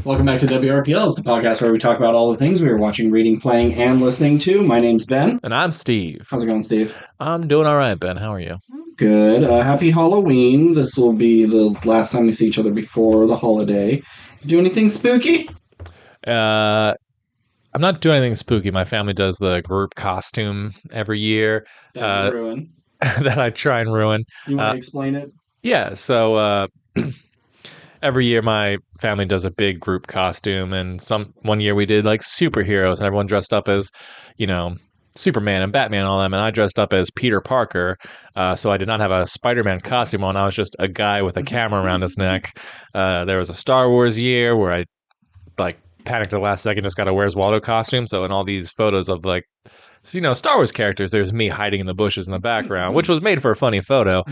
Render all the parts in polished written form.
Welcome back to WRPL. It's the podcast where we talk about all the things we are watching, reading, playing, and listening to. My name's Ben. And I'm Steve. How's it going, Steve? I'm doing all right, Ben. How are you? Good. Happy Halloween. This will be the last time we see each other before the holiday. Do anything spooky? Uh, I'm not doing anything spooky. My family does the group costume every year That you ruin. that I try and ruin. You want Uh, to explain it? yeah, so every year my family does a big group costume, and one year we did like superheroes, and everyone dressed up as, you know, Superman and Batman and all them, and I dressed up as Peter Parker. So I did not have a Spider-Man costume on. I was just a guy with a camera around his neck. There was a Star Wars year where I like panicked at the last second, just got a Where's Waldo costume. So in all these photos of like, Star Wars characters, there's me hiding in the bushes in the background, which was made for a funny photo.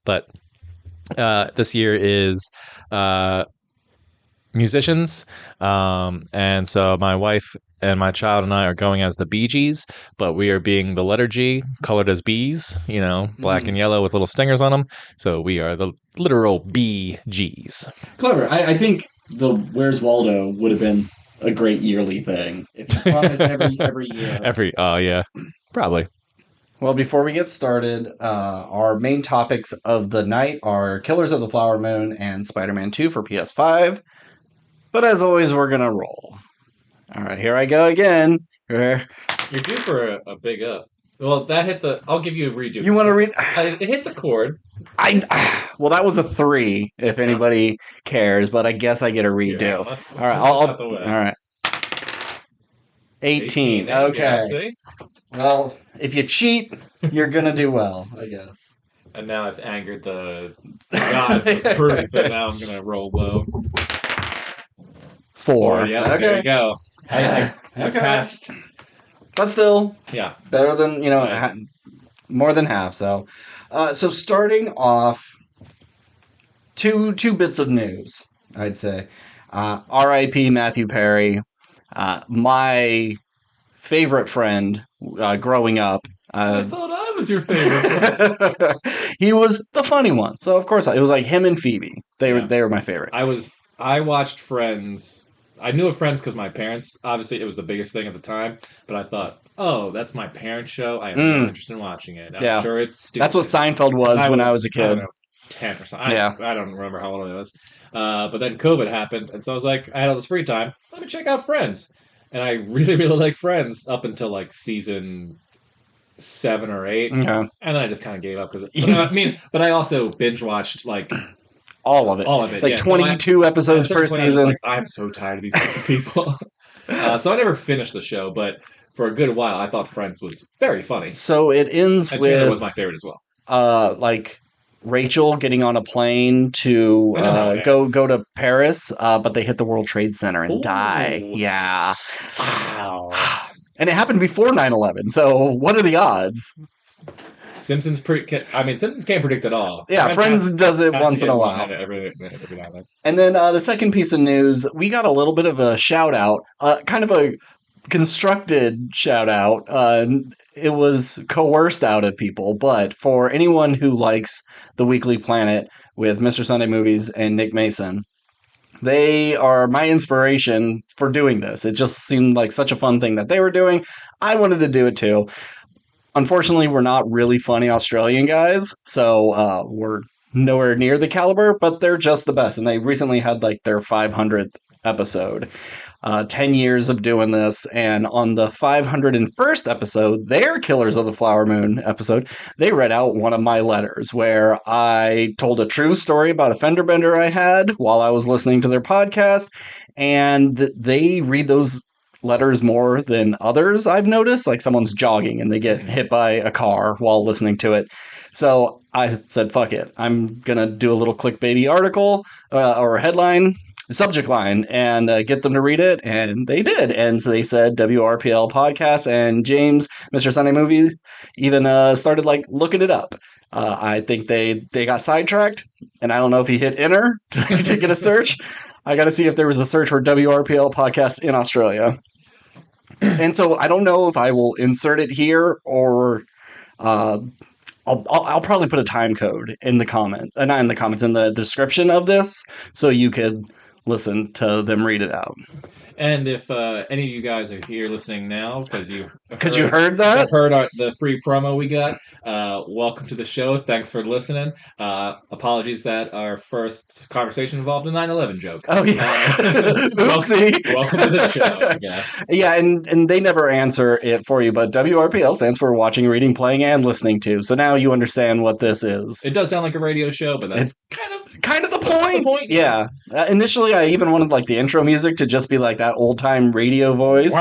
But this year is musicians. And so my wife and my child and I are going as the Bee Gees, but we are being the letter G, colored as bees, black and yellow with little stingers on them. So we are the literal Bee Gees. Clever. I think the Where's Waldo would have been a great yearly thing. If you promised every year. Yeah, probably. Well, before we get started, our main topics of the night are Killers of the Flower Moon and Spider-Man 2 for PS5. But as always, we're going to roll. All right, here I go again. You're due for a big up. Well, that hit the... I'll give you a redo. You want to read... It hit the chord. Well, that was a 3, if anybody cares, but I guess I get a redo. Yeah, all right, all right. 18. Okay. Well, if you cheat, you're going to do well, I guess. And now I've angered the gods of truth, and now I'm going to roll low. 4. Yeah, okay. There you go. I passed. But still, yeah, better than, more than half. So starting off, two bits of news, I'd say. R.I.P. Matthew Perry, my favorite friend growing up. I thought I was your favorite. He was the funny one. So, of course, it was like him and Phoebe. They were my favorite. I watched Friends. I knew of Friends because my parents, obviously, it was the biggest thing at the time. But I thought, oh, that's my parents' show. I am not interested in watching it. I'm sure it's stupid. That's what Seinfeld was when I was a kid. I don't know, 10 or something. I don't remember how old I was. But then COVID happened. And so I was like, I had all this free time. Let me check out Friends. And I really, really like Friends up until like season 7 or 8. Okay. And then I just kind of gave up because but I also binge watched like all of it. Like 22 episodes per season. Like, I'm so tired of these people. So I never finished the show, but for a good while, I thought Friends was very funny. So it ends with... Chandler was my favorite as well. Like Rachel getting on a plane to go to Paris, but they hit the World Trade Center and die. Yeah. Wow. And it happened before 9/11, so what are the odds? Simpsons can't predict it all. Yeah, Friends does it once in a while. Every now and then. And then the second piece of news, we got a little bit of a shout out, kind of a constructed shout out. It was coerced out of people, but for anyone who likes The Weekly Planet with Mr. Sunday Movies and Nick Mason, they are my inspiration for doing this. It just seemed like such a fun thing that they were doing. I wanted to do it too. Unfortunately, we're not really funny Australian guys, so we're nowhere near the caliber, but they're just the best. And they recently had like their 500th episode. 10 years of doing this, and on the 501st episode, their Killers of the Flower Moon episode, they read out one of my letters where I told a true story about a fender bender I had while I was listening to their podcast, and they read those letters more than others I've noticed. Like someone's jogging and they get hit by a car while listening to it. So I said, fuck it. I'm going to do a little clickbaity article or a headline, subject line, and get them to read it. And they did. And so they said WRPL podcast, and James, Mr. Sunday Movies, even started like looking it up. I think they got sidetracked, and I don't know if he hit enter to get a search. I got to see if there was a search for WRPL podcast in Australia. And so I don't know if I will insert it here or I'll probably put a time code in the comment, not in the comments, in the description of this, so you could listen to them read it out. And if any of you guys are here listening now because Because you heard that? heard the free promo we got, welcome to the show. Thanks for listening. Apologies that our first conversation involved a 9/11 joke. Oh yeah. Oopsie. Welcome to the show, I guess. Yeah, and they never answer it for you, but WRPL stands for watching, reading, playing, and listening to. So now you understand what this is. It does sound like a radio show, but that's It's kind of the point. The point. Yeah. Initially, I even wanted like the intro music to just be like that old time radio voice. It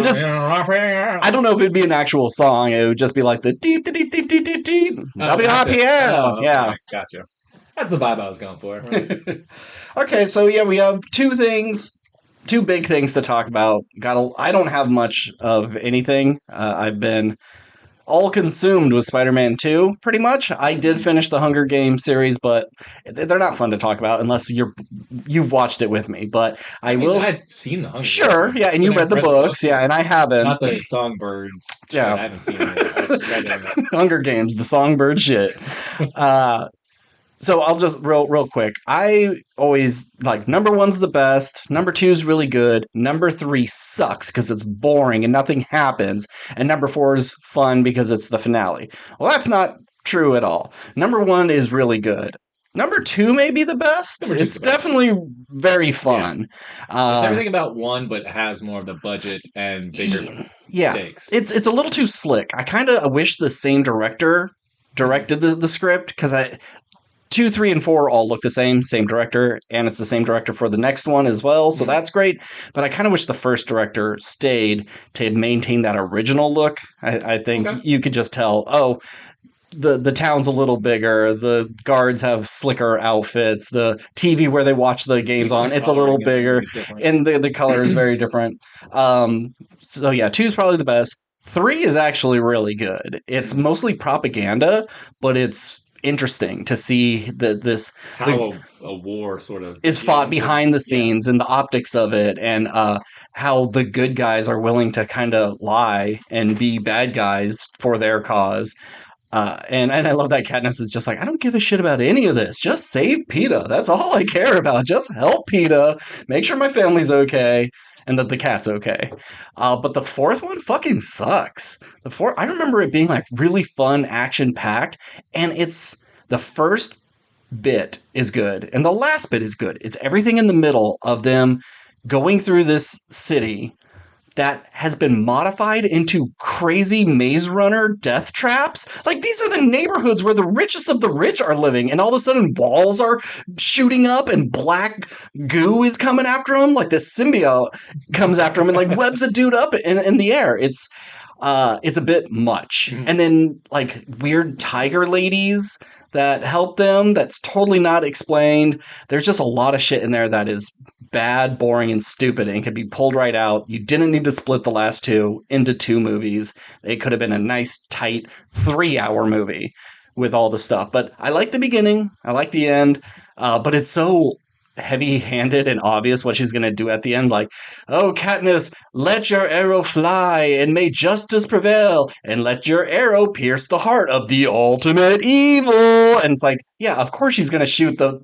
just, I don't know if it'd be an actual song. It would just be like the dee dee dee dee dee dee dee WRPL. Yeah, okay, gotcha. That's the vibe I was going for. Right? Okay, so yeah, we have two big things to talk about. I don't have much of anything. I've been all consumed with Spider-Man 2, pretty much. I did finish the Hunger Games series, but they're not fun to talk about unless you've watched it with me. But I will. I've seen the Hunger Games. Sure, yeah, and you read the books, yeah, and I haven't. Not the Songbirds. Yeah, shit, I haven't seen it. Hunger Games, the Songbird shit. So I'll just real quick. I always like number 1's the best, number 2's really good, number 3 sucks because it's boring and nothing happens, and number 4 is fun because it's the finale. Well, that's not true at all. Number 1 is really good. Number 2 may be the best. It's definitely very fun. Yeah. It's everything about 1, but has more of the budget and bigger stakes. It's a little too slick. I kind of wish the same director directed the script because 2, 3, and 4 all look the same director, and it's the same director for the next one as well, so that's great. But I kind of wish the first director stayed to maintain that original look. I think you could just tell, the town's a little bigger, the guards have slicker outfits, the TV where they watch the games on, it's a little bigger, and the color is very different. So yeah, 2's probably the best. 3 is actually really good. It's mostly propaganda, but it's interesting to see how a war sort of is fought behind the scenes and the optics of it, and how the good guys are willing to kind of lie and be bad guys for their cause. And I love that Katniss is just like, I don't give a shit about any of this. Just save PETA. That's all I care about. Just help PETA. Make sure my family's okay. And that the cat's okay. But the 4th one fucking sucks. I remember it being like really fun, action-packed, and the first bit is good, and the last bit is good. It's everything in the middle of them going through this city that has been modified into crazy Maze Runner death traps. Like, these are the neighborhoods where the richest of the rich are living, and all of a sudden walls are shooting up and black goo is coming after them. Like, this symbiote comes after him and, like, webs a dude up in the air. It's a bit much. And then, like, weird tiger ladies that help them that's totally not explained. There's just a lot of shit in there that is bad, boring, and stupid and can be pulled right out. You didn't need to split the last 2 into 2 movies. It could have been a nice, tight 3-hour movie with all the stuff. But I like the beginning. I like the end. But it's so heavy-handed and obvious what she's going to do at the end. Like, oh, Katniss, let your arrow fly and may justice prevail and let your arrow pierce the heart of the ultimate evil. And it's like, yeah, of course she's going to shoot the,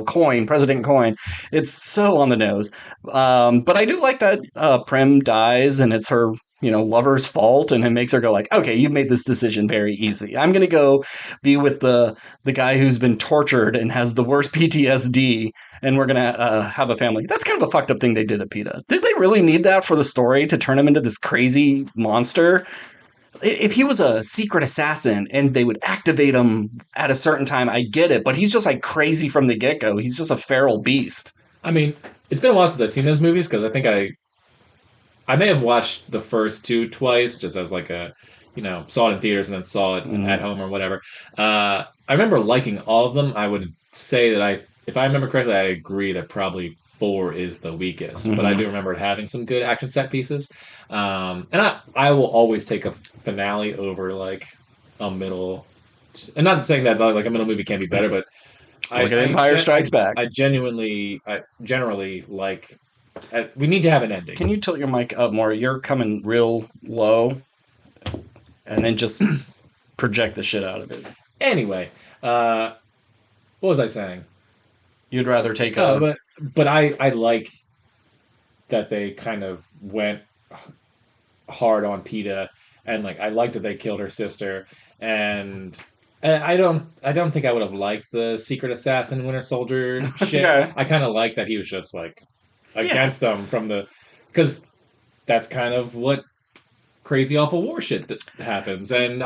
coin, President Coin. It's so on the nose. But I do like that Prim dies and it's her lover's fault, and it makes her go like, okay, you've made this decision very easy. I'm going to go be with the guy who's been tortured and has the worst PTSD, and we're going to have a family. That's kind of a fucked up thing they did at PETA. Did they really need that for the story to turn him into this crazy monster? If he was a secret assassin and they would activate him at a certain time, I get it, but he's just like crazy from the get-go. He's just a feral beast. I mean, it's been a while since I've seen those movies, because I think I may have watched the first 2 twice, just as like saw it in theaters and then saw it at home or whatever. I remember liking all of them. I would say that if I remember correctly, I agree that probably 4 is the weakest. But I do remember it having some good action set pieces. And I will always take a finale over like a middle. And not saying that like a middle movie can't be better, but look at Empire Strikes Back. I generally like. We need to have an ending. Can you tilt your mic up more? You're coming real low, and then just project the shit out of it. Anyway, what was I saying? You'd rather take Uh, a but but I like that they kind of went hard on PETA, and like I like that they killed her sister, and I don't think I would have liked the Secret Assassin Winter Soldier shit. okay, I kind of like that he was just like yeah, against them from the because that's kind of what crazy awful war shit that happens, and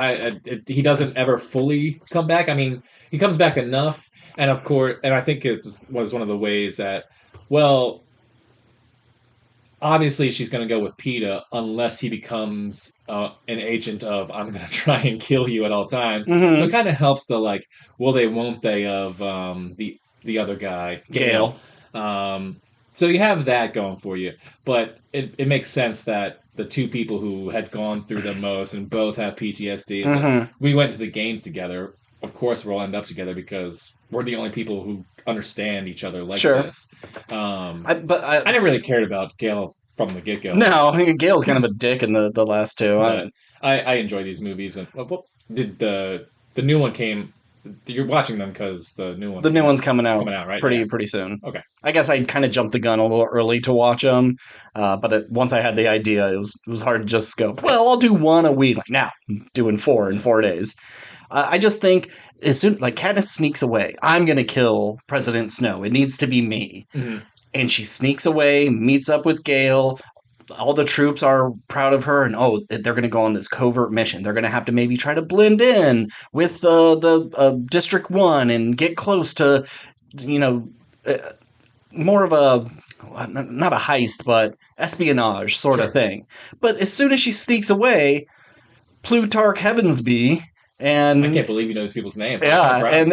he doesn't ever fully come back. I mean, he comes back enough, and of course, and I think it was one of the ways that well obviously she's going to go with PETA unless he becomes an agent of I'm going to try and kill you at all times. So it mm-hmm. kind of helps the like will they won't they of the other guy Gale. Gale, Um, so you have that going for you, but it makes sense that the two people who had gone through the most and both have PTSD is like mm-hmm. we went to the games together. Of course, we'll end up together because we're the only people who understand each other like Sure. this. Um, But I, I never really cared about Gale from the get go, no, I mean, Gale's kind of a dick in the last two. but I enjoy these movies. And what did the new one came? You're watching them because the new The one's new one's coming out coming out, right? Yeah. pretty soon. Okay. I guess I kind of jumped the gun a little early to watch them, but once I had the idea, it was hard to just go. Well, I'll do one a week. Like now, I'm doing four in 4 days. I just think as soon like Katniss sneaks away, I'm gonna kill President Snow. It needs to be me. Hmm. And she sneaks away, meets up with Gale. All the troops are proud of her, and they're going to go on this covert mission. They're going to have to maybe try to blend in with the District One and get close to, you know, uh, more of a not a heist, but espionage sort of Sure. thing. But as soon as she sneaks away, Plutarch Heavensby I and can't believe you know these people's names. I'm so yeah, proud of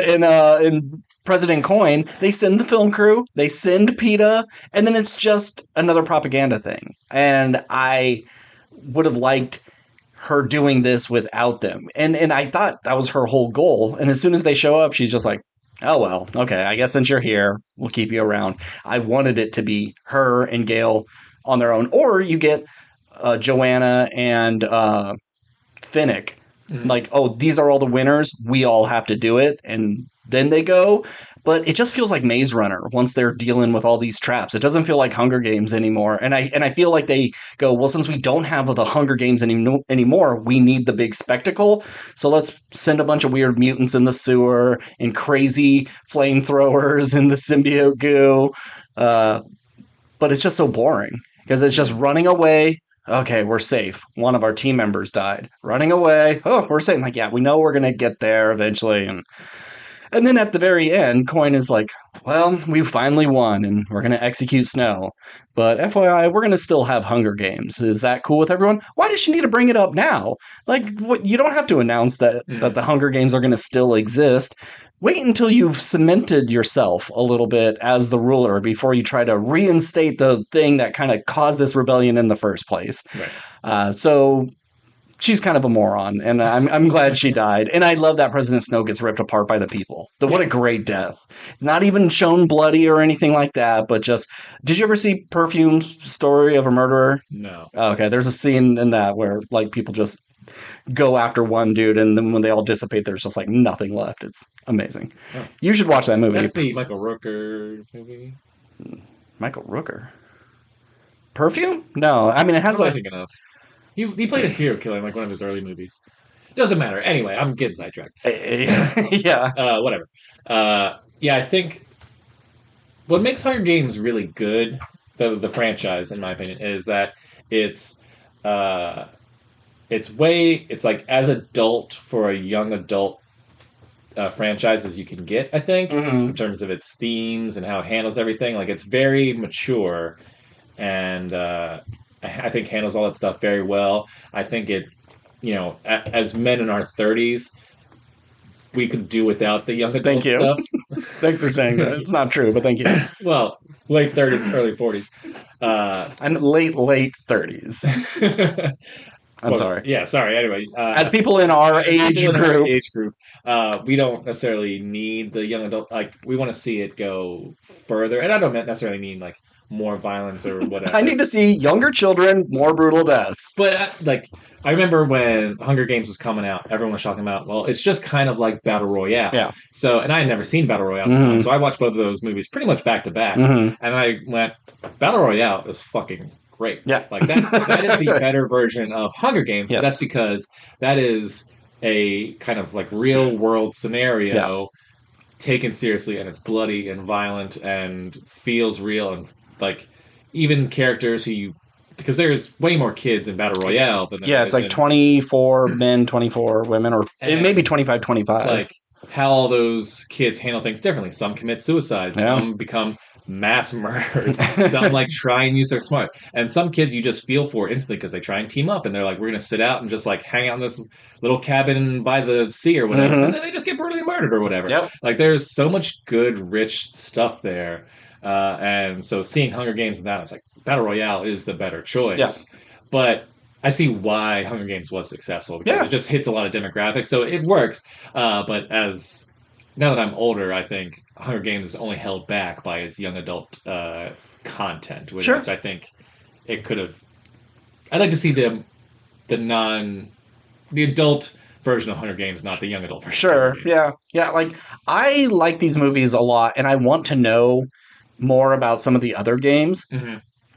you. and President Coin, they send the film crew, they send PETA, and then it's just another propaganda thing. And I would have liked her doing this without them. And I thought that was her whole goal. And as soon as they show up, she's just like, "Oh well, okay, I guess since you're here, we'll keep you around." I wanted it to be her and Gail on their own, or you get Joanna and Finnick, Hmm. like, oh, these are all the winners. We all have to do it. And then they go. But it just feels like Maze Runner once they're dealing with all these traps. It doesn't feel like Hunger Games anymore. And I feel like they go, well, since we don't have the Hunger Games anymore, we need the big spectacle. So let's send a bunch of weird mutants in the sewer and crazy flamethrowers in the symbiote goo. Uh, but it's just so boring because it's just Hmm. running away. Okay, we're safe. One of our team members died. Running away. Oh, we're safe. Like, yeah, we know we're gonna get there eventually. And then at the very end, Coin is like, well, we finally won and we're going to execute Snow. But FYI, we're going to still have Hunger Games. Is that cool with everyone? Why does she need to bring it up now? Like, what, you don't have to announce that Hmm. the Hunger Games are going to still exist. Wait until you've cemented yourself a little bit as the ruler before you try to reinstate the thing that kind of caused this rebellion in the first place. Right. So she's kind of a moron, and I'm glad she died. And I love that President Snow gets ripped apart by the people. What Yeah. a great death! It's not even shown bloody or anything like that, but just. Did you ever see Perfume's Story of a Murderer? No. Okay, there's a scene in that where like people just go after one dude, and then when they all dissipate, there's just like nothing left. It's amazing. Oh, You should watch that movie. that's the Michael Rooker movie. Michael Rooker. Perfume? No, I mean it What has am I like. thinking of? He played a serial killer in like one of his early movies. Doesn't matter. Anyway, I'm getting sidetracked. Yeah. Whatever. Yeah, I think what makes Hunger Games really good, the franchise, in my opinion, is that it's uh, it's like as adult for a young adult franchise as you can get. I think in Hmm. terms of its themes and how it handles everything. Like it's very mature and I think handles all that stuff very well. I think it, as men in our 30s, we could do without the young Thank adult you. stuff. Thanks for saying that. It's not true, but thank you. Well, late 30s, early 40s. Uh, I'm late 30s. I'm well, sorry. yeah, sorry. Anyway, As people in our as people age in our group, age group, we don't necessarily need the young adult. Like, we want to see it go further, and I don't necessarily mean like more violence or whatever. I need to see younger children, more brutal deaths. But like, I remember when Hunger Games was coming out, everyone was talking about, well, it's just kind of like Battle Royale. Yeah. So, and I had never seen Battle Royale at the time, so I watched both of those movies pretty much back to back, and I went, Battle Royale is fucking great. Yeah. Like that is the better version of Hunger Games. Yes. But that's because that is a kind of like real world scenario taken seriously, and it's bloody and violent and feels real, and like even characters who you, because there's way more kids in Battle Royale than there it's is like in, 24 men, 24 women, or it may be 25, 25. like how all those kids handle things differently. Some commit suicide, some become mass murderers, some like try and use their smart, and some kids you just feel for instantly because they try and team up and they're like, we're gonna sit out and just like hang out in this little cabin by the sea or whatever, and then they just get brutally murdered or whatever. Like there's so much good rich stuff there, and so seeing Hunger Games and that, I was like, Battle Royale is the better choice. But I see why Hunger Games was successful, because it just hits a lot of demographics, so it works. But as now that I'm older, I think Hunger Games is only held back by its young adult content, which I think it could have. I'd like to see the adult version of Hunger Games, not the young adult version. Sure, yeah. Like, I like these movies a lot, and I want to know more about some of the other games.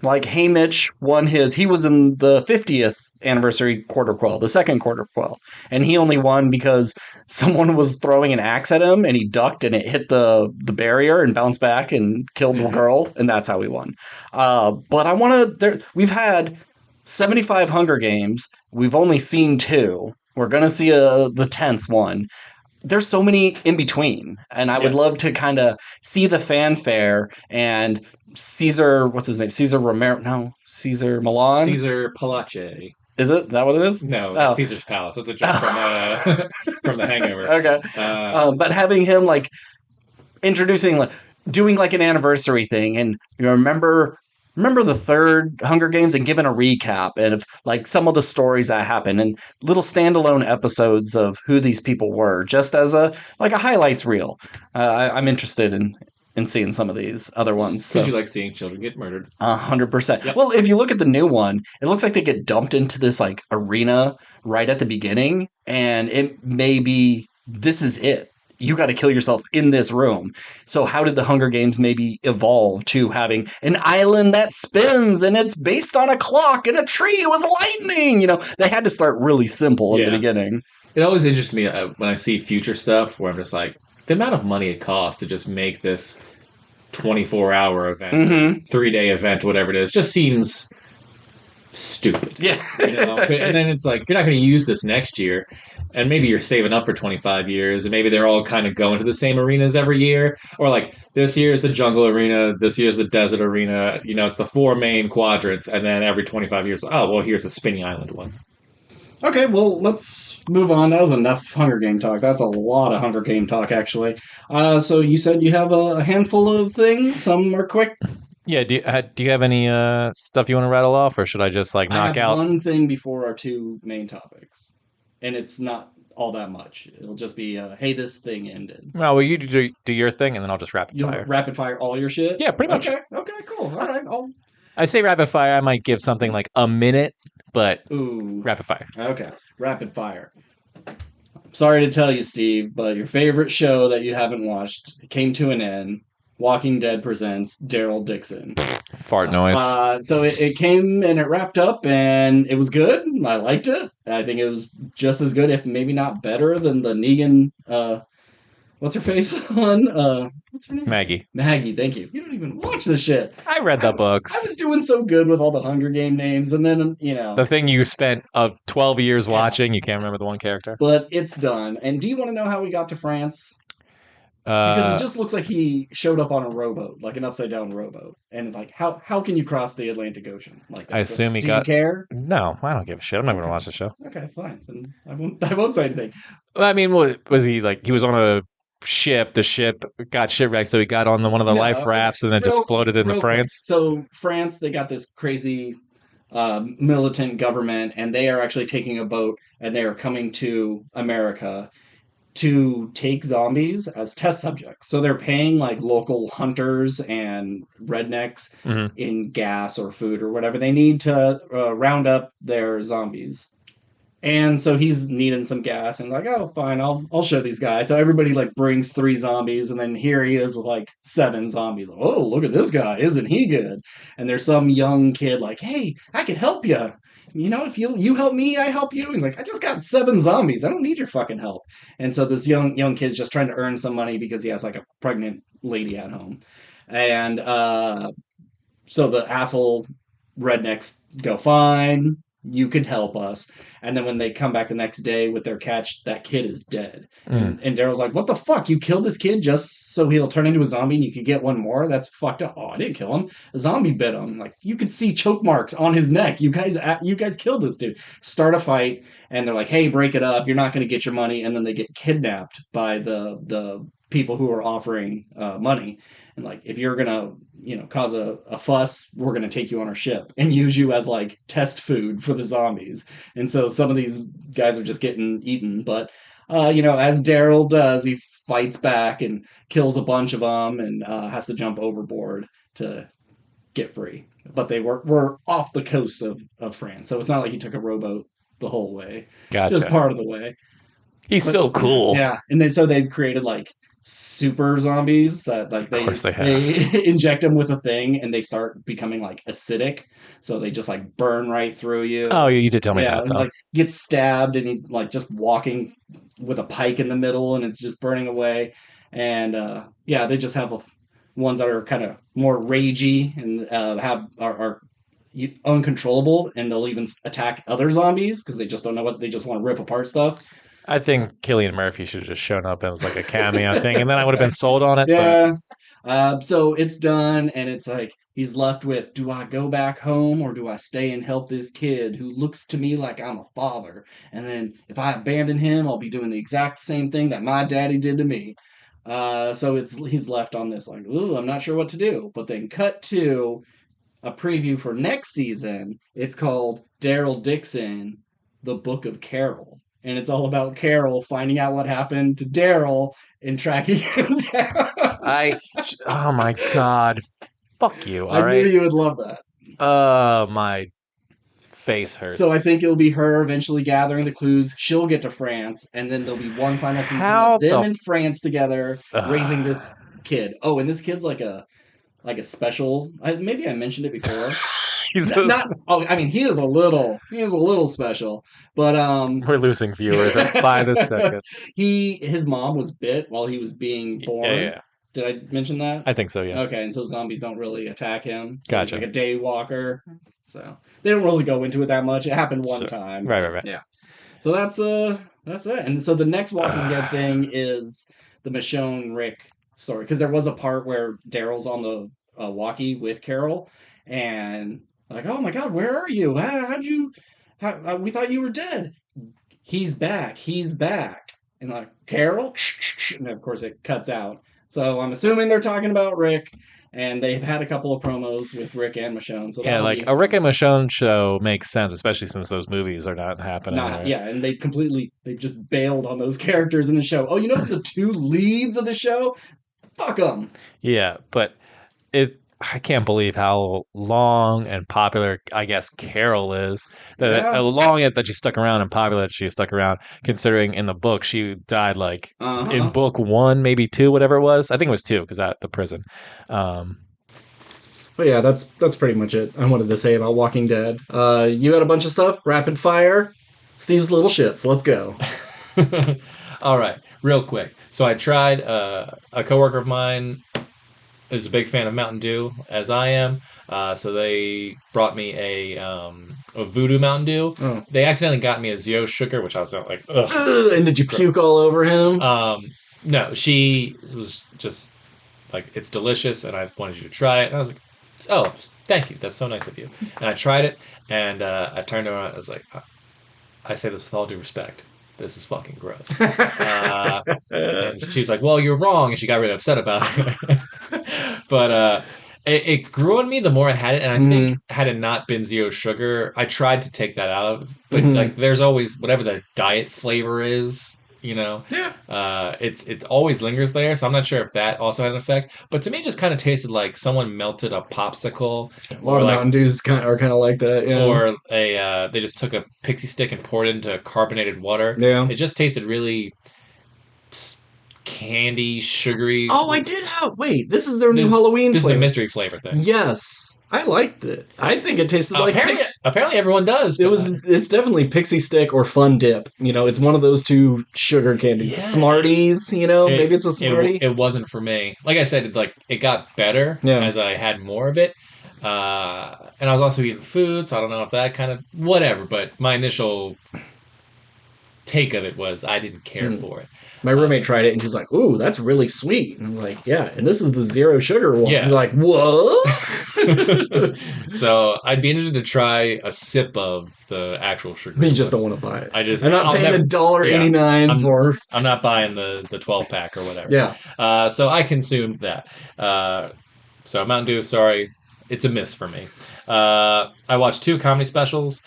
Like, Hey Mitch he was in the 50th anniversary Quarter Quell, the second Quarter Quell, and he only won because someone was throwing an axe at him, and he ducked, and it hit the barrier and bounced back and killed the girl, and that's how he won. But I want to. We've had 75 Hunger Games. We've only seen 2. We're going to see the 10th one. There's so many in between, and I would love to kind of see the fanfare and Caesar, what's his name? Caesar Romero? No, Caesar Milan? Caesar Palace. Is it? Is that what it is? No, Caesar's Palace. That's a joke from The Hangover. Okay. But having him, like, introducing, like, doing, like, an anniversary thing, and you remember the third Hunger Games, and giving a recap and of like some of the stories that happened, and little standalone episodes of who these people were, just as a highlights reel. I'm interested in seeing some of these other ones. Because you like seeing children get murdered. 100%. Well, if you look at the new one, it looks like they get dumped into this like arena right at the beginning, and it may be, this is it. You got to kill yourself in this room. So how did the Hunger Games maybe evolve to having an island that spins, and it's based on a clock and a tree with lightning? They had to start really simple in the beginning. It always interests me when I see future stuff where I'm just like, the amount of money it costs to just make this 24-hour event, 3-day event, whatever it is, just seems stupid. Yeah. And then it's like, you're not going to use this next year. And maybe you're saving up for 25 years, and maybe they're all kind of going to the same arenas every year. Or like, this year is the jungle arena, this year is the desert arena. It's the 4 main quadrants, and then every 25 years, oh, well, here's a spinny island one. Okay, well, let's move on. That was enough Hunger Game talk. That's a lot of Hunger Game talk, actually. So you said you have a handful of things. Some are quick. Yeah, do you have any stuff you want to rattle off, or should I just like knock out? One thing before our 2 main topics. And it's not all that much. It'll just be, hey, this thing ended. Well, you do your thing, and then I'll just rapid fire. Rapid fire all your shit? Yeah, pretty much. Okay, cool. All right. I say rapid fire, I might give something like a minute, but rapid fire. Okay, rapid fire. Sorry to tell you, Steve, but your favorite show that you haven't watched came to an end. Walking Dead presents Daryl Dixon. Fart noise. So it came and it wrapped up, and it was good. I liked it. I think it was just as good, if maybe not better, than the Negan. What's her face on? What's her name? Maggie, thank you. You don't even watch this shit. I read the books. I was doing so good with all the Hunger Game names, and then, the thing you spent 12 years watching, you can't remember the one character. But it's done. And do you want to know how we got to France? Because it just looks like he showed up on a rowboat, like an upside-down rowboat. And, like, how can you cross the Atlantic Ocean like that? I assume Do you care? No, I don't give a shit. I'm not going to watch the show. Okay, fine. Then I won't say anything. Well, I mean, was he, like, he was on a ship, the ship got shipwrecked, so he got on one of the life rafts and then just floated into France? So, France, they got this crazy militant government, and they are actually taking a boat, and they are coming to America. to take zombies as test subjects. So they're paying like local hunters and rednecks Hmm. in gas or food or whatever they need to round up their zombies. And so he's needing some gas and like, oh, fine, I'll show these guys. So everybody like brings three zombies, and then here he is with like seven zombies. Oh, look at this guy, isn't he good? And there's some young kid like, hey, I can help you. You know, if you help me, I help you. He's like, I just got seven zombies. I don't need your fucking help. And so this young kid's just trying to earn some money because he has like a pregnant lady at home. And so the asshole rednecks go, fine, you could help us. And then when they come back the next day with their catch, that kid is dead. Mm. And Daryl's like, what the fuck? You killed this kid just so he'll turn into a zombie and you could get one more? That's fucked up. Oh, I didn't kill him. A zombie bit him. Like, you could see choke marks on his neck. You guys killed this dude. Start a fight, and they're like, hey, break it up. You're not going to get your money. And then they get kidnapped by the people who are offering money. And like, if you're gonna, cause a fuss, we're gonna take you on our ship and use you as like test food for the zombies. And so some of these guys are just getting eaten. But as Daryl does, he fights back and kills a bunch of them, and has to jump overboard to get free. But they were off the coast of France, so it's not like he took a rowboat the whole way, just Gotcha. part of the way. He's But so cool. yeah, and then so they've created like super zombies that like Of they course they have. they inject them with a thing and they start becoming like acidic, so they just like burn right through Oh, you. you did tell me Yeah, that and though. like gets stabbed and he's like just walking with a pike in the middle and it's just burning away. And yeah, they just have ones that are kind of more ragey and are uncontrollable, and they'll even attack other zombies because they just don't know what they just want to rip apart stuff. I think Killian Murphy should have just shown up as like a cameo thing, and then I would have been sold on it. But Yeah. So it's done, and it's like he's left with: do I go back home or do I stay and help this kid who looks to me like I'm a father? And then if I abandon him, I'll be doing the exact same thing that my daddy did to me. So he's left on this like, ooh, I'm not sure what to do. But then cut to a preview for next season. It's called Daryl Dixon, The Book of Carol. And it's all about Carol finding out what happened to Daryl and tracking him down. I, oh my god, fuck you. I All knew right. you would love that. My face So I hurts. think it'll be her eventually gathering the clues. She'll get to France, and then there'll be one final season of How them the? in France together raising Uh, this kid. Oh, and this kid's like a special. Maybe I mentioned it before. he's Not. Oh, I mean, he is a little special, but we're losing viewers by the second. his mom was bit while he was being Yeah, born. yeah, Did I mention that? I think so. Yeah. Okay, and so zombies don't really attack him. So he's like Gotcha. a day walker. So they don't really go into it that much. It happened one Sure. time, Right, but right, right. yeah. So that's it. And so the next Walking Dead thing is the Michonne Rick story, because there was a part where Daryl's on the walkie with Carol, and like, oh my God, where are you? How'd you? We thought you were dead. He's back. He's back. And like, Carol, and of course it cuts out. So I'm assuming they're talking about Rick, and they've had a couple of promos with Rick and Michonne. So Yeah, that'll like be a Rick fun. and Michonne show makes sense, especially since those movies are not happening. Not Or yeah, and they've just bailed on those characters in the show. Oh, you know the two leads of the show? Fuck them. yeah, but it. I can't believe how long and popular I guess Carol is. That Yeah. how long that she stuck around and popular that she stuck around. Considering in the book she died like Uh in huh. book one, maybe two, whatever it was. I think it was two because at the prison. Um, But yeah, that's pretty much it I wanted to say about Walking Dead. You had a bunch of stuff. Rapid fire. Steve's little shits. Let's go. all right, real quick. So I tried. A coworker of mine is a big fan of Mountain Dew, as I am. So they brought me a Voodoo Mountain Dew. Oh. They accidentally got me a Zero Sugar, which I was like, ugh. Ugh, and did you puke all over him? No, she was just like, it's delicious, and I wanted you to try it. And I was like, oh, thank you. That's so nice of you. And I tried it, and I turned around. And I was like, I say this with all due respect. This is fucking gross. And she's like, well, you're wrong. And she got really upset about it. But it grew on me the more I had it. And I think Mm, had it not been Zero Sugar, I tried to take that out of. But mm, like, there's always whatever the diet flavor is. You know, Yeah. it always lingers there, so I'm not sure if that also had an effect. But to me, it just kind of tasted like someone melted a popsicle, A lot or of like, Mountain Dews are kind of like that. Yeah. or they just took a pixie stick and poured it into carbonated water. Yeah. It just tasted really candy, sugary. Oh, I did have. Wait, this is their new This, Halloween this is the flavor. mystery flavor thing. Yes, I liked it. I think it tasted like Apparently everyone does. It But was. It's definitely pixie stick or fun dip. You know, it's one of those two sugar candies. yeah, Smarties. You know, it, maybe it's a Smartie. it wasn't for me. Like I said, it got better Yeah. as I had more of it. And I was also eating food, so I don't know if that kind of whatever. But my initial take of it was I didn't care for it. My roommate tried it and she's like, "Ooh, that's really sweet." And I was like, "Yeah." And this is the zero sugar one. Yeah. And like, what? So I'd be interested to try a sip of the actual sugar. You just don't want to buy it. I'm not paying $1.89 for. I'm not buying the 12 pack or whatever. Yeah. So I consumed that. So Mountain Dew, sorry, it's a miss for me. I watched 2 comedy specials.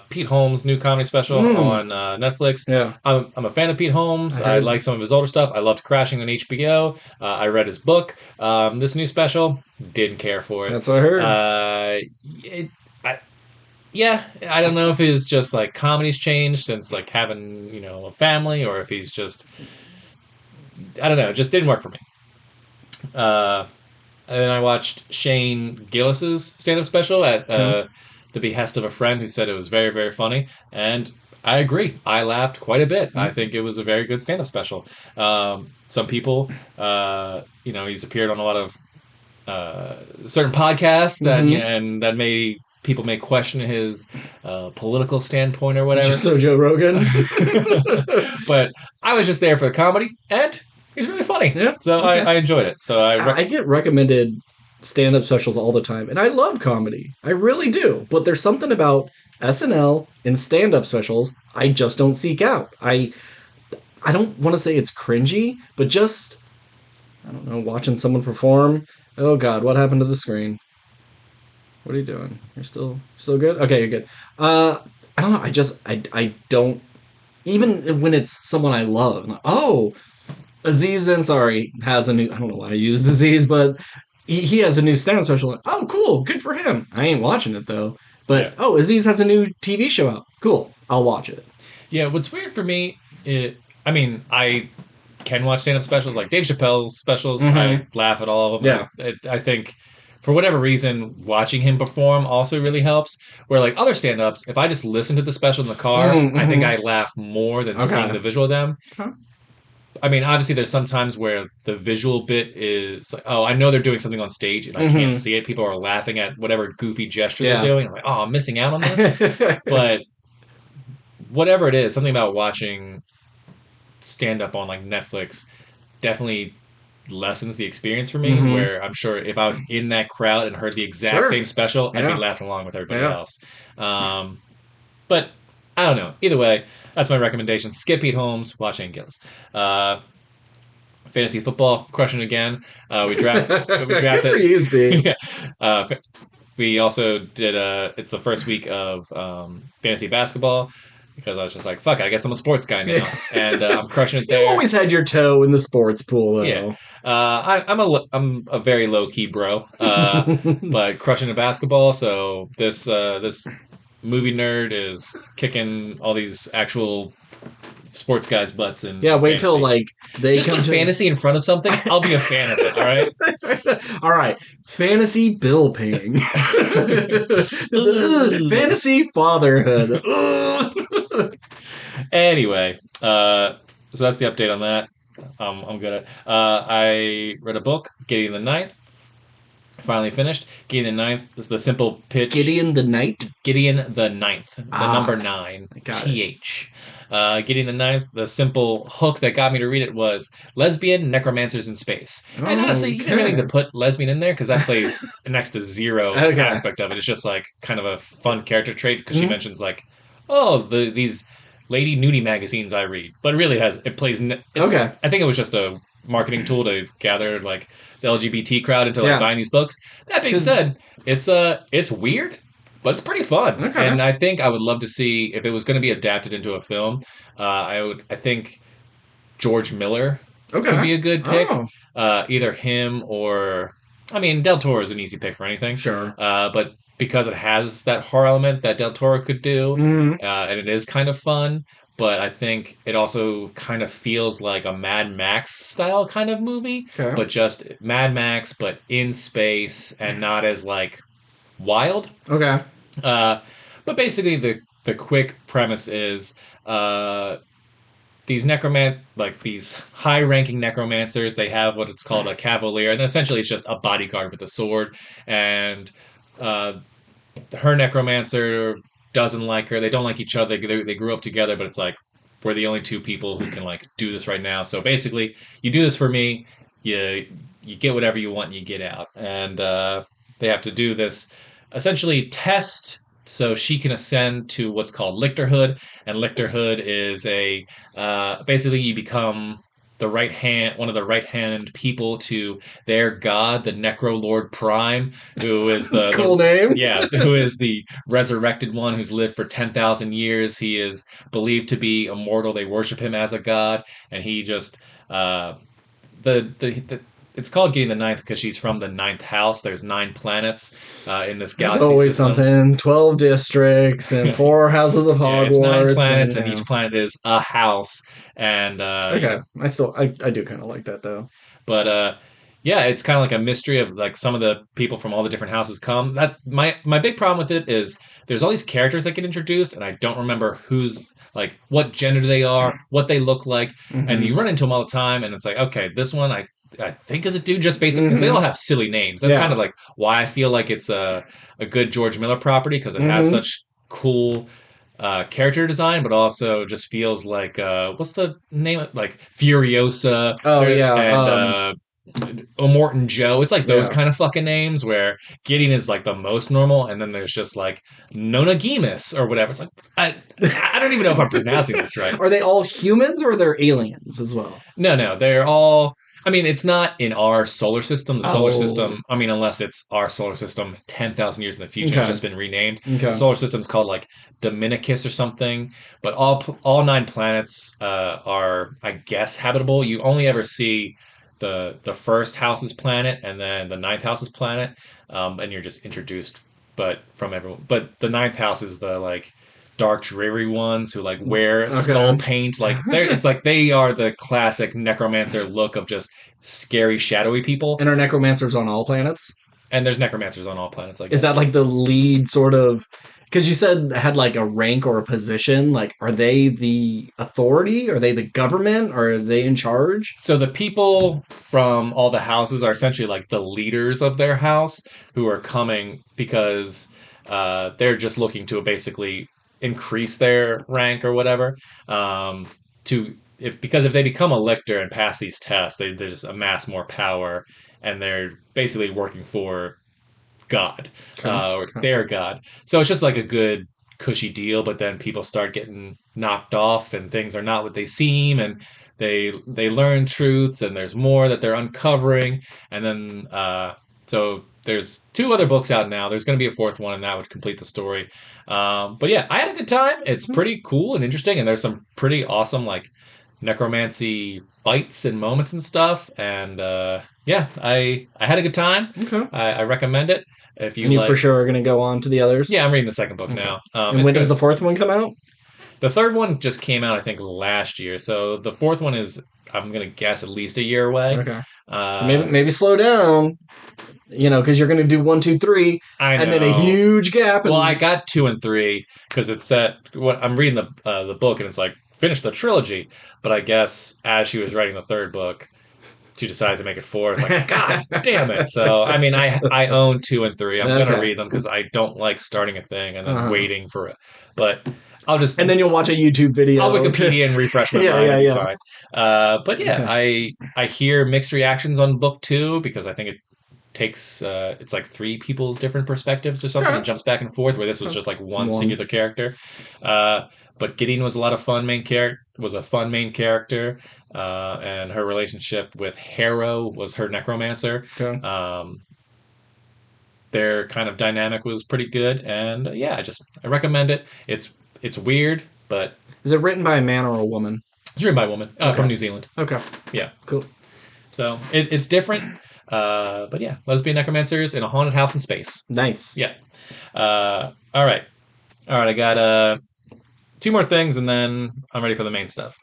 Pete Holmes' new comedy special on Netflix. Yeah. I'm a fan of Pete Holmes. I like some of his older stuff. I loved Crashing on HBO. I read his book. This new special, didn't care for it. That's what I heard. I don't know if his just like comedy's changed since like having a family, or if he's just I don't know. It just didn't work for me. And then I watched Shane Gillis's stand-up special at the behest of a friend who said it was very, very funny. And I agree. I laughed quite a bit. I think it was a very good stand-up special. Some people, he's appeared on a lot of certain podcasts and that people may question his political standpoint or whatever. So Joe Rogan. But I was just there for the comedy, and he's really funny. Yeah. So okay. I enjoyed it. So I get recommended stand-up specials all the time, and I love comedy. I really do. But there's something about SNL and stand-up specials I just don't seek out. I don't want to say it's cringy, but just I don't know, watching someone perform. Oh God, what happened to the screen? What are you doing? You're still good? Okay, you're good. I don't know. I don't, even when it's someone I love. Like, oh, Aziz Ansari has a new. I don't know why I used Aziz, but he has a new stand-up special. Like, oh, cool, good for him. I ain't watching it though. But oh, Aziz has a new TV show out. Cool, I'll watch it. Yeah, what's weird for me, I can watch stand-up specials like Dave Chappelle's specials. I laugh at all of them. Yeah. I think for whatever reason, watching him perform also really helps. Where like other stand-ups, if I just listen to the special in the car, I think I laugh more than seeing the visual of them. Huh. I mean, obviously, there's some times where the visual bit is like, oh, I know they're doing something on stage and I can't see it. People are laughing at whatever goofy gesture they're doing. I'm like, oh, I'm missing out on this. But whatever it is, something about watching stand-up on like Netflix definitely lessens the experience for me, where I'm sure if I was in that crowd and heard the exact same special, I'd be laughing along with everybody else. But I don't know. Either way, that's my recommendation. Skip Pete Holmes, watch Shane Gillis. Fantasy football, crushing again. We drafted. We also did it's the first week of fantasy basketball, because I was just like, fuck it, I guess I'm a sports guy now. And I'm crushing it there. You always had your toe in the sports pool, though. Yeah. I'm a very low-key bro, but crushing the basketball, so this movie nerd is kicking all these actual sports guys' butts. And wait till like they just come put to fantasy in front of something. I'll be a fan of it. All right. All right. Fantasy bill paying. Fantasy fatherhood. Anyway, so that's the update on that. I'm good at. I read a book, Gideon the Ninth. Finally finished. Gideon the Ninth is the simple pitch. Gideon the Knight? Gideon the Ninth. The number 9. TH. Gideon the Ninth, the simple hook that got me to read it was lesbian necromancers in space. And honestly, you didn't really need to put lesbian in there, because that plays next to zero aspect of it. It's just like kind of a fun character trait, because she mentions like, oh, these lady nudie magazines I read. But really I think it was just a marketing tool to gather like the LGBT crowd into like buying these books. That being said, it's weird, but it's pretty fun. And I think I would love to see if it was going to be adapted into a film. I think George Miller could Okay. be a good pick. Oh, Either him or, I mean, Del Toro is an easy pick for anything. sure. But because it has that horror element that Del Toro could do, Hmm. and it is kind of fun, but I think it also kind of feels like a Mad Max style kind of movie, Okay. but just Mad Max, but in space and not as like wild. Okay. Uh, but basically, the quick premise is uh, these high ranking necromancers, they have what it's called a cavalier, and essentially it's just a bodyguard with a sword. And uh, her necromancer doesn't like her. They don't like each other. They grew up together, but it's like we're the only two people who can like do this right now. So basically, you do this for me, you you get whatever you want, and you get out. And they have to do this essentially test so she can ascend to what's called lictorhood. And lictorhood is a basically you become the right hand, one of the right hand people to their god, the Necro Lord Prime, who is Cool the name. yeah, who is the resurrected one who's lived for 10,000 years. He is believed to be immortal. They worship him as a god, and he just uh, the it's called Gideon the Ninth because she's from the ninth house. There's 9 planets in this There's galaxy always system. something. 12 districts and 4 houses of Yeah, it's nine Hogwarts, and planets, and each planet is a house. And okay. I do kind of like that though. but yeah, it's kind of like a mystery of like some of the people from all the different houses come. That my big problem with it is there's all these characters that get introduced, and I don't remember who's like what gender they are, what they look like, and Hmm. you run into them all the time, and it's like, okay, this one I think is a dude just basic because they Hmm. all have silly names. That's kind Yeah. of like why I feel like it's a good George Miller property because it has Hmm. such cool character design, but also just feels like what's the name of like Furiosa Oh there yeah. and O'Morton Joe. It's like those Yeah. kind of fucking names where Gideon is like the most normal, and then there's just like Nonagimus or whatever. It's like I don't even know if I'm pronouncing this right. Are they all humans or they're aliens as well? No, they're all. I mean, it's not in our solar system. The solar Oh. system, I mean, unless it's our solar system 10,000 years in the future, it's Okay. just been renamed. The Okay. solar system's called like Dominicus or something. But all 9 planets are, I guess, habitable. You only ever see the first house's planet and then the ninth house's planet, and you're just introduced, but from everyone. But the ninth house is the like dark dreary ones who like wear skull Okay. paint like they're it's like they are the classic necromancer look of just scary shadowy people. And are necromancers on all planets? And there's necromancers on all planets, I Is that guess. like the lead sort of? Because you said had like a rank or a position. Like, are they the authority? Are they the government? Or are they in charge? So the people from all the houses are essentially like the leaders of their house who are coming because they're just looking to basically increase their rank or whatever. To if because if they become a lictor and pass these tests, they just amass more power, and they're basically working for God Okay. or Okay. their God. So it's just like a good cushy deal. But then people start getting knocked off, and things are not what they seem, and they learn truths, and there's more that they're uncovering, and then so there's 2 other books out now. There's going to be a fourth one, and that would complete the story. But yeah, I had a good time. It's pretty cool and interesting, and there's some pretty awesome like necromancy fights and moments and stuff. And yeah, I had a good time. Okay. I recommend it if you And you for like. sure are going to go on to the others? Yeah, I'm reading the second book Okay. now. And It's when does gonna. the fourth one come out? The third one just came out, I think, last year. So the fourth one is, I'm gonna guess, at least a year away. Okay. So maybe Uh, maybe slow down, because you're going to do one, two, three, I and then a know. huge gap. Well, I And got 2 and 3 because it's set. What I'm reading the book, and it's like finish the trilogy. But I guess as she was writing the third book, she decided to make it 4. It's like, God damn it. So, I mean, I own 2 and 3. I'm going to okay. read them because I don't like starting a thing and then Uh-huh. waiting for it. But I'll just, And then you'll watch a YouTube I'll video to. Wikipedia and refresh my Yeah, mind. yeah, It'll be yeah. fine. But yeah, Okay. I hear mixed reactions on book 2 because I think it takes, it's like 3 people's different perspectives or something Okay. and jumps back and forth where this was just like one One. singular character. But Gideon was a lot of fun main character, was a fun main character, and her relationship with Harrow was her necromancer. Okay. Um, their kind of dynamic was pretty good, and yeah, I recommend it. It's weird, but Is it written by a man or a woman? It's written by a woman from New Zealand. Okay. Yeah. Cool. So it's different. But yeah, lesbian necromancers in a haunted house in space. Nice. Yeah. All right. All right. I got two more things, and then I'm ready for the main stuff.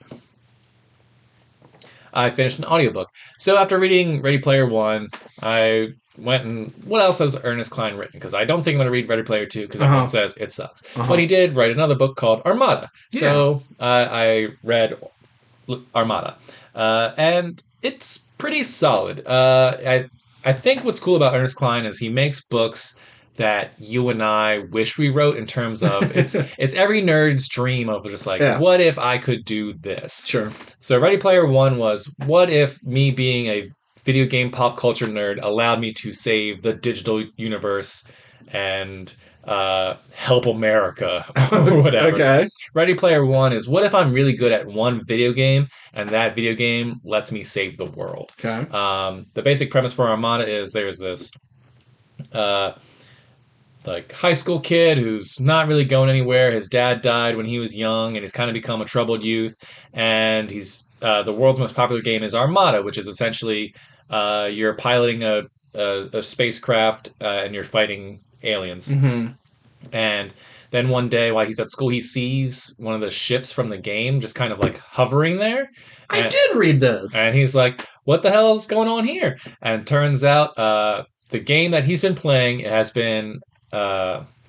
I finished an audiobook. So after reading Ready Player One, I went and what else has Ernest Cline written? Because I don't think I'm going to read Ready Player Two because everyone says it sucks. But he did write another book called Armada. So I read Armada, and it's pretty solid. I think what's cool about Ernest Cline is he makes books that you and I wish we wrote in terms of it's every nerd's dream of just like what if I could do this. Sure. So Ready Player One was what if me being a video game pop culture nerd allowed me to save the digital universe and help America or whatever. Okay. Ready Player One is what if I'm really good at one video game and that video game lets me save the world. Okay. The basic premise for Armada is there's this like high school kid who's not really going anywhere. His dad died when he was young, and he's kind of become a troubled youth. And he's the world's most popular game is Armada, which is essentially you're piloting a spacecraft and you're fighting aliens. Mm-hmm. And then one day, while he's at school, he sees one of the ships from the game just kind of like hovering there. I did read this. And he's like, what the hell is going on here? And turns out the game that he's been playing has been,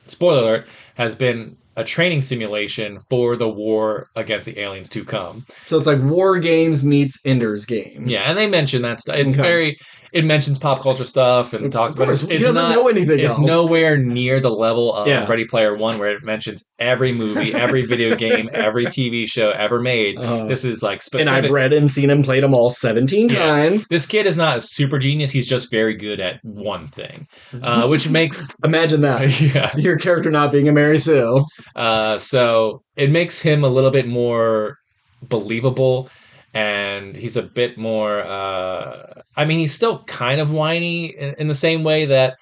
spoiler alert, has been a training simulation for the war against the aliens to come. So it's like War Games meets Ender's Game. Yeah, and they mention that stuff. It's very... It mentions pop culture stuff and talks about it. He doesn't know anything else. It's nowhere near the level of Ready Player One, where it mentions every movie, every video game, every TV show ever made. This is like specific. And I've read and seen him played them all 17 times. This kid is not a super genius. He's just very good at one thing, which makes... Imagine that. Your character not being a Mary Sue. So it makes him a little bit more believable. And he's a bit more, I mean, he's still kind of whiny in the same way that,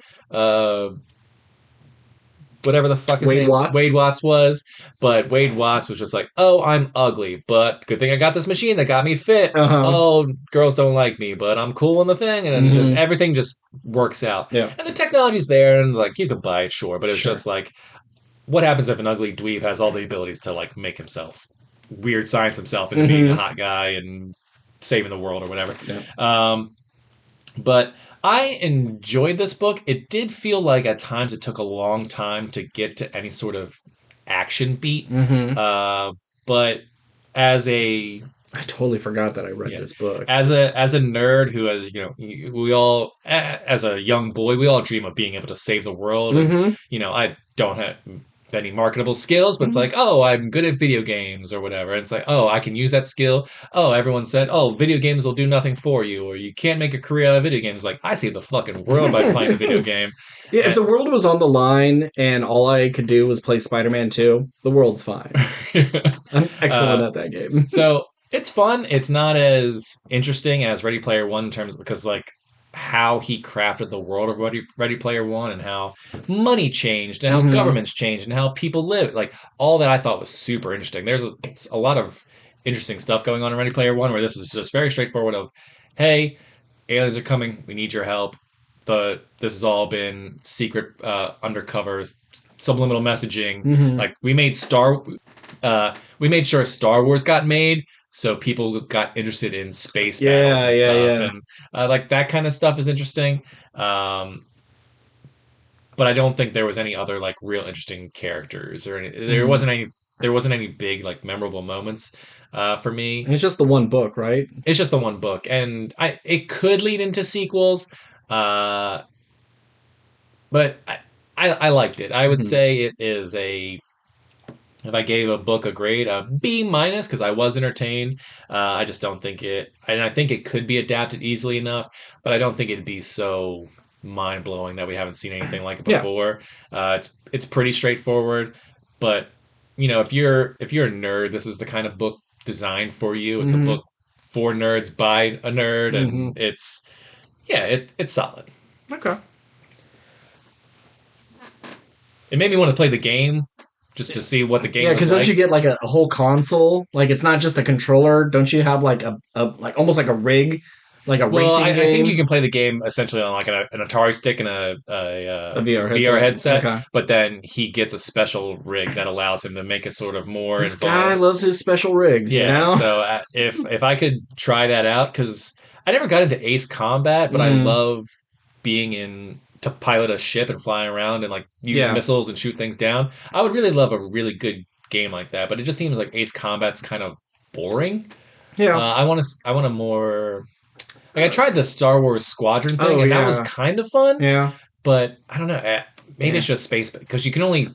whatever the fuck his name Wade Watts was. But Wade Watts was just like, oh, I'm ugly, but good thing I got this machine that got me fit. Oh, girls don't like me, but I'm cool in the thing. And then just everything just works out. And the technology's there, and like, you could buy it, sure. But it's just like, what happens if an ugly dweeb has all the abilities to like make himself weird science himself into being a hot guy and saving the world or whatever. But I enjoyed this book. It did feel like at times it took a long time to get to any sort of action beat. But as a... I totally forgot that I read this book. As a nerd who has, we all, as a young boy, we all dream of being able to save the world. And, I don't have any marketable skills, but it's like, oh, I'm good at video games or whatever. And it's like, oh, I can use that skill. Oh, everyone said, oh, video games will do nothing for you, or you can't make a career out of video games. Like, I saved the fucking world by playing a video game. Yeah, if the world was on the line and all I could do was play Spider-Man 2, the world's fine. I'm excellent at that game. So it's fun. It's not as interesting as Ready Player One in terms because like how he crafted the world of Ready Player One and how money changed and how governments changed and how people live. Like all that I thought was super interesting. There's a lot of interesting stuff going on in Ready Player One where this was just very straightforward of, hey, aliens are coming. We need your help. This has all been secret, undercover, subliminal messaging. Like we made sure Star Wars got made. So people got interested in space battles and stuff. And like that kind of stuff is interesting. But I don't think there was any other like real interesting characters or any. There wasn't any big like memorable moments for me. And it's just the one book, right? It's just the one book, and it could lead into sequels. But I liked it. I would say it is if I gave a book a grade, a B minus, because I was entertained. I just don't think and I think it could be adapted easily enough, but I don't think it'd be so mind blowing that we haven't seen anything like it before. It's pretty straightforward, but if you're a nerd, this is the kind of book designed for you. It's a book for nerds by a nerd, and it's solid. Okay. It made me want to play the game. just to see what the game Yeah, was because like. don't you get like a whole console? Like it's not just a controller. Don't you have like a like almost like a rig, like a Well, racing I think you game? can play the game essentially on like an Atari stick and A a VR VR headset. headset, Okay. but then he gets a special rig that allows him to make it sort of more This guy involved. loves his special rigs, you Yeah, know? so if I could try that out, because I never got into Ace Combat, but I Mm, love being in to pilot a ship and fly around and like use yeah. missiles and shoot things down. I would really love a really good game like that, but it just seems like Ace Combat's kind of boring. Yeah. I want a more like I tried the Star Wars Squadron thing, Oh and that was yeah. kind of fun, Yeah. but I don't know. Maybe Yeah. it's just space because you can only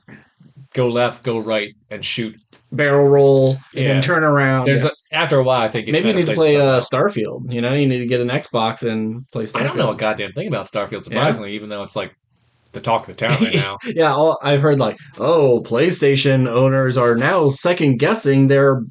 go left, go right, and shoot. Barrel roll and then Yeah, turn around. there's Yeah. after a while, I think it Maybe you kind of need to plays play itself out. Starfield. You know, you need to get an Xbox and play I don't know a Starfield. goddamn thing about Starfield, Yeah. surprisingly, even though it's like the talk of the town right now. Yeah, I've heard like, oh, PlayStation owners are now second guessing their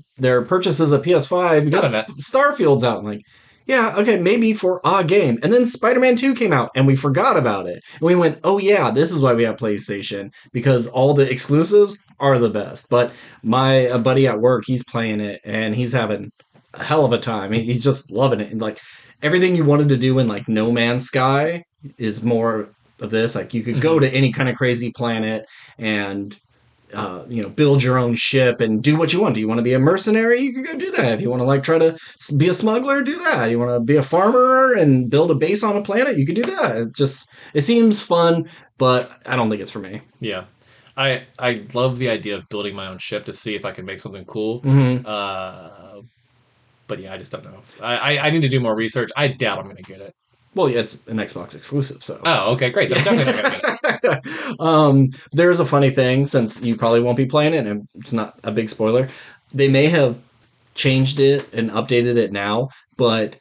purchases of PS5 Not because enough. Starfield's out. I'm like, yeah, okay, maybe for a game. And then Spider-Man 2 came out and we forgot about it. And we went, oh yeah, this is why we have PlayStation because all the exclusives are the best. But my a buddy at work, he's playing it and he's having a hell of a time. He's just loving it. And like everything you wanted to do in like No Man's Sky is more of this. Like you could go Hmm. to any kind of crazy planet and build your own ship and do what you want. Do you want to be a mercenary? You could go do that. If you want to like try to be a smuggler, do that. You want to be a farmer and build a base on a planet, you could do that. It seems fun, but I don't think it's for me. Yeah, I love the idea of building my own ship to see if I can make something cool. Mm-hmm. Uh, but yeah, I just don't know. I need to do more research. I doubt I'm going to get it. Well, yeah, it's an Xbox exclusive, so Oh, okay, great. Then I'm definitely not going to get it. there's a funny thing since you probably won't be playing it, and it's not a big spoiler. They may have changed it and updated it now, but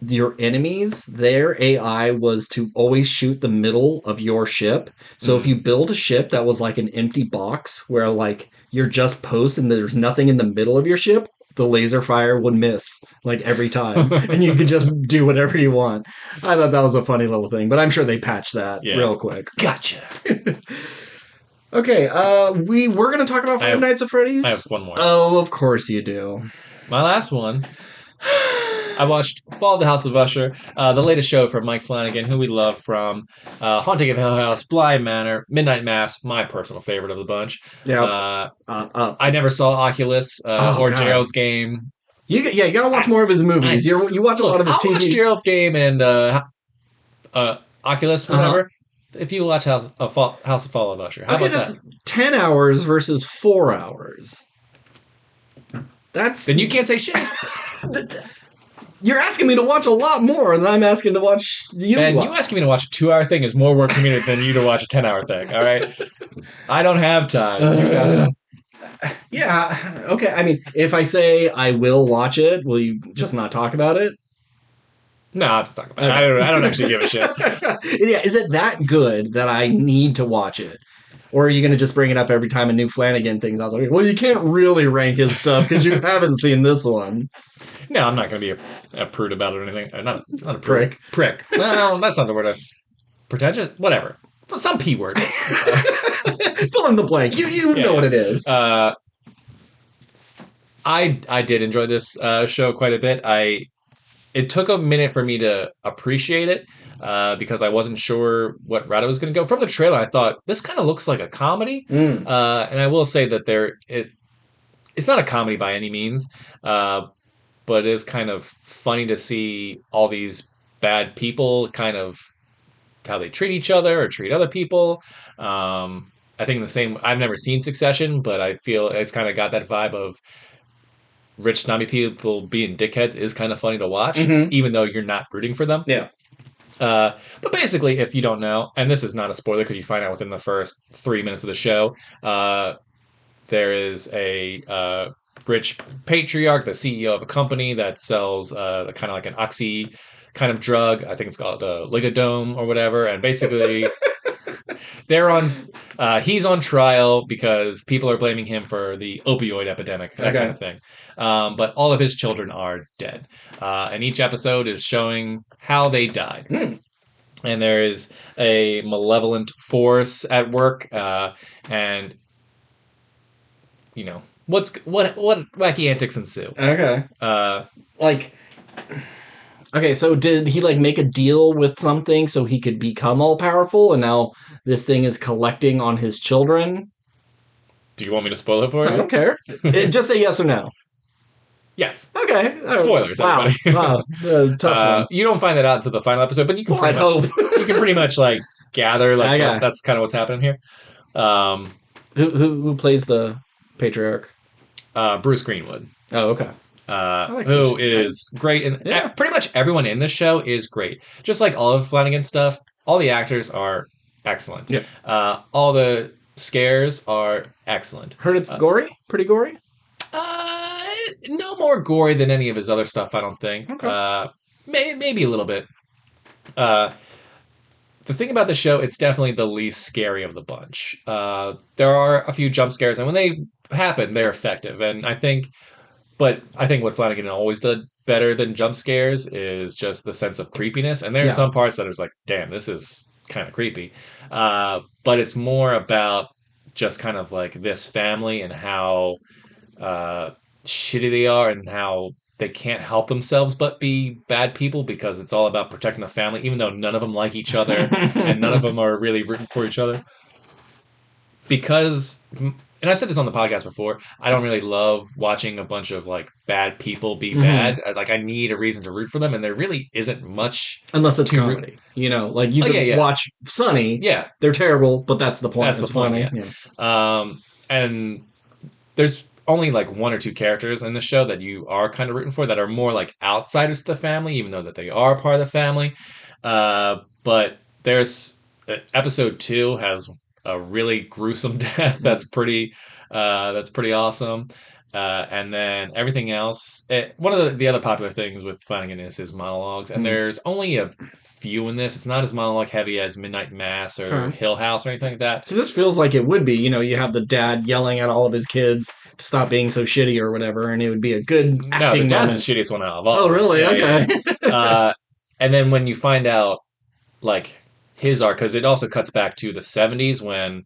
your enemies, their AI was to always shoot the middle of your ship. So if Mm. you build a ship that was like an empty box where like you're just post and there's nothing in the middle of your ship, the laser fire would miss like every time and you could just do whatever you want. I thought that was a funny little thing, but I'm sure they patched that Yeah, real quick. gotcha. Okay, we're gonna talk about I Five have Nights at I have Freddy's. one more. Oh, of course you do. My last one. I watched Fall of the House of Usher, the latest show from Mike Flanagan, who we love from Haunting of Hill House, Bly Manor, Midnight Mass, my personal favorite of the bunch. Yep. Uh, Uh, I never saw Oculus oh or God. Gerald's Game. You gotta watch I, more of his I movies. You watch a lot look, of his I'll watch TV. Gerald's Game and Oculus, Uh huh. whatever. If you watch House of Fall of Usher, how Okay, about that? that's 10 hours versus 4 hours. That's Then you can't say shit. you're asking me to watch a lot more than I'm asking to watch you. And you asking me to watch a 2 hour thing is more work for me than you to watch a 10 hour thing. All right, I don't have time. You got time. Yeah. Okay. I mean, if I say I will watch it, will you just not talk about it? No, I'll just talk about it. Okay. I don't actually give a shit. Yeah. Is it that good that I need to watch it? Or are you going to just bring it up every time a new Flanagan thing's out? Like, well, you can't really rank his stuff because you haven't seen this one. No, I'm not going to be a prude about it or anything. Not a prude. Prick. Prick. No, that's not the word. Pretentious. Whatever. Some p word. Fill in the blank. You know what it is. I did enjoy this show quite a bit. It took a minute for me to appreciate it because I wasn't sure what route I was going to go. From the trailer, I thought this kind of looks like a comedy, Mm. and I will say that it's not a comedy by any means, but it is kind of funny to see all these bad people, kind of how they treat each other or treat other people. I think the same. I've never seen Succession, but I feel it's kind of got that vibe of rich snobby people being dickheads is kind of funny to watch, Mm-hmm. even though you're not rooting for them. Yeah. But basically, if you don't know, and this is not a spoiler because you find out within the first 3 minutes of the show, there is a rich patriarch, the CEO of a company that sells kind of like an oxy kind of drug. I think it's called Ligodome or whatever. And basically, they're on. He's on trial because people are blaming him for the opioid epidemic, that kind Okay. of thing. But all of his children are dead, and each episode is showing how they died. Mm. And there is a malevolent force at work, and what wacky antics ensue. Okay. Uh, Like, okay, so did he like make a deal with something so he could become all powerful, and now this thing is collecting on his children? do you want me to spoil it for I you? don't care. Just say yes or no. Yes. Okay. Spoilers, Wow. everybody. Wow. Tough one. You don't find that out until the final episode, but you can Well, I'd hope. you can pretty much like gather like Okay. that's kind of what's happening here. Um, Who plays the patriarch? Bruce Greenwood. Oh, okay. I like who Bruce. is great, and Yeah. pretty much everyone in this show is great. Just like all of Flanagan's stuff, all the actors are excellent. Yeah. All the scares are excellent. Heard it's gory? Pretty gory? No more gory than any of his other stuff, I don't think. Okay. Maybe a little bit. The thing about the show, it's definitely the least scary of the bunch. There are a few jump scares, and when they happen, they're effective. And I think what Flanagan always did better than jump scares is just the sense of creepiness. And there's some parts that are like, damn, this is kind of creepy. But it's more about just kind of like this family and how shitty they are and how they can't help themselves but be bad people because it's all about protecting the family, even though none of them like each other and none of them are really rooting for each other. Because, and I've said this on the podcast before, I don't really love watching a bunch of like bad people be bad. Like I need a reason to root for them, and there really isn't much unless it's comedy. Like you could watch Sunny. Yeah, they're terrible, but that's the point. That's the point. Yeah. And there's only like one or two characters in the show that you are kind of rooting for that are more like outsiders to the family, even though that they are part of the family. But there's episode 2 has a really gruesome death that's pretty awesome. And then everything else. One of the other popular things with Flanagan is his monologues, and there's only a few in this. It's not as monologue heavy as Midnight Mass or Hill House or anything like that. So this feels like it would be. You have the dad yelling at all of his kids to stop being so shitty or whatever, and it would be a good acting the dad's moment. the shittiest one out of all. Oh, really? Okay. And then when you find out, like, his arc, because it also cuts back to the 70s when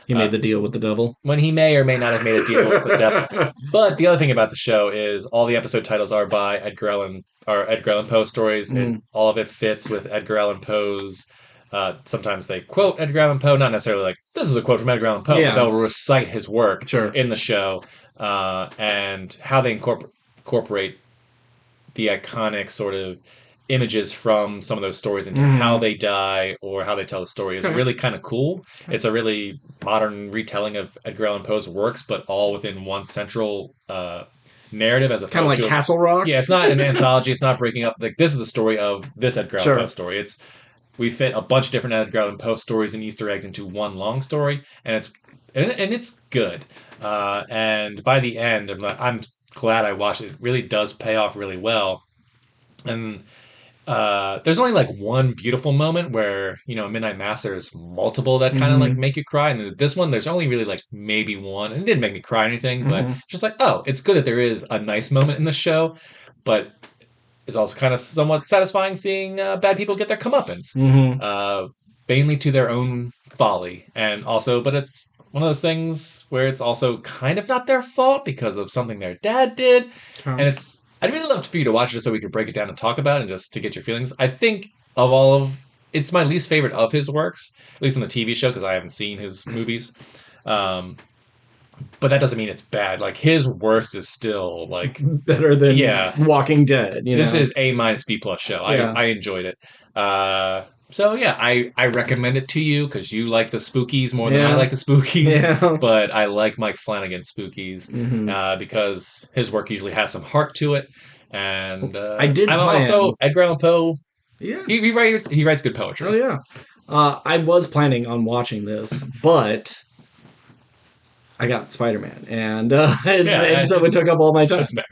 he made the deal with the devil. When he may or may not have made a deal with the devil. But the other thing about the show is all the episode titles are by Edgar Allan Poe stories, and all of it fits with Edgar Allan Poe's. Sometimes they quote Edgar Allan Poe, not necessarily like, this is a quote from Edgar Allan Poe, but they'll recite his work in the show, and how they incorporate the iconic sort of images from some of those stories into how they die or how they tell the story is really kind of cool. It's a really modern retelling of Edgar Allan Poe's works, but all within one central narrative, as opposed kind of like Castle Rock. Yeah, it's not an anthology. It's not breaking up. Like, this is the story of this Edgar Allan Poe story. We fit a bunch of different Edgar Allan Poe stories and Easter eggs into one long story, and it's good. And by the end, I'm glad I watched it. It really does pay off really well. And there's only like one beautiful moment where, Midnight Mass, there's multiple that kind of like make you cry. And this one, there's only really like maybe one. And it didn't make me cry or anything, but just like, oh, it's good that there is a nice moment in the show, but it's also kind of somewhat satisfying seeing bad people get their comeuppance, mainly to their own folly. And also, but it's one of those things where it's also kind of not their fault because of something their dad did. And I'd really love for you to watch it just so we could break it down and talk about it and just to get your feelings. I think it's my least favorite of his works, at least on the TV show, because I haven't seen his movies. But that doesn't mean it's bad. Like, his worst is still like better than Walking Dead. This is A- B+ show. I enjoyed it. So yeah, I recommend it to you because you like the spookies more than I like the spookies. Yeah. But I like Mike Flanagan's spookies because his work usually has some heart to it. And also Edgar Allan Poe. Yeah, he writes good poetry. Oh yeah. I was planning on watching this, but I got Spider-Man, and so it took up all my time. That's fair.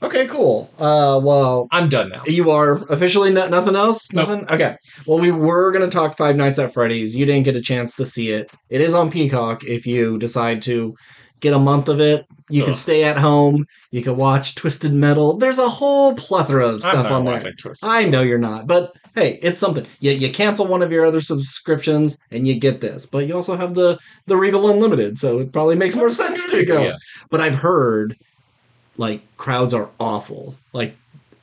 Okay, cool. Well, I'm done now. You are officially nothing else? Nope. Nothing? Okay. Well, we were going to talk Five Nights at Freddy's. You didn't get a chance to see it. It is on Peacock if you decide to get a month of it. You could stay at home. You could watch Twisted Metal. There's a whole plethora of stuff on there. I know you're not, but hey, it's something. You cancel one of your other subscriptions and you get this, but you also have the Regal Unlimited, so it probably makes more sense to go. Yeah. But I've heard like crowds are awful. Like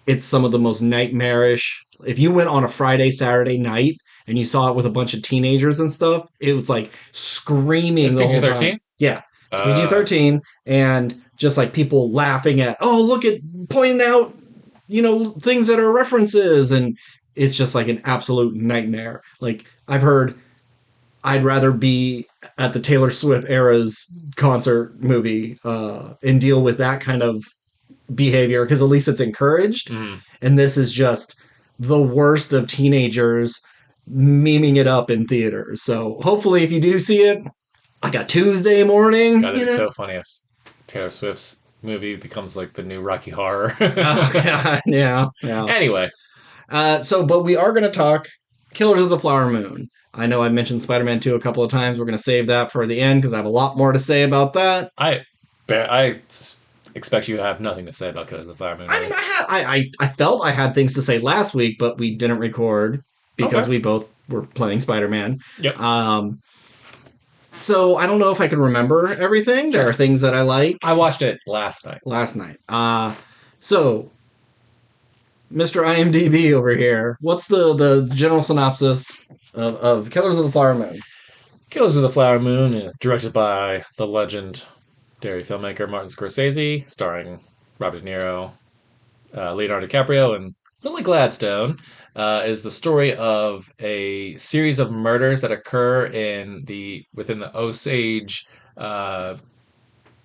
it's some of the most nightmarish. If you went on a Friday, Saturday night and you saw it with a bunch of teenagers and stuff, it was like screaming It's the whole time. PG-13? Yeah, it's PG-13, and just like people laughing at, oh, look at pointing out, things that are references, and it's just like an absolute nightmare. Like I've heard, I'd rather be at the Taylor Swift era's concert movie and deal with that kind of behavior because at least it's encouraged. Mm. And this is just the worst of teenagers memeing it up in theaters. So hopefully, if you do see it, like a Tuesday morning, God, it'd be so funny if Taylor Swift's movie becomes like the new Rocky Horror. Oh, God, yeah. Anyway, but we are going to talk Killers of the Flower Moon. I know I mentioned Spider-Man 2 a couple of times. We're going to save that for the end because I have a lot more to say about that. I expect you to have nothing to say about Killers of the Flower Moon. I mean, I felt I had things to say last week, but we didn't record because we both were playing Spider-Man. Yep. So I don't know if I can remember everything. There are things that I like. I watched it last night. So Mr. IMDb over here, what's the general synopsis of Killers of the Flower Moon? Killers of the Flower Moon, directed by the legendary filmmaker Martin Scorsese, starring Robert De Niro, Leonardo DiCaprio, and Lily Gladstone, is the story of a series of murders that occur within the Osage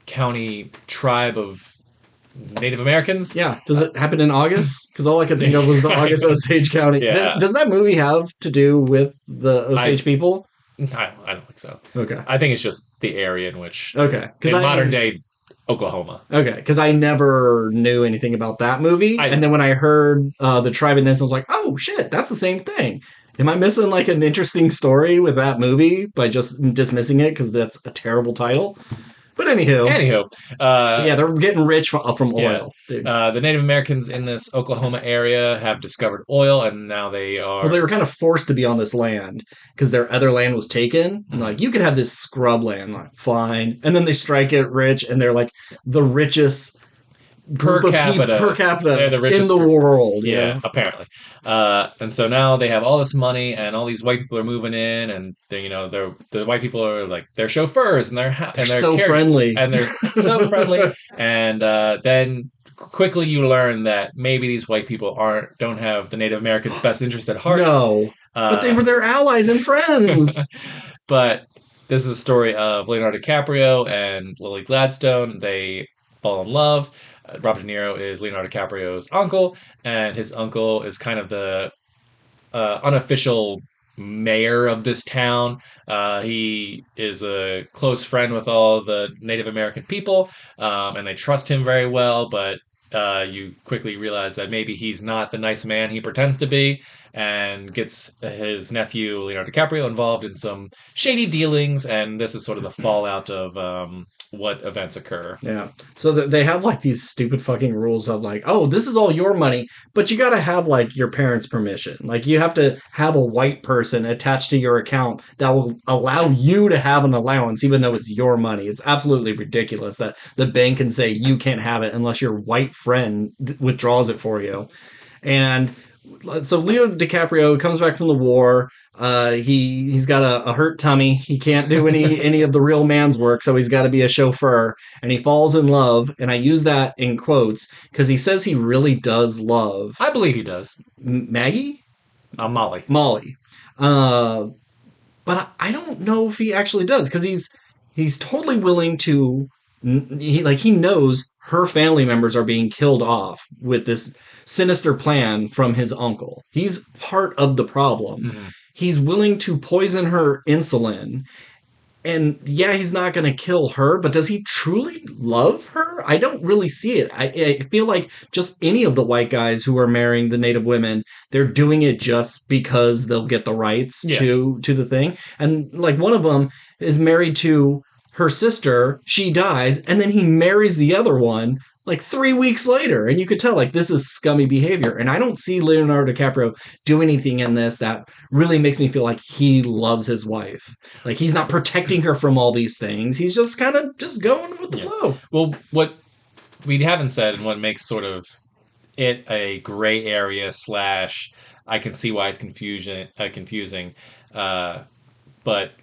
County tribe of Native Americans. Yeah. Does it happen in August? Because all I could think of was the August Osage County. Yeah. Does that movie have to do with the Osage people? I don't think so. Okay. I think it's just the area in which... Okay. In modern day Oklahoma. Okay, because I never knew anything about that movie. And then when I heard the tribe in this, I was like, oh, shit, that's the same thing. Am I missing like an interesting story with that movie by just dismissing it because that's a terrible title? But anywho, yeah, they're getting rich from oil. Yeah. The Native Americans in this Oklahoma area have discovered oil, and now they are... Well, they were kind of forced to be on this land because their other land was taken. Mm-hmm. Like, you could have this scrub land, like, fine. And then they strike it rich, and they're like the richest per capita they're the richest in the world. Yeah, apparently. And so now they have all this money, and all these white people are moving in, and the white people are like they're chauffeurs, and they're so friendly, and they're so friendly. And then quickly you learn that maybe these white people don't have the Native Americans' best interest at heart. No, but they were their allies and friends. But this is a story of Leonardo DiCaprio and Lily Gladstone. They fall in love. Robert De Niro is Leonardo DiCaprio's uncle, and his uncle is kind of the unofficial mayor of this town. He is a close friend with all the Native American people, and they trust him very well, but you quickly realize that maybe he's not the nice man he pretends to be, and gets his nephew, Leonardo DiCaprio, involved in some shady dealings, and this is sort of the fallout of what events occur. Yeah. So they have like these stupid fucking rules of like, oh, this is all your money, but you got to have like your parents' permission. Like you have to have a white person attached to your account that will allow you to have an allowance, even though it's your money. It's absolutely ridiculous that the bank can say you can't have it unless your white friend withdraws it for you. And so Leo DiCaprio comes back from the war. He's got a hurt tummy. He can't do any of the real man's work, so he's got to be a chauffeur. And he falls in love, and I use that in quotes because he says he really does love. I believe he does. Maggie? Molly. But I don't know if he actually does because he's totally willing to. He knows her family members are being killed off with this sinister plan from his uncle. He's part of the problem. Mm-hmm. He's willing to poison her insulin. And yeah, he's not going to kill her, but does he truly love her? I don't really see it. I feel like just any of the white guys who are marrying the native women, they're doing it just because they'll get the rights to the thing. And like one of them is married to her sister, she dies, and then he marries the other one like 3 weeks later, and you could tell like this is scummy behavior. And I don't see Leonardo DiCaprio do anything in this that really makes me feel like he loves his wife. Like he's not protecting her from all these things. He's just kind of just going with the flow. Well, what we haven't said and what makes sort of it a gray area slash I can see why it's confusing. Uh, but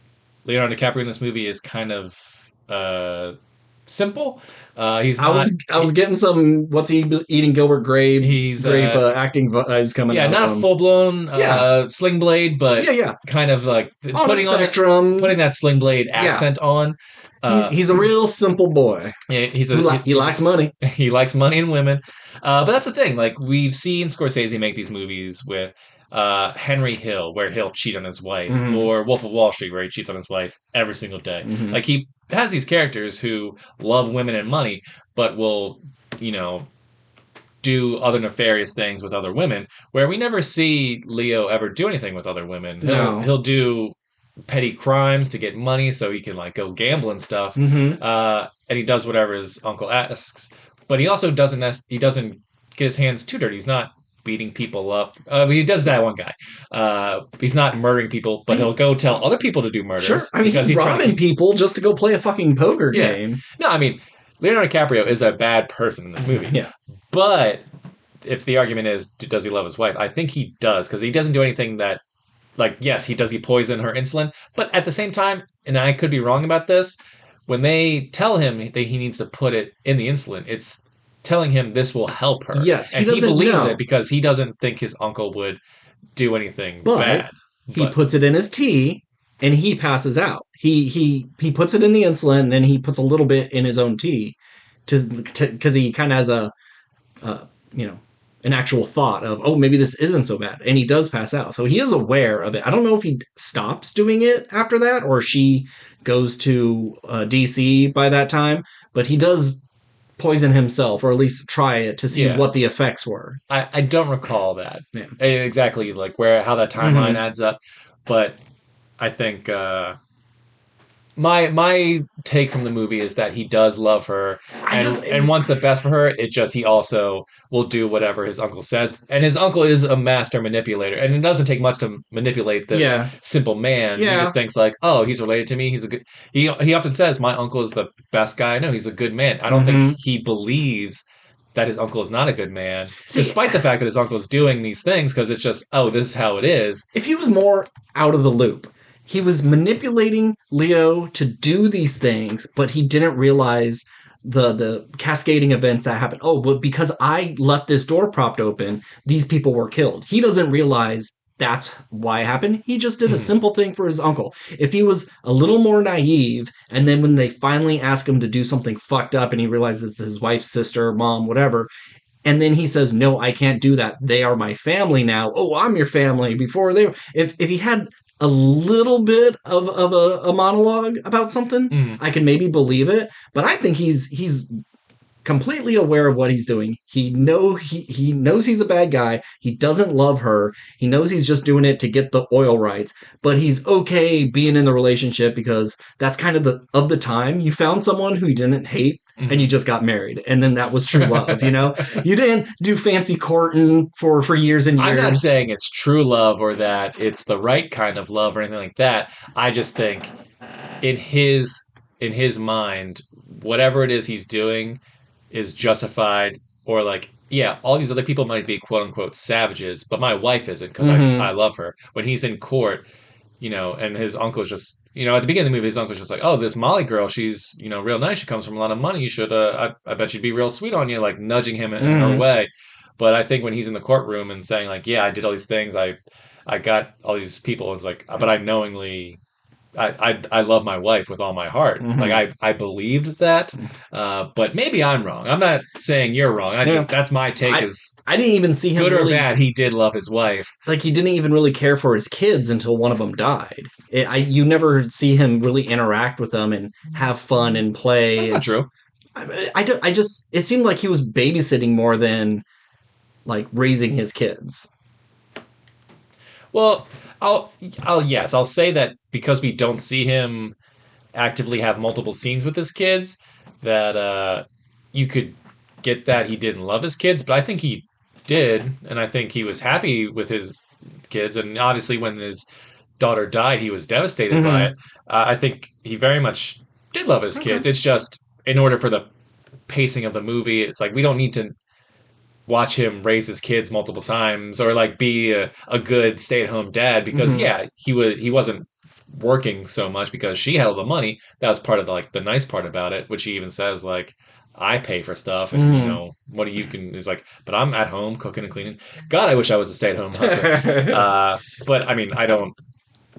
Leonardo DiCaprio in this movie is kind of simple. He's I not. was getting some what's he eating Gilbert Grape He's grape acting vibes coming yeah, out. not a full blown sling blade, but yeah, kind of like on a spectrum, putting that sling blade accent on. He's a real simple boy. Yeah, he likes money. He likes money and women. But that's the thing. Like we've seen Scorsese make these movies with Henry Hill, where he'll cheat on his wife, or Wolf of Wall Street, where he cheats on his wife every single day. Like he has these characters who love women and money, but will, do other nefarious things with other women. Where we never see Leo ever do anything with other women. He'll do petty crimes to get money so he can like go gamble and stuff. And he does whatever his uncle asks. But he also doesn't get his hands too dirty. He's not beating people up. He does that one guy. He's not murdering people, but he'll go tell other people to do murders. Sure. I mean, he's robbing people just to go play a fucking poker game. No, I mean, Leonardo DiCaprio is a bad person in this movie. Yeah. But if the argument is, does he love his wife? I think he does, because he doesn't do anything that, like, yes, he poison her insulin, but at the same time, and I could be wrong about this, when they tell him that he needs to put it in the insulin, it's telling him this will help her. Yes, and he believes it because he doesn't think his uncle would do anything bad. He puts it in his tea and he passes out. He puts it in the insulin, then he puts a little bit in his own tea because he kind of has an actual thought of, oh, maybe this isn't so bad. And he does pass out. So he is aware of it. I don't know if he stops doing it after that or she goes to DC by that time, but he does poison himself, or at least try it to see what the effects were. I don't recall that exactly, like how that timeline adds up, but I think my take from the movie is that he does love her and wants the best for her. He also will do whatever his uncle says, and his uncle is a master manipulator, and it doesn't take much to manipulate this simple man. He just thinks like, oh, he's related to me. He's a good. He often says, my uncle is the best guy I know. He's a good man. I don't think he believes that his uncle is not a good man, despite the fact that his uncle is doing these things, because it's just, oh, this is how it is. If he was more out of the loop, he was manipulating Leo to do these things, but he didn't realize the cascading events that happened. Oh, but because I left this door propped open, these people were killed. He doesn't realize that's why it happened. He just did a simple thing for his uncle. If he was a little more naive, and then when they finally ask him to do something fucked up and he realizes it's his wife's sister, mom, whatever, and then he says, no, I can't do that. They are my family now. Oh, I'm your family. Before they were... If he had a little bit of a monologue about something, I can maybe believe it. But I think he's completely aware of what he's doing. He knows he's a bad guy. He doesn't love her. He knows he's just doing it to get the oil rights. But he's okay being in the relationship because that's kind of the time. You found someone who you didn't hate, and you just got married, and then that was true love. You didn't do fancy courting for years and years. I'm not saying it's true love or that it's the right kind of love or anything like that. I just think in his mind, whatever it is he's doing is justified, or like, yeah, all these other people might be quote unquote savages, but my wife isn't, because I love her. When he's in court, and his uncle is just, at the beginning of the movie, his uncle's just like, oh, this Molly girl, she's, real nice. She comes from a lot of money. You should, I bet she'd be real sweet on you, like nudging him in her way. But I think when he's in the courtroom and saying like, yeah, I did all these things. I got all these people. It's like, but I knowingly, I love my wife with all my heart. Like I believed that, but maybe I'm wrong. I'm not saying you're wrong. That's my take. I didn't even see him good really, or bad. He did love his wife. Like he didn't even really care for his kids until one of them died. You never see him really interact with them and have fun and play. That's not true. It seemed like he was babysitting more than like raising his kids. Well, I'll say that because we don't see him actively have multiple scenes with his kids, that you could get that he didn't love his kids, but I think he did, and I think he was happy with his kids. And obviously, when his daughter died, he was devastated by it. Hmm. I think he very much did love his Okay. kids. It's just in order for the pacing of the movie, it's like we don't need to watch him raise his kids multiple times or like be a good stay-at-home dad because Hmm. yeah he wasn't working so much because she had all the money. That was part of the, like the nice part about it, which he even says like I pay for stuff and you Hmm. know what do you can is like but I'm at home cooking and cleaning. God, I wish I was a stay-at-home husband. But I mean I don't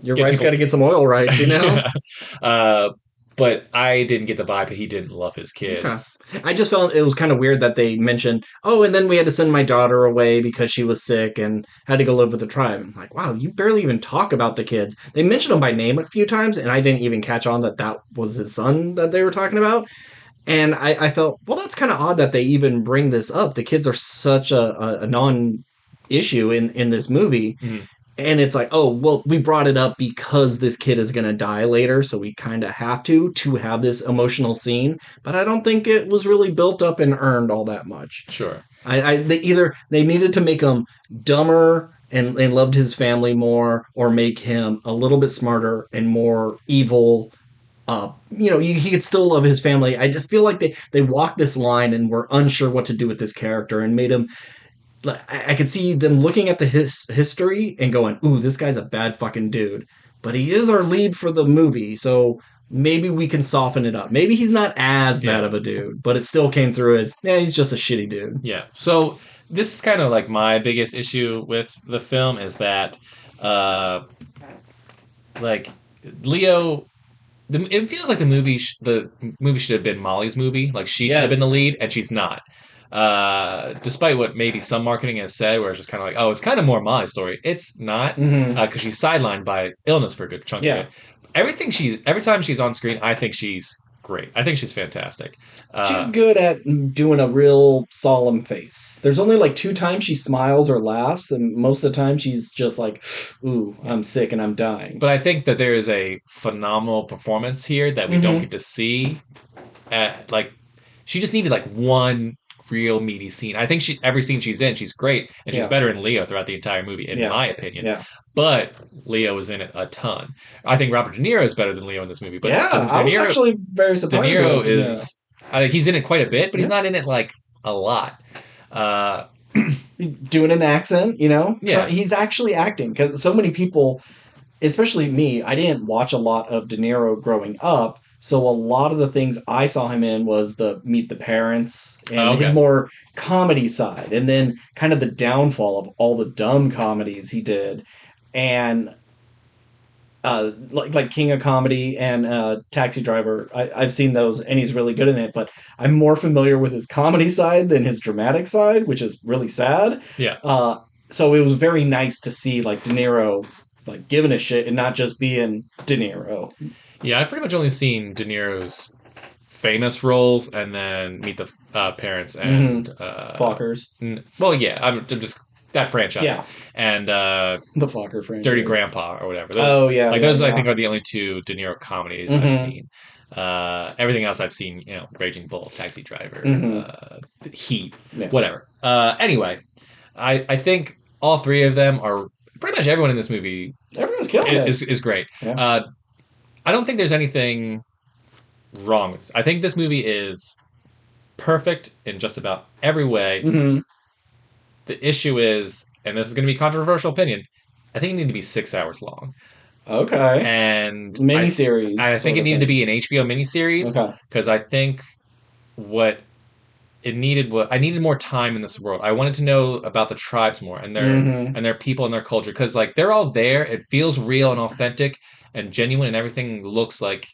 Your get wife's got people to get some oil rights, you know? yeah. uh but I didn't get the vibe that he didn't love his Okay. kids. I just felt it was kind of weird that they mentioned, oh, and then we had to send my daughter away because she was sick and had to go live with the tribe. I'm like, wow, you barely even talk about the kids. They mentioned him by name a few times, and I didn't even catch on that that was his son that they were talking about. And I felt, well, that's kind of odd that they even bring this up. The kids are such a non issue in this movie. Mhm. And it's like, oh, well, we brought it up because this kid is going to die later, so we kind of have to have this emotional scene. But I don't think it was really built up and earned all that much. Sure. They either they needed to make him dumber and loved his family more, or make him a little bit smarter and more evil. He could still love his family. I just feel like they walked this line and were unsure what to do with this character and made him I could see them looking at the history and going, "Ooh, this guy's a bad fucking dude." But he is our lead for the movie, so maybe we can soften it up. Maybe he's not as bad Yeah. of a dude, but it still came through as, yeah, he's just a shitty dude. Yeah. So this is kind of like my biggest issue with the film is that, uh, like Leo, it feels like the movie should have been Molly's movie. Like she should have been the Yes. lead, and she's not. Despite what maybe some marketing has said, where it's just kind of like, oh, it's kind of more Molly's story. It's not Hmm. because she's sidelined by illness for a good chunk of Yeah. it. Every time she's on screen, I think she's great. I think she's fantastic. She's Uh, good at doing a real solemn face. There's only like two times she smiles or laughs, and most of the time she's just like, "Ooh, yeah. I'm sick and I'm dying." But I think that there is a phenomenal performance here that we don't Hmm. get to see. Like she just needed like one real meaty scene. I think every scene she's in, she's great, and she's Yeah. better than Leo throughout the entire movie, in Yeah. my opinion. Yeah. But Leo is in it a ton. I think Robert De Niro is better than Leo in this movie, but Yeah. I was actually very De surprised with Niro it. Yeah. is he's in it quite a bit, but he's Yeah. not in it like a lot. Uh, Doing an accent, yeah, he's actually acting because so many people, especially me, I didn't watch a lot of De Niro growing up. So a lot of the things I saw him in was the Meet the Parents and oh, his okay, more comedy side, and then kind of the downfall of all the dumb comedies he did, and like King of Comedy and Taxi Driver. I've seen those, and he's really good in it. But I'm more familiar with his comedy side than his dramatic side, which is really sad. yeah. Uh, so it was very nice to see like De Niro like giving a shit and not just being De Niro. Yeah, I've pretty much only seen De Niro's famous roles and then Meet the Parents Hmm. and Fockers, well, yeah, I'm just that franchise yeah, and the Fokker Dirty franchise. Grandpa or whatever. Oh yeah, Like yeah, those, I yeah. think, are the only two De Niro comedies I've Hmm. seen. Everything else I've seen, Raging Bull, Taxi Driver, Hmm. Heat, Yeah, whatever. Anyway, I think all three of them are pretty much everyone in this movie everyone's killing it. is great. Yeah. Uh, I don't think there's anything wrong with this. I think this movie is perfect in just about every way. Hmm. The issue is, and this is going to be a controversial opinion, I think it needed to be 6 hours long. Okay. And Miniseries I think sort it of needed to thing. be an HBO miniseries Okay. because I think what it needed was I needed more time in this world. I wanted to know about the tribes more Hmm. and their people and their culture because like they're all there. It feels real and authentic and genuine, and everything looks like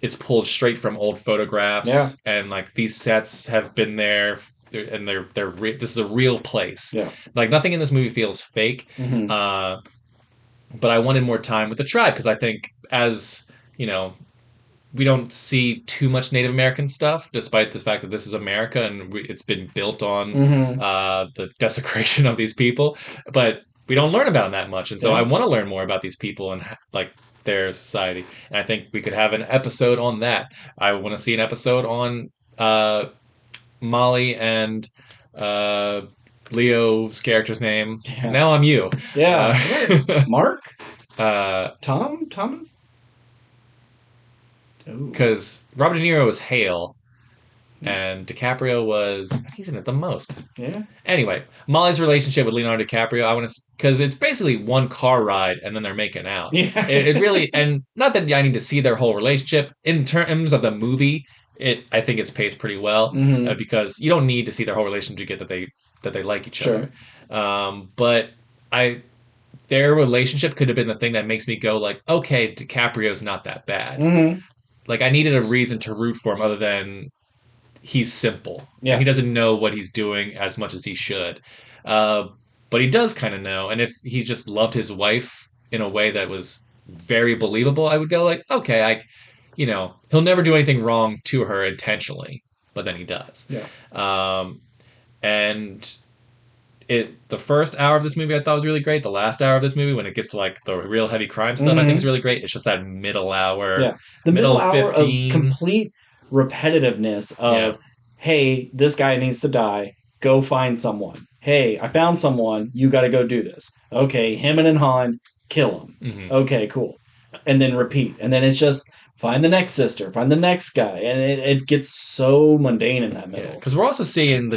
it's pulled straight from old Yeah. photographs. And like these sets have been there, and this is a real place. Yeah. Like nothing in this movie feels fake. Hmm. Uh, but I wanted more time with the tribe because I think as you know we don't see too much Native American stuff, despite the fact that this is America and it's been built on Hmm. the desecration of these people. But we don't learn about them that much, and so I Yeah. want to learn more about these people and like their society. And I think we could have an episode on that. I want to see an episode on Molly and uh, Leo's character's name. Yeah. Now I'm you. Yeah. What? Mark? Uh, Tom? Thomas? Oh. because Robert De Niro was Hale Hmm. and DiCaprio was he's in it the most. Yeah. Anyway, Molly's relationship with Leonardo DiCaprio, I want to because it's basically one car ride and then they're making out. Yeah. It really and not that I need to see their whole relationship in terms of the movie. I think it's paced pretty well Hmm. because you don't need to see their whole relationship to get that they like each Sure. other. But I their relationship could have been the thing that makes me go like, okay, DiCaprio's not that bad. Hmm. Like I needed a reason to root for him other than he's simple and he Yeah. doesn't know what he's doing as much as he should. Uh, but he does kind of know. And if he just loved his wife in a way that was very believable, I would go like, okay, he'll never do anything wrong to her intentionally, but then he does. Yeah. Um, and the first hour of this movie I thought was really great. The last hour of this movie, when it gets to like the real heavy crime stuff, I think Hmm. is really great. It's just that middle hour, Yeah. The middle middle hour of 15. complete repetitiveness Yeah. of, hey, this guy needs to die. Go find someone. Hey, I found someone. You got to go do this. Okay, him and Han, kill him. Hmm. Okay, cool. And then repeat. And then it's just find the next sister, find the next guy. And it gets so mundane in that Yeah, middle. because we're also seeing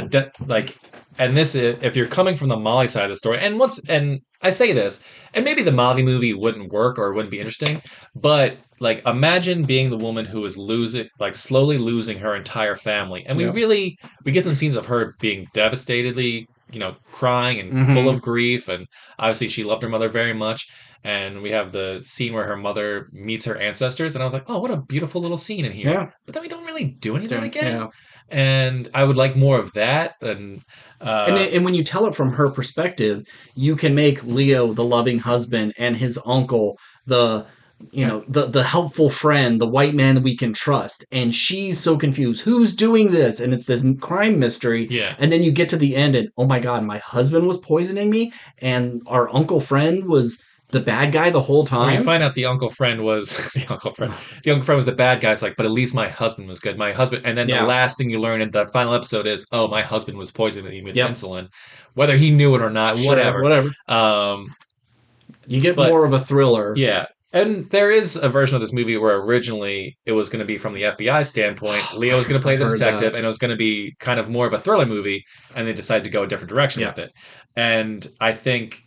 and this is if you're coming from the Molly side of the story, and I say this, and maybe the Molly movie wouldn't work or it wouldn't be interesting, but like imagine being the woman who is slowly losing her entire family, and Yeah. we get some scenes of her being devastatedly, crying and full Hmm. of grief, and obviously she loved her mother very much. And we have the scene where her mother meets her ancestors, and I was like, "Oh, what a beautiful little scene in here!" Yeah. But then we don't really do any of that again Yeah. and I would like more of that. Uh, And when you tell it from her perspective, you can make Leo the loving husband and his uncle the yeah, the helpful friend, the white man that we can trust. And she's so confused. Who's doing this? And it's this crime mystery. yeah. And then you get to the end and oh my god, my husband was poisoning me and our uncle friend was the bad guy the whole Or you time. find out the uncle friend was the uncle friend. The uncle friend was the bad guy. It's like, but at least my husband was good. My husband, and then the Yeah. last thing you learn in the final episode is, oh, my husband was poisoning me with Yep. insulin, whether he knew it or not, Sure. whatever. Whatever. Um, You get but more of a thriller. yeah, and there is a version of this movie where originally it was going to be from the FBI standpoint. Leo was going to play I've the heard detective, that. and it was going to be kind of more of a thriller movie, and they decided to go a different direction Yeah. with it. And I think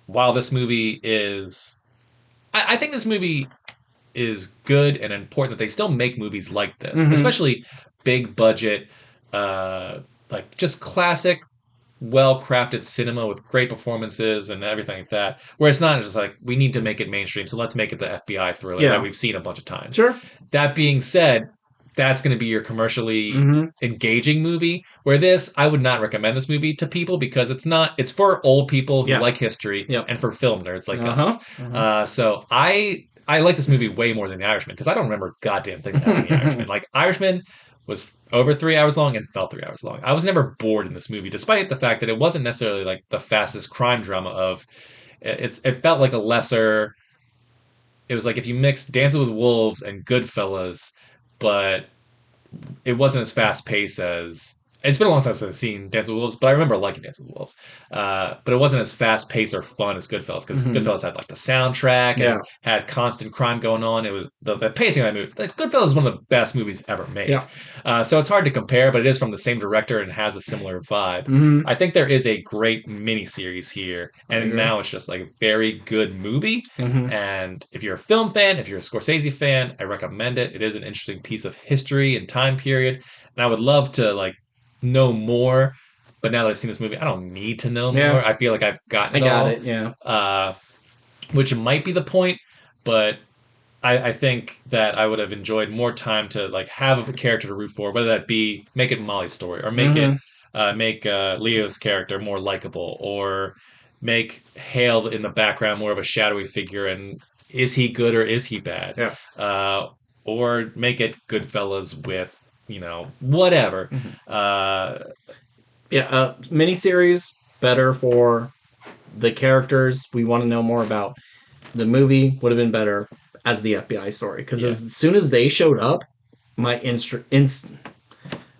while this movie is I think this movie is good and important that they still make movies like this, Hmm. especially big budget, uh, like just classic, well crafted cinema with great performances and everything like that. Where it's not just like we need to make it mainstream, so let's make it the FBI thriller that Yeah. we've seen a bunch of times. Sure. That being said, that's going to be your commercially Hmm. engaging movie. Where this, I would not recommend this movie to people because it's not. It's for old people who Yeah. like history Yep. and for film nerds like us. Uh-huh. Uh-huh. So I like this movie way more than The Irishman because I don't remember a goddamn thing that happened in The Irishman. Like Irishman was over 3 hours long and felt 3 hours long. I was never bored in this movie, despite the fact that it wasn't necessarily like the fastest crime drama of. It felt like a lesser. It was like if you mixed Dances with Wolves and Goodfellas, but it wasn't as fast paced as. It's been a long time since I've seen Dance with Wolves, but I remember liking Dance with Wolves. But it wasn't as fast paced or fun as Goodfellas because Hmm. Goodfellas had like the soundtrack and Yeah. had constant crime going on. It was the pacing of that movie. Like, Goodfellas is one of the best movies ever made. Yeah. So it's hard to compare, but it is from the same director and has a similar vibe. Hmm. I think there is a great miniseries here, I and agree. now it's just like a very good movie. Hmm. And if you're a film fan, if you're a Scorsese fan, I recommend it. It is an interesting piece of history and time period, and I would love to like know more. But now that I've seen this movie, I don't need to know Yeah. more. I feel like I've gotten I it got all, it. Yeah. uh, which might be the point. But I think that I would have enjoyed more time to like have a character to root for, whether that be make it Molly's story or Hmm. make Leo's character more likable, or make Hale in the background more of a shadowy figure. And is he good or is he bad? Yeah. Uh, or make it Goodfellas with whatever. Hmm. Uh, Yeah. Miniseries better for the characters we want to know more about. The movie would have been better as the FBI story because yeah, as soon as they showed up, my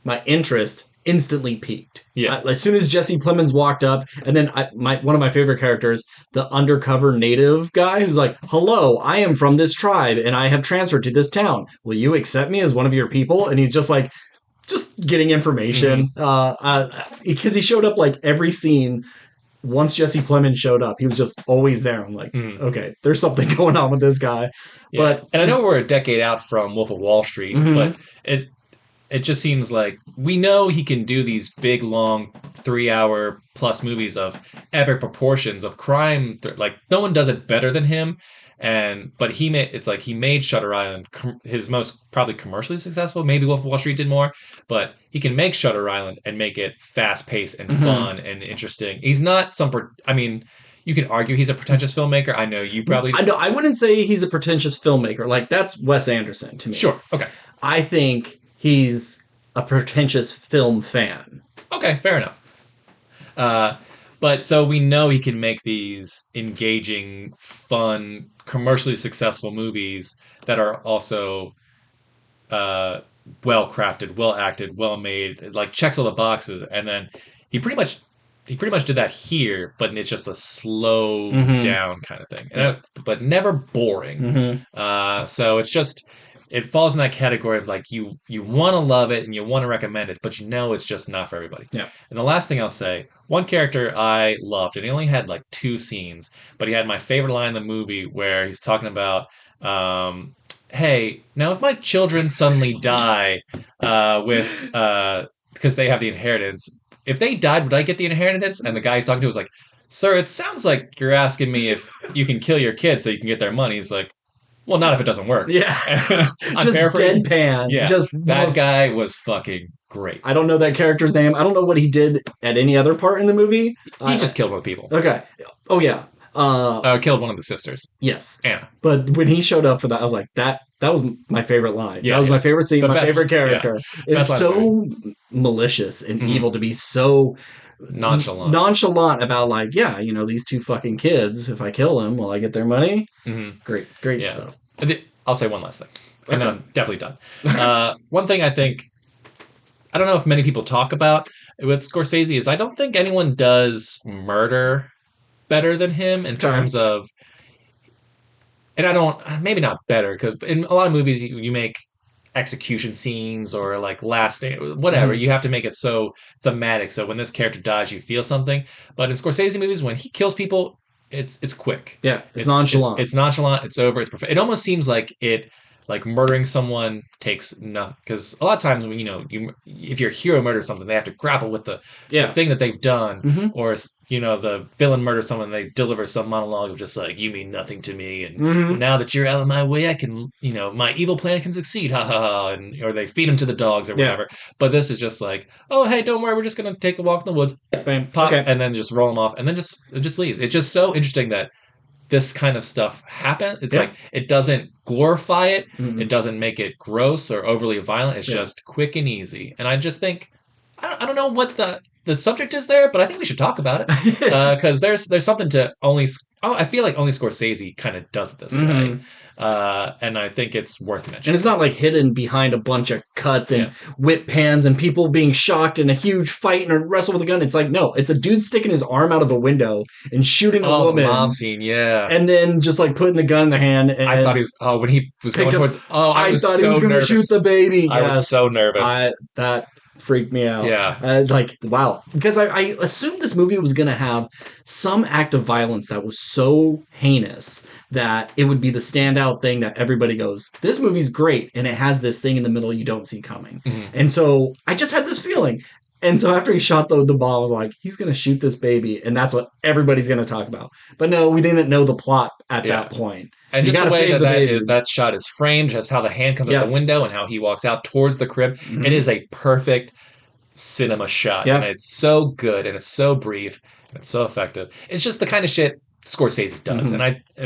my interest instantly peaked. Yeah. As soon as Jesse Plemons walked up, and then one of my favorite characters, the undercover native guy who's like, "Hello, I am from this tribe, and I have transferred to this town. Will you accept me as one of your people?" And he's just like, just getting information, because he showed up like every scene. Once Jesse Plemons showed up, he was just always there. I'm like, okay, there's something going on with this guy. Yeah. But And I know we're a decade out from Wolf of Wall Street, but it just seems like we know he can do these big, long, 3-hour plus movies of epic proportions of crime. Like no one does it better than him. But he made Shutter Island his most probably commercially successful. Maybe Wolf of Wall Street did more, but he can make Shutter Island and make it fast paced and fun and interesting. He's not I mean, you can argue he's a pretentious filmmaker. I know you probably. I wouldn't say he's a pretentious filmmaker. Like that's Wes Anderson to me. Sure. Okay. I think he's a pretentious film fan. Okay, fair enough. But so we know he can make these engaging, fun, commercially successful movies that are also well crafted, well acted, well made, like checks all the boxes. And then he pretty much did that here, but it's just a slow down kind of thing, but never boring. So it falls in that category of like you want to love it and you want to recommend it, but you know it's just not for everybody. Yeah. And the last thing I'll say, one character I loved, and he only had like 2 scenes, but he had my favorite line in the movie where he's talking about, hey, now if my children suddenly die because they have the inheritance, if they died, would I get the inheritance? And the guy he's talking to was like, sir, it sounds like you're asking me if you can kill your kids so you can get their money. He's like, well, not if it doesn't work. Yeah. I'm just paraphrasing. deadpan. Yeah. Just that guy was fucking great. I don't know that character's name. I don't know what he did at any other part in the movie. He just killed one of the people. Okay. Oh, yeah. Killed one of the sisters. Yes. Anna. But when he showed up for that, I was like, that was my favorite line. Yeah, that was my favorite scene, my favorite character. Yeah. It's so malicious and evil to be so nonchalant about like, yeah, these 2 fucking kids, if I kill them, will I get their money? Great stuff. I'll say one last thing, and then I'm definitely done. One thing I think, I don't know if many people talk about with Scorsese is I don't think anyone does murder better than him in terms of, and I don't, maybe not better, because in a lot of movies you make execution scenes or like last day, whatever. You have to make it so thematic, so when this character dies, you feel something. But in Scorsese movies, when he kills people, it's quick. Yeah, it's nonchalant. It's nonchalant. It's over. It almost seems like murdering someone takes nothing, because a lot of times when if your hero murders something, they have to grapple with the thing that they've done, or the villain murders someone, they deliver some monologue of just like, you mean nothing to me, and now that you're out of my way, I can my evil plan can succeed, ha ha ha, or they feed him to the dogs or whatever. But this is just like, oh hey, don't worry, we're just gonna take a walk in the woods, bam, pop, and then just roll them off, and then it just leaves. It's just so interesting that this kind of stuff happen. It's like it doesn't glorify it. It doesn't make it gross or overly violent. It's just quick and easy. And I just think, I don't know what the subject is there, but I think we should talk about it, because there's something to I feel like only Scorsese kind of does it this way. And I think it's worth mentioning. And it's not like hidden behind a bunch of cuts and whip pans and people being shocked and a huge fight and a wrestle with a gun. It's like, no, it's a dude sticking his arm out of a window and shooting a woman. The mom scene, yeah. And then just like putting the gun in the hand. And I thought he was, when he was going towards, I thought he was going to shoot the baby. I was so nervous. That freaked me out. Yeah. Like, wow. Because I assumed this movie was going to have some act of violence that was so heinous that it would be the standout thing that everybody goes, this movie's great, and it has this thing in the middle you don't see coming. And so I just had this feeling. And so after he shot the ball, I was like, he's going to shoot this baby, and that's what everybody's going to talk about. But no, we didn't know the plot at that point. And just the way that shot is framed, just how the hand comes out the window and how he walks out towards the crib. It is a perfect cinema shot. And it's so good, and it's so brief, and it's so effective. It's just the kind of shit Scorsese does. And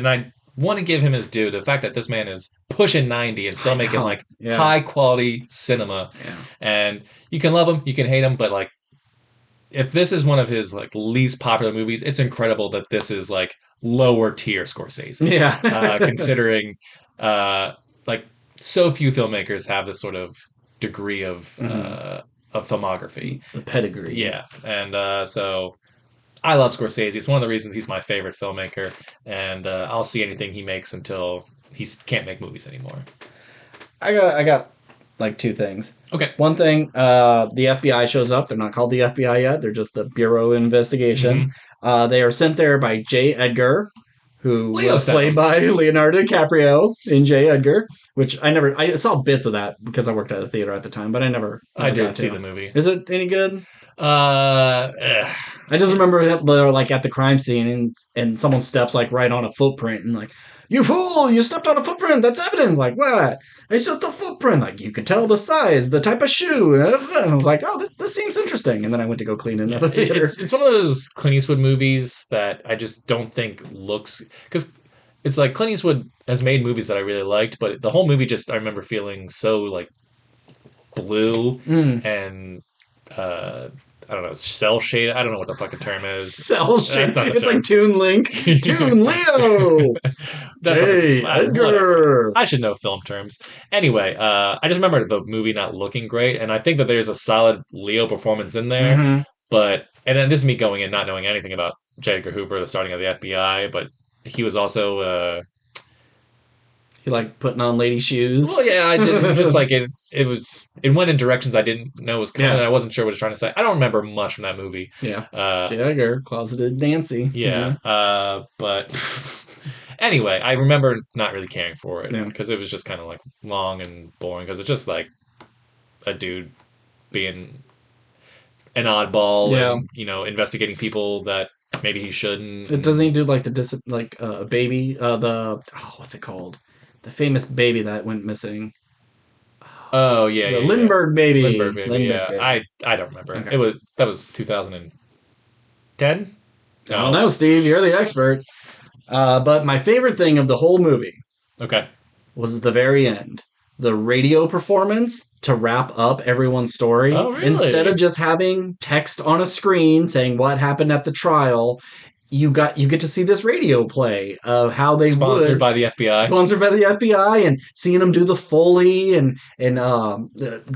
I want to give him his due. The fact that this man is pushing 90 and still making like high quality cinema. And you can love him, you can hate him, but like, if this is one of his like least popular movies, it's incredible that this is like lower tier Scorsese. Considering like so few filmmakers have this sort of degree of filmography. The pedigree. Yeah, and so I love Scorsese. It's one of the reasons he's my favorite filmmaker, and I'll see anything he makes until he can't make movies anymore. I got like two things. Okay. One thing, the FBI shows up. They're not called the FBI yet. They're just the Bureau of Investigation. They are sent there by J. Edgar, who was played by Leonardo DiCaprio in J. Edgar, which I saw bits of that because I worked at a theater at the time, but I didn't see the movie. Is it any good? I just remember they're like at the crime scene and someone steps like right on a footprint and like, you fool, you stepped on a footprint, that's evidence. Like, what? It's just a footprint. Like, you could tell the size, the type of shoe. And I was like, oh, this seems interesting. And then I went to go clean another theater. It's one of those Clint Eastwood movies that I just don't think looks... Because it's like Clint Eastwood has made movies that I really liked, but the whole movie just, I remember feeling so, like, blue and... I don't know, cell shade. I don't know what the fucking term is. Cell shade. It's term. like Toon Link. Toon Leo. J. Edgar. I should know film terms. Anyway, I just remember the movie not looking great, and I think that there's a solid Leo performance in there. Mm-hmm. But and then this is me going in not knowing anything about J. Edgar Hoover, the starting of the FBI, but he was also. He like putting on lady shoes. Well, yeah, I did. Just like it went in directions I didn't know was coming, and I wasn't sure what it was trying to say. I don't remember much from that movie. Yeah, J. Edgar, closeted Nancy. Yeah, but anyway, I remember not really caring for it because it was just kind of like long and boring. Because it's just like a dude being an oddball and investigating people that maybe he shouldn't. It doesn't he do like baby what's it called? The famous baby that went missing. Oh yeah, the Lindbergh baby. Lindbergh baby. I don't remember. Okay. That was 2010. I don't know, Steve. You're the expert. But my favorite thing of the whole movie, was at the very end. The radio performance to wrap up everyone's story. Oh, really? Instead of just having text on a screen saying what happened at the trial. You get to see this radio play of how they sponsored by the FBI and seeing them do the Foley and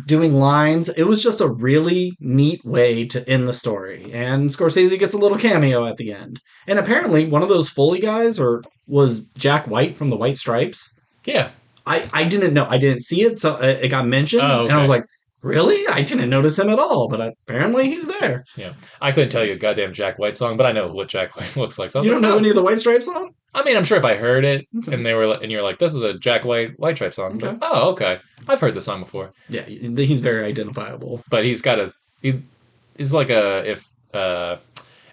doing lines. It was just a really neat way to end the story. And Scorsese gets a little cameo at the end. And apparently one of those Foley guys was Jack White from the White Stripes. Yeah. I didn't know. I didn't see it, so it got mentioned. Oh, okay. And I was like, really? I didn't notice him at all, but apparently he's there. Yeah. I couldn't tell you a goddamn Jack White song, but I know what Jack White looks like. So you don't know any of the White Stripes songs? I mean, I'm sure if I heard it and you're like, this is a Jack White Stripe song. Okay. But, oh, okay. I've heard the song before. Yeah, he's very identifiable. But he's like if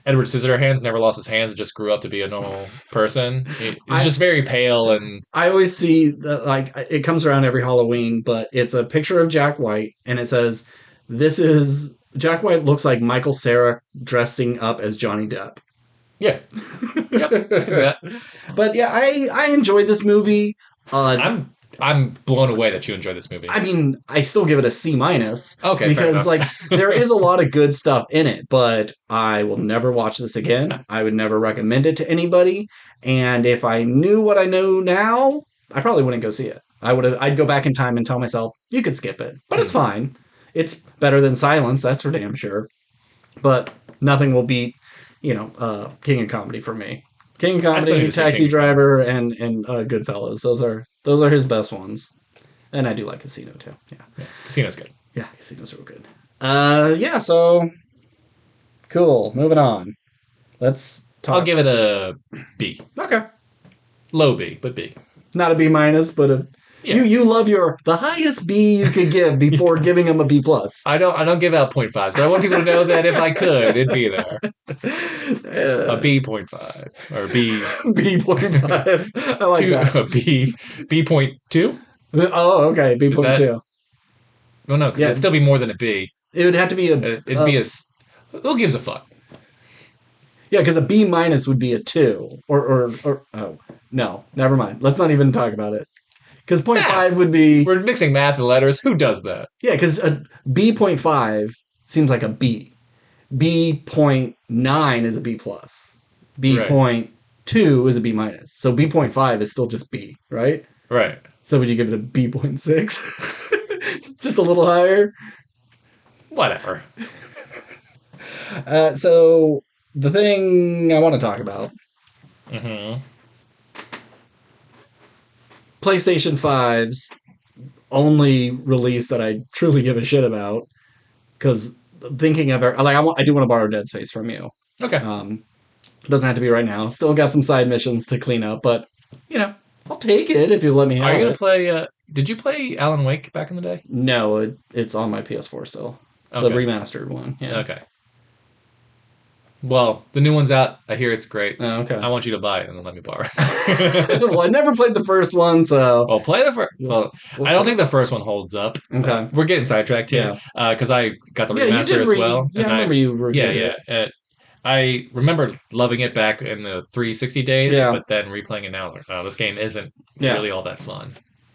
Edward Scissorhands never lost his hands and just grew up to be a normal person. He's just very pale and... I always see, it comes around every Halloween, but it's a picture of Jack White, and it says, Jack White looks like Michael Cera dressing up as Johnny Depp. Yeah. Yep, I can see that. But yeah, I enjoyed this movie. I'm blown away that you enjoyed this movie. I mean, I still give it a C-. Okay, because there is a lot of good stuff in it, but I will never watch this again. I would never recommend it to anybody. And if I knew what I know now, I probably wouldn't go see it. I'd go back in time and tell myself, you could skip it, but it's fine. It's better than Silence, that's for damn sure. But nothing will beat, King of Comedy for me. King of Comedy, Taxi Driver, and Goodfellas. Those are his best ones. And I do like Casino too. Yeah. Casino's good. Yeah, Casino's real good. So cool. Moving on. Let's talk. I'll give it a B. Okay. Low B, but B. Not a B-, but a... Yeah. You love the highest B you could give before giving them a B+. I don't give out 0.5s, but I want people to know that if I could, it'd be there. A B.5 or B. B.5. I like that. A B.2. Oh, okay. B.2. Well, no, because it'd still be more than a B. It would have to be It'd be a... Who gives a fuck? Yeah, because a B- would be a 2. Or oh, no. Never mind. Let's not even talk about it. Because 0.5 would be... We're mixing math and letters. Who does that? Yeah, because a B.5 seems like a B. B.9 is a B+. B.2 is a B-. So B.5 is still just B, right? Right. So would you give it a B.6? Just a little higher? Whatever. So the thing I want to talk about, Mm-hmm. PlayStation 5's only release that I truly give a shit about, because thinking of it, like I do want to borrow Dead Space from you. Okay. It doesn't have to be right now. Still got some side missions to clean up, but I'll take it if you let me have Are you it. gonna play? Did you play Alan Wake back in the day? No, it's on my PS4 still. Okay. The remastered one. Yeah. Okay. Well, the new one's out. I hear it's great. Oh, okay. I want you to buy it and then let me borrow it. Well, I never played the first one, so. Well, play the first. Well, We'll I don't see. think the first one holds up. Okay. We're getting sidetracked here because I got the Yeah, you remaster did as well. Yeah, and I remember you reviewed yeah. it. I remember loving it back in the 360 days, Yeah. but then replaying it now, like, oh, this game isn't Yeah. really all that fun.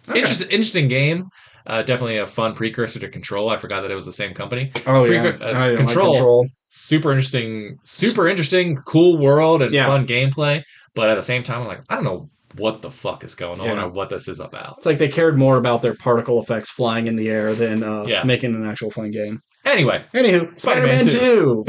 Okay. Interesting game. Definitely a fun precursor to Control. I forgot that it was the same company. Oh, yeah. Control, like Control. super interesting, cool world and Yeah. fun gameplay. But at the same time, I'm like, I don't know what the fuck is going on Yeah. or what this is about. It's like they cared more about their particle effects flying in the air than Yeah. making an actual fun game. Anyway, Anywho, Spider-Man 2.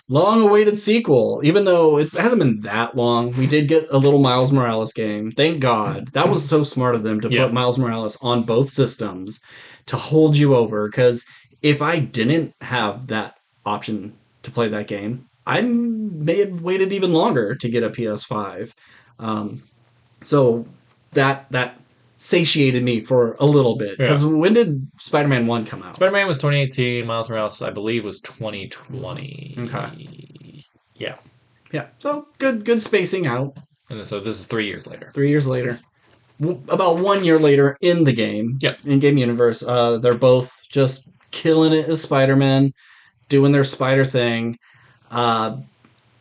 Long-awaited sequel. Even though it hasn't been that long, we did get a little Miles Morales game. Thank God. That was so smart of them to Yeah. put Miles Morales on both systems to hold you over. Because if I didn't have that option to play that game, I may have waited even longer to get a PS5. So that satiated me for a little bit. Because when did Spider-Man 1 come out? Spider-Man was 2018. Miles Morales, I believe, was 2020. Okay. Yeah. Yeah. So good spacing out. And so this is 3 years later. 3 years later. About 1 year later in the game. Yep. In game universe. They're both just killing it as Spider-Man, doing their spider thing.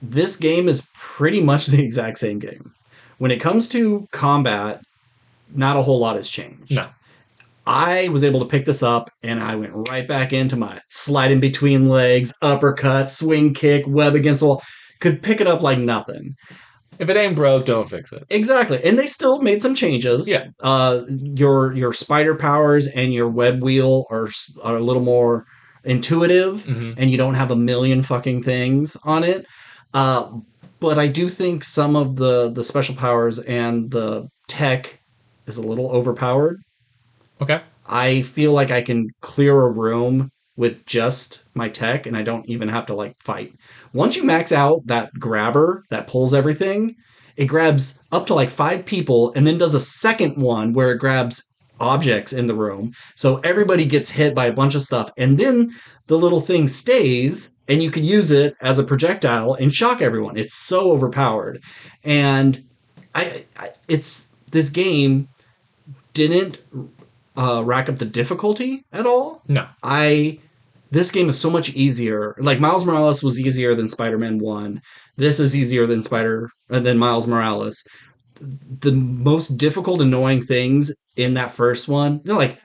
This game is pretty much the exact same game. When it comes to combat, not a whole lot has changed. No. I was able to pick this up, and I went right back into my slide in between legs, uppercut, swing kick, web against the wall. Could pick it up like nothing. If it ain't broke, don't fix it. Exactly. And they still made some changes. Yeah. Your spider powers and your web wheel are a little more intuitive, and you don't have a million fucking things on it. But I do think some of the special powers and the tech is a little overpowered. Okay. I feel like I can clear a room with just my tech, and I don't even have to fight. Once you max out that grabber that pulls everything, it grabs up to 5 people and then does a second one where it grabs objects in the room. So everybody gets hit by a bunch of stuff, and then the little thing stays and you can use it as a projectile and shock everyone. It's so overpowered. And this game didn't rack up the difficulty at all. No. This game is so much easier. Miles Morales was easier than Spider-Man 1. This is easier than Miles Morales. The most difficult, annoying things in that first one,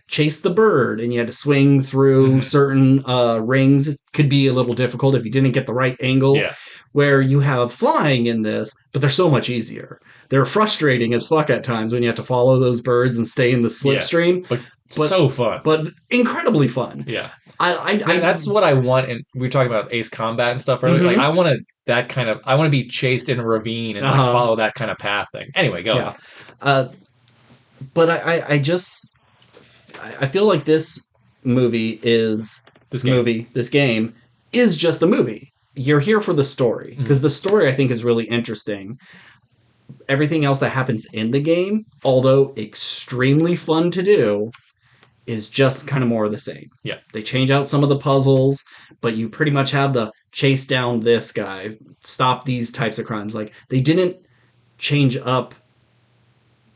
chase the bird, and you had to swing through certain rings. It could be a little difficult if you didn't get the right angle. Yeah. Where you have flying in this, but they're so much easier. They're frustrating as fuck at times when you have to follow those birds and stay in the slipstream. But so fun. But incredibly fun. Yeah. That's what I want. And we were talking about Ace Combat and stuff earlier. I want to be chased in a ravine and follow that kind of path thing. Anyway, go. Yeah. But I feel like this movie is This game is just a movie. You're here for the story, because the story, I think, is really interesting. Everything else that happens in the game, although extremely fun to do, is just kind of more of the same. Yeah. They change out some of the puzzles, but you pretty much have the chase down this guy, stop these types of crimes. They didn't change up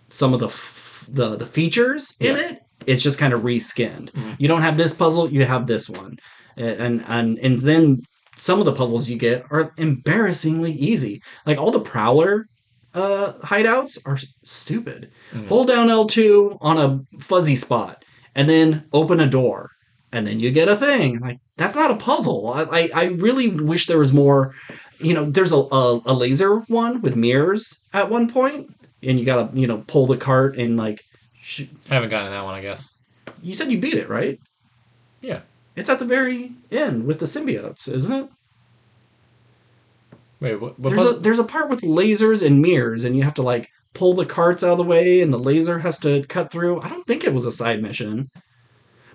some of the features in it. It's just kind of reskinned. You don't have this puzzle, you have this one. And then some of the puzzles you get are embarrassingly easy. All the Prowler hideouts are stupid. Hold down L2 on a fuzzy spot, and then open a door, and then you get a thing. That's not a puzzle. I really wish there was more. There's a laser one with mirrors at one point, and you gotta pull the cart and I haven't gotten that one, I guess. You said you beat it, right? Yeah. It's at the very end with the symbiotes, isn't it? Wait, what There's a part with lasers and mirrors, and you have to like pull the carts out of the way, and the laser has to cut through. I don't think it was a side mission,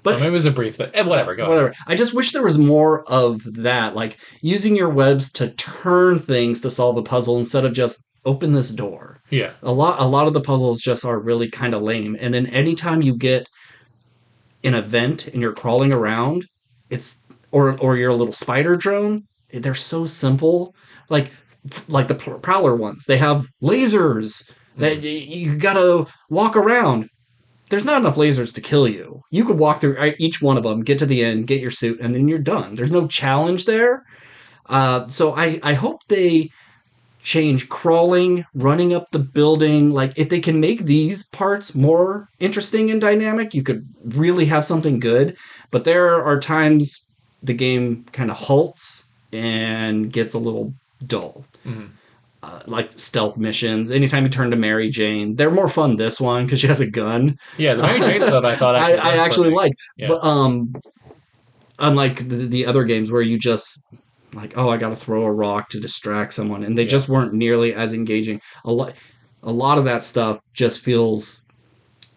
but maybe it was a brief thing. Whatever, go on. whatever. I just wish there was more of that, like using your webs to turn things to solve a puzzle instead of just open this door. Yeah. A lot of the puzzles just are really kind of lame. And then anytime you get an event and you're crawling around, it's or you're a little spider drone, they're so simple. Like like the Prowler ones, they have lasers that you gotta walk around. There's not enough lasers to kill you. You could walk through each one of them, get to the end, get your suit, and then you're done. There's no challenge there. So I hope they change crawling, running up the building. Like, if they can make these parts more interesting and dynamic, you could really have something good. But there are times the game kind of halts and gets a little dull. Mm-hmm. Like stealth missions. Anytime you turn to Mary Jane, they're more fun this one because she has a gun. Yeah, the Mary Jane stuff I thought actually I actually like. Yeah. But unlike the other games where you just like, oh, I got to throw a rock to distract someone, and they just weren't nearly as engaging. A lot of that stuff just feels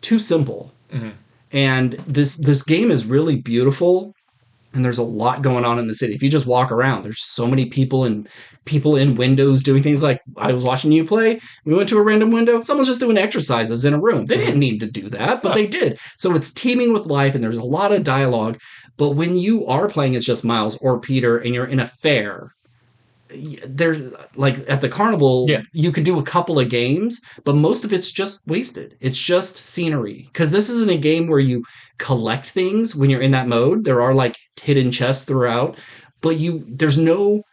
too simple. Mm-hmm. And this game is really beautiful, and there's a lot going on in the city. If you just walk around, there's so many people in windows doing things. Like, I was watching you play. We went to a random window. Someone's just doing exercises in a room. They didn't need to do that, but they did. So it's teeming with life, and there's a lot of dialogue. But when you are playing as just Miles or Peter and you're in a fair, there's like at the carnival, you can do a couple of games, but most of it's just wasted. It's just scenery. Because this isn't a game where you collect things when you're in that mode. There are like hidden chests throughout, but there's no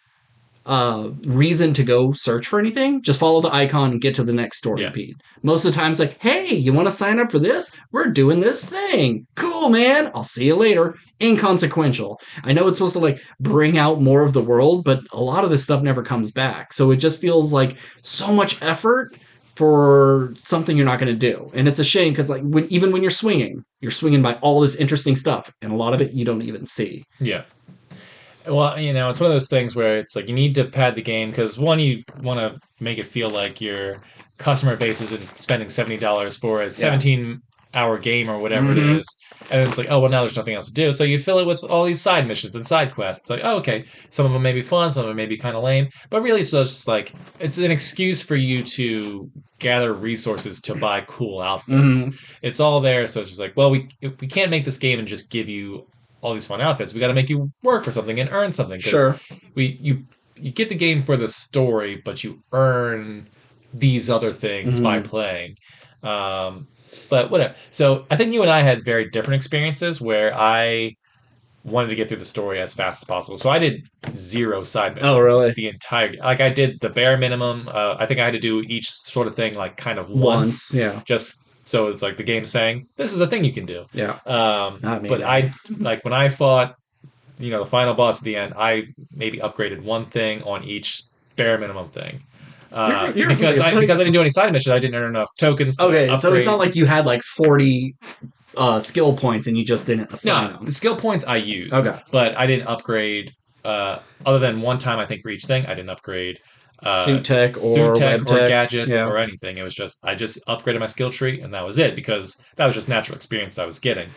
reason to go search for anything. Just follow the icon and get to the next story beat. Most of the time it's like, hey, you want to sign up for this? We're doing this thing. Cool, man. I'll see you later. Inconsequential. I know it's supposed to like bring out more of the world, but a lot of this stuff never comes back. So it just feels like so much effort for something you're not going to do. And it's a shame because like even when you're swinging by all this interesting stuff, and a lot of it you don't even see. Yeah. Well, it's one of those things where it's like you need to pad the game because, one, you want to make it feel like your customer base isn't spending $70 for a 17-hour game or whatever it is. And it's like, oh, well, now there's nothing else to do. So you fill it with all these side missions and side quests. It's like, oh, okay, some of them may be fun, some of them may be kind of lame. But really, it's just like, it's an excuse for you to gather resources to buy cool outfits. It's all there. So it's just like, well, we can't make this game and just give you all these fun outfits. We got to make you work for something and earn something. Sure. You get the game for the story, but you earn these other things by playing. But whatever. So I think you and I had very different experiences where I wanted to get through the story as fast as possible. So I did 0 side missions. Oh, really? The entire, like, I did the bare minimum. I think I had to do each sort of thing like kind of once. Yeah. Just so it's like the game's saying, this is a thing you can do. Yeah. But I, like, when I fought, the final boss at the end, I maybe upgraded one thing on each bare minimum thing. Because I didn't do any side missions, I didn't earn enough tokens to upgrade. So it's not like you had like 40 skill points and you just didn't assign them. The skill points I used. Okay. But I didn't upgrade, other than one time, I think, for each thing, I didn't upgrade suit tech or gadgets or anything. It was just, I just upgraded my skill tree and that was it, because that was just natural experience I was getting.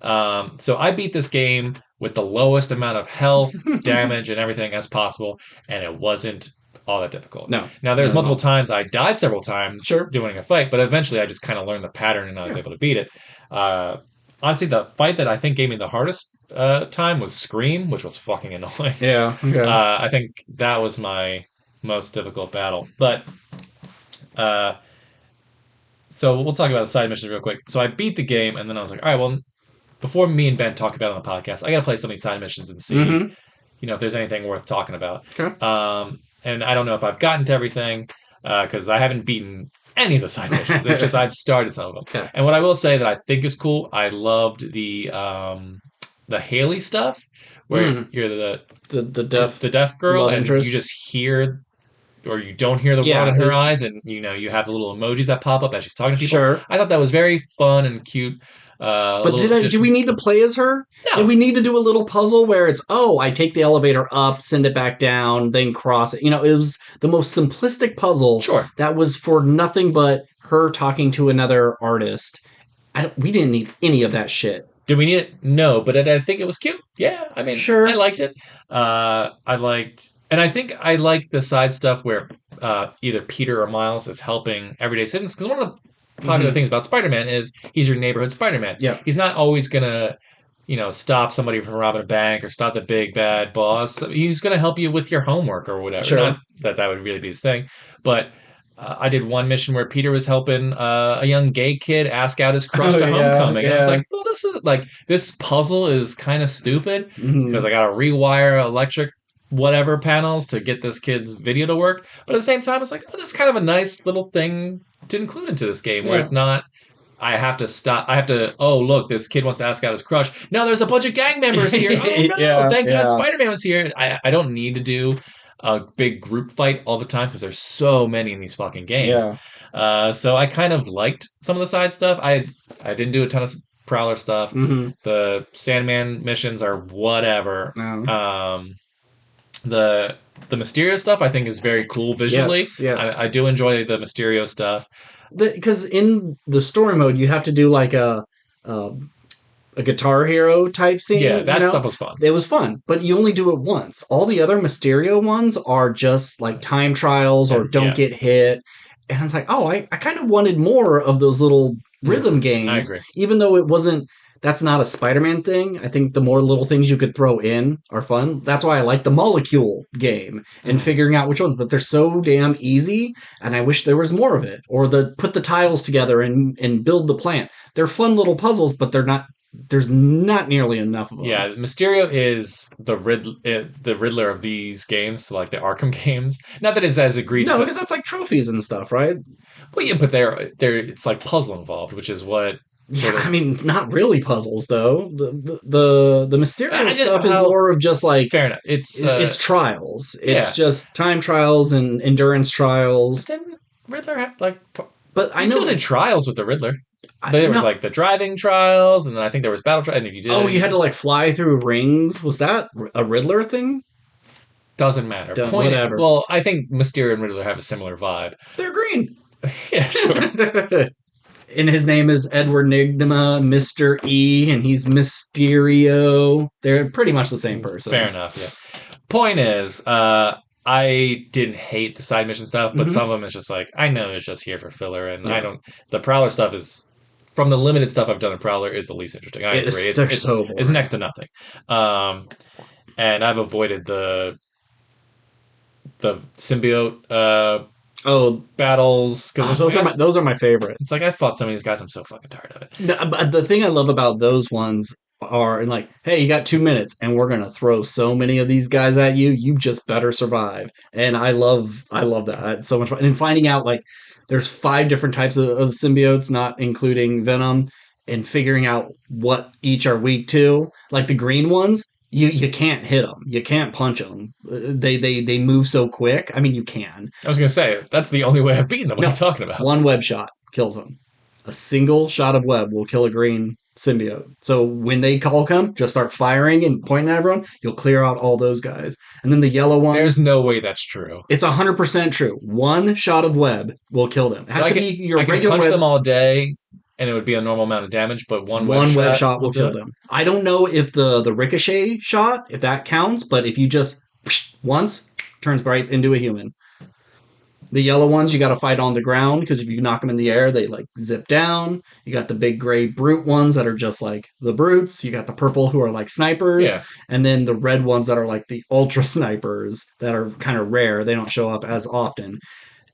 So I beat this game with the lowest amount of health, damage, and everything as possible, and it wasn't all that difficult. No. Now, there's multiple times I died several times doing a fight, but eventually I just kind of learned the pattern and I was able to beat it. Honestly, the fight that I think gave me the hardest time was Scream, which was fucking annoying. Yeah. Okay. I think that was my most difficult battle. But so we'll talk about the side missions real quick. So I beat the game, and then I was like, all right, well, before me and Ben talk about it on the podcast, I got to play some of these side missions and see, if there's anything worth talking about. Okay. And I don't know if I've gotten to everything, because I haven't beaten any of the side missions. It's just I've started some of them. Okay. And what I will say that I think is cool, I loved the Haley stuff, where you're the deaf girl, and you just hear, or you don't hear the world in her eyes, and you have the little emojis that pop up as she's talking to people. Sure. I thought that was very fun and cute. But do we need to play as her? No. Did we need to do a little puzzle where it's, oh, I take the elevator up, send it back down, then cross it? You know, it was the most simplistic puzzle Sure. that was for nothing but her talking to another artist. We didn't need any of that shit. Did we need it? No, but I think it was cute. Yeah, I mean, Sure. I liked it. And I think I like the side stuff where either Peter or Miles is helping everyday citizens. Because one of the popular things about Spider-Man is he's your neighborhood Spider-Man. Yeah. He's not always gonna, stop somebody from robbing a bank or stop the big bad boss. He's gonna help you with your homework or whatever. Sure. Not that would really be his thing, but. I did one mission where Peter was helping a young gay kid ask out his crush to homecoming. And I was like, well, this puzzle is kind of stupid because I got to rewire electric whatever panels to get this kid's video to work. But at the same time, it's like, oh, this is kind of a nice little thing to include into this game where it's not, I have to stop. I have to. Oh, look! This kid wants to ask out his crush. No, there's a bunch of gang members here. Oh no! Thank God Spider-Man was here. I don't need to do a big group fight all the time because there's so many in these fucking games. Yeah. So I kind of liked some of the side stuff. I didn't do a ton of Prowler stuff. The Sandman missions are whatever. The Mysterio stuff I think is very cool visually. Yes. I do enjoy the Mysterio stuff. Because in the story mode, you have to do like a Guitar Hero type scene. Yeah, that stuff was fun. It was fun, but you only do it once. All the other Mysterio ones are just like time trials or don't get hit. And I was like, oh, I kind of wanted more of those little rhythm games. I agree. Even though it wasn't, that's not a Spider-Man thing. I think the more little things you could throw in are fun. That's why I like the Molecule game and figuring out which ones. But they're so damn easy, and I wish there was more of it. Or put the tiles together and build the plant. They're fun little puzzles, but they're not. There's not nearly enough of them. Yeah, Mysterio is the Riddler of these games, like the Arkham games. Not that it's as egregious. No, because that's like trophies and stuff, right? Well, yeah, but it's like puzzle involved, which is what. I mean, not really puzzles though. The Mysterio stuff is more of just like fair enough. It's trials. It's just time trials and endurance trials. But then Riddler had but I still did trials with the Riddler. There was like the driving trials, and then I think there was battle trials. And if you did, you had to like fly through rings. Was that a Riddler thing? Doesn't matter. Whatever. Well, I think Mysterio and Riddler have a similar vibe. They're green. Yeah, sure. And his name is Edward Nygma, Mr. E, and he's Mysterio. They're pretty much the same person. Fair enough, yeah. Point is, I didn't hate the side mission stuff, but some of them is just like, I know it's just here for filler, and the Prowler stuff is, from the limited stuff I've done in Prowler, is the least interesting. I agree. It's next to nothing. And I've avoided the symbiote battles because those are my favorite. It's like I fought some of these guys. I'm so fucking tired of it. No, but the thing I love about those ones are like, hey, you got 2 minutes, and we're gonna throw so many of these guys at you. You just better survive. And I love that. It's so much fun. And finding out like there's 5 different types of symbiotes, not including Venom, and figuring out what each are weak to. Like the green ones. You can't hit them. You can't punch them. They move so quick. I mean, you can. I was going to say, that's the only way I've beaten them. What are you talking about? One web shot kills them. A single shot of web will kill a green symbiote. So when they all come, just start firing and pointing at everyone. You'll clear out all those guys. And then the yellow one. There's no way that's true. It's 100% true. One shot of web will kill them. It has to be your regular web. I can punch them all day. And it would be a normal amount of damage, but one web shot will kill them. I don't know if the ricochet shot, if that counts, but if you just once, turns right into a human. The yellow ones you got to fight on the ground because if you knock them in the air, they like zip down. You got the big gray brute ones that are just like the brutes. You got the purple who are like snipers, and then the red ones that are like the ultra snipers that are kind of rare. They don't show up as often.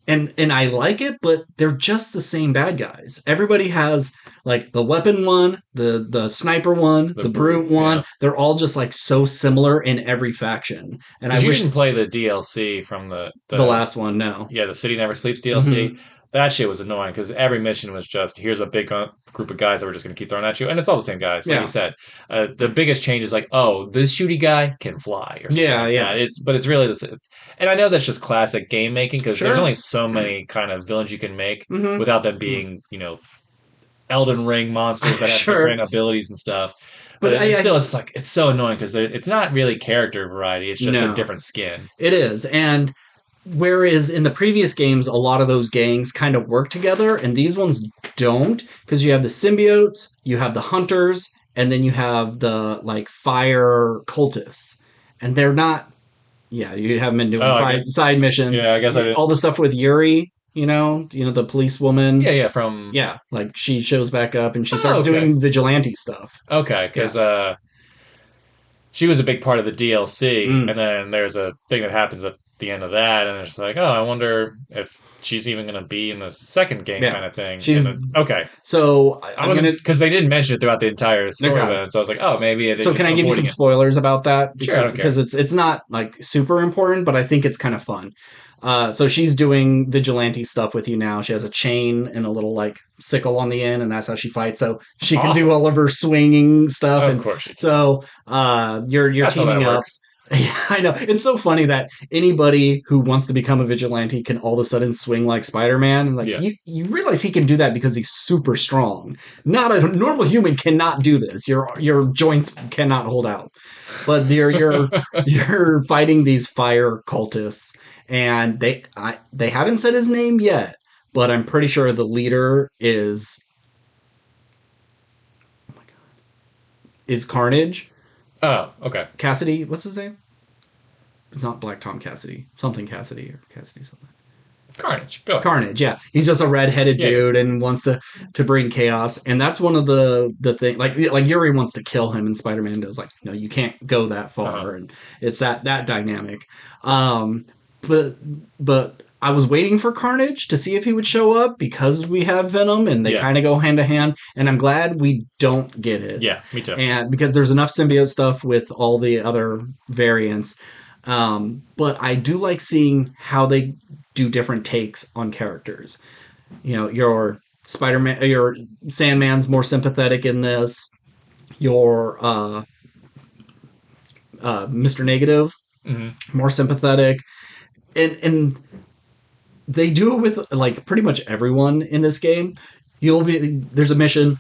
And I like it, but they're just the same bad guys. Everybody has like the weapon one, the sniper one, the brute one. Yeah. They're all just like so similar in every faction. And I wish you didn't play the DLC from the last one. No, yeah, the City Never Sleeps DLC. Mm-hmm. That shit was annoying because every mission was just here's a big group of guys that we're just going to keep throwing at you, and it's all the same guys. Like you said, the biggest change is like, oh, this shooty guy can fly or something. Yeah. It's really this, and I know that's just classic game making because there's only so many kind of villains you can make without them being Elden Ring monsters that have Sure. different abilities and stuff. But But it's so annoying because it's not really character variety. It's just a No. different skin. It is. And whereas in the previous games, a lot of those gangs kind of work together, and these ones don't, because you have the symbiotes, you have the hunters, and then you have the like fire cultists. And they're not, yeah, you have been doing side missions. Yeah, I guess I did. All the stuff with Yuri, the policewoman. Yeah, from Yeah, like she shows back up and she starts doing vigilante stuff. Okay, because she was a big part of the DLC, and then there's a thing that happens at the end of that, and it's like, oh, I wonder if she's even going to be in the second game kind of thing. Okay. So I wasn't, because they didn't mention it throughout the entire story event, so I was like, oh, maybe it is. So can I give you some spoilers about that? Sure, I don't care. Because it's not like super important, but I think it's kind of fun. So she's doing vigilante stuff with you now. She has a chain and a little like sickle on the end, and that's how she fights. So she can do all of her swinging stuff. Of course. So you're teaming up. Yeah, I know. It's so funny that anybody who wants to become a vigilante can all of a sudden swing like Spider-Man. Like you realize he can do that because he's super strong. Not a normal human cannot do this. Your joints cannot hold out. But you're fighting these fire cultists, and they haven't said his name yet, but I'm pretty sure the leader is Carnage. Oh, okay. Cassidy, what's his name? It's not Black Tom Cassidy. Something Cassidy or Cassidy something. Carnage. Go ahead. Carnage, yeah. He's just a red-headed dude and wants to bring chaos. And that's one of the thing, like Yuri wants to kill him, and Spider-Man does like, no, you can't go that far. And it's that dynamic. But I was waiting for Carnage to see if he would show up because we have Venom and they kind of go hand to hand. And I'm glad we don't get it. Yeah, me too. And because there's enough symbiote stuff with all the other variants. But I do like seeing how they do different takes on characters. Your Spider-Man, your Sandman's more sympathetic in this. Your Mr. Negative, more sympathetic. And they do it with like pretty much everyone in this game. There's a mission.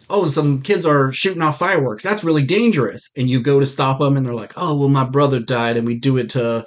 Oh, some kids are shooting off fireworks. That's really dangerous. And you go to stop them, and they're like, oh, well, my brother died, and we do it to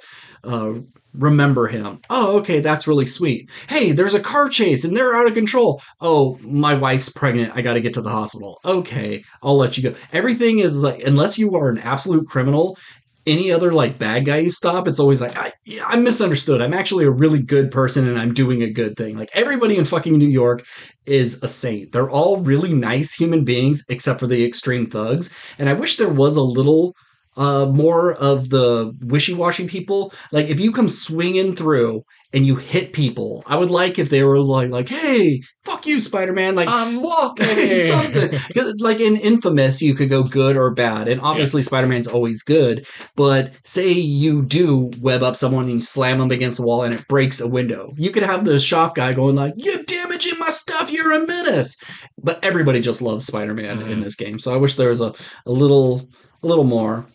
remember him. Oh, okay, that's really sweet. Hey, there's a car chase, and they're out of control. Oh, my wife's pregnant. I got to get to the hospital. Okay, I'll let you go. Everything is like, unless you are an absolute criminal, any other like bad guy you stop, it's always like, I'm misunderstood. I'm actually a really good person and I'm doing a good thing. Like everybody in fucking New York is a saint. They're all really nice human beings except for the extreme thugs. And I wish there was a little more of the wishy-washy people. Like if you come swinging through and you hit people, I would like if they were like, hey, fuck you, Spider-Man. Like I'm walking. Something. Like in Infamous, you could go good or bad. And obviously Spider-Man's always good. But say you do web up someone and you slam them against the wall and it breaks a window. You could have the shop guy going like, you're damaging my stuff, you're a menace. But everybody just loves Spider-Man in this game. So I wish there was a little more.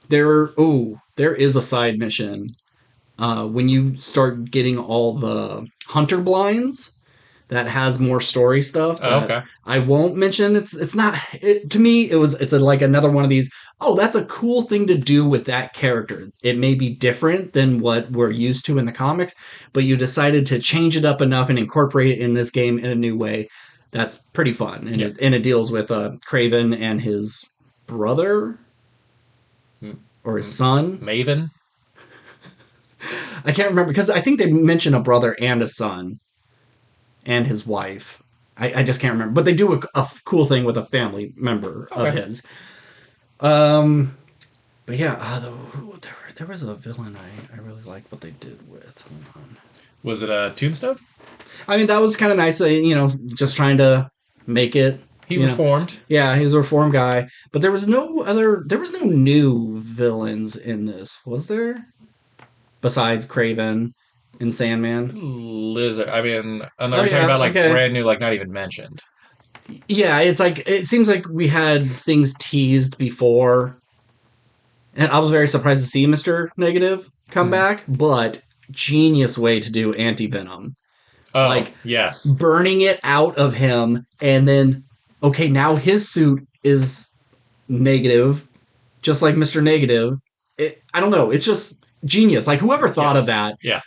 There is a side mission. When you start getting all the hunter blinds, that has more story stuff. That I won't mention. It's not. To me, it's like another one of these. Oh, that's a cool thing to do with that character. It may be different than what we're used to in the comics, but you decided to change it up enough and incorporate it in this game in a new way. That's pretty fun, and it deals with Kraven and his brother. Or his son. Maven? I can't remember, because I think they mention a brother and a son. And his wife. I just can't remember. But they do a cool thing with a family member of his. But yeah, there was a villain I really liked what they did with. Hold on. Was it a Tombstone? I mean, that was kind of nice. Just trying to make it. He reformed. Yeah, he's a reformed guy. But there was no new villains in this, was there? Besides Kraven and Sandman. Lizard. I mean, I'm not talking about brand new, like not even mentioned. Yeah, it's like, it seems like we had things teased before. And I was very surprised to see Mr. Negative come back, but genius way to do anti-Venom. Oh, like yes. burning it out of him, and then okay, now his suit is negative, just like Mr. Negative. I don't know. It's just genius. Like whoever thought of Yes. that, Yeah.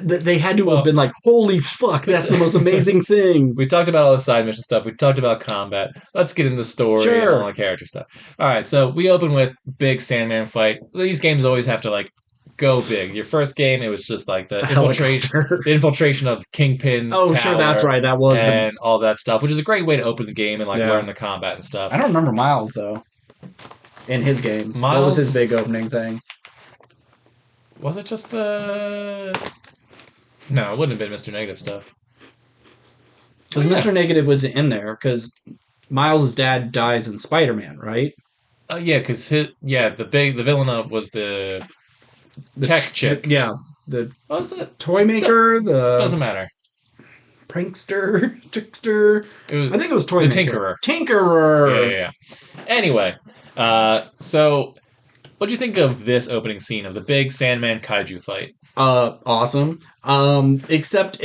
they had to Well, have been like, "Holy fuck, that's the most amazing thing." We talked about all the side mission stuff. We talked about combat. Let's get into the story and all Sure. the character stuff. All right, so we open with big Sandman fight. These games always have to like go big. Your first game, it was just like A helicopter. the infiltration of Kingpin's Oh, tower, sure, that's right. That was the. and all that stuff, which is a great way to open the game and like Yeah. learn the combat and stuff. I don't remember Miles though. In his game, what was his Miles- big opening thing? Was it just the? No, it wouldn't have been Mr. Negative stuff. Because Mr. Negative was in there because Miles' dad dies in Spider-Man, right? Yeah, because the villain was the tech chick. Yeah, the What was it? toy maker, the Doesn't matter. prankster, trickster. It was I think it was toy the maker. Tinkerer. Tinkerer. Yeah. Anyway, so what do you think of this opening scene of the big Sandman kaiju fight? Awesome. Except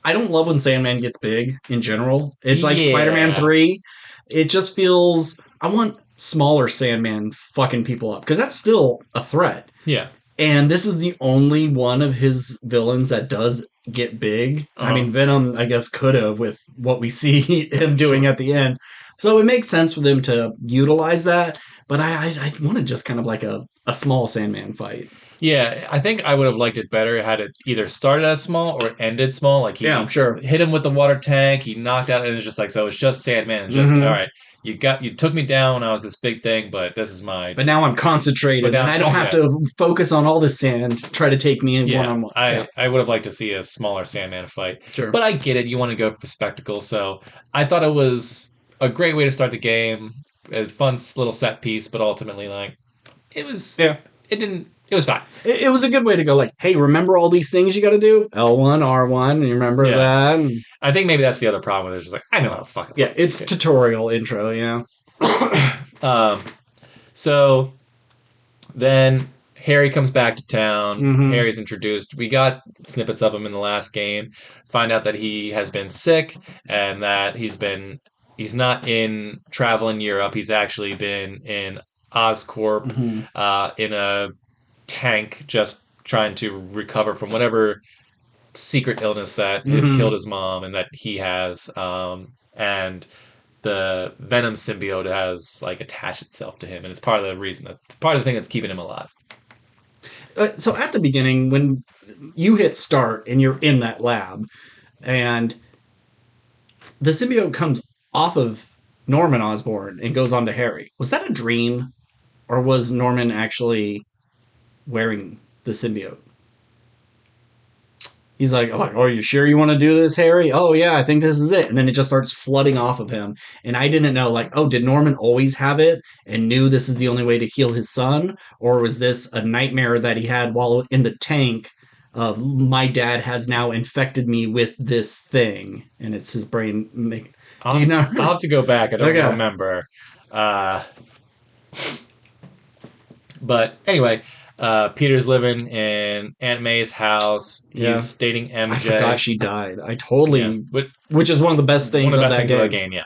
I don't love when Sandman gets big in general. It's like Yeah. Spider-Man 3. It just feels I want smaller Sandman fucking people up because that's still a threat. Yeah. And this is the only one of his villains that does get big. I mean, Venom, I guess, could have with what we see him doing at the end. So it makes sense for them to utilize that. But I wanted just kind of like a small Sandman fight. Yeah, I think I would have liked it better had it either started as small or ended small. Like he Sure. hit him with the water tank, he knocked out, and it was just like, so it's just Sandman. And just all right, you took me down when I was this big thing, but this is my. But now I'm concentrated, and I don't have to focus on all the sand. Try to take me in one on one. I would have liked to see a smaller Sandman fight. Sure. But I get it. You want to go for spectacle, so I thought it was a great way to start the game. A fun little set piece, but ultimately, like, it was. Yeah. It didn't. It was fine. It was a good way to go. Like, hey, remember all these things you got to do? L1, R1, and you remember that. And I think maybe that's the other problem with it. It's just like I know how to fucking. yeah, it's tutorial intro. Yeah. So then Harry comes back to town. Harry's introduced. We got snippets of him in the last game. Find out that he has been sick and that he's not in travel in Europe. He's actually been in Oscorp in a tank just trying to recover from whatever secret illness that killed his mom and that he has. And the Venom symbiote has like attached itself to him, and it's part of the thing that's keeping him alive. So at the beginning, when you hit start and you're in that lab, and the symbiote comes off of Norman Osborn and goes on to Harry, was that a dream, or was Norman actually wearing the symbiote? He's like, oh, are you sure you want to do this, Harry? Oh, yeah, I think this is it. And then it just starts flooding off of him. And I didn't know, like, oh, did Norman always have it and knew this is the only way to heal his son? Or was this a nightmare that he had while in the tank of my dad has now infected me with this thing? And it's his brain making... I'll have to go back. I don't remember. But anyway... Peter's living in Aunt May's house. He's dating MJ. I forgot she died. I totally... which is one of the best things of the game, yeah.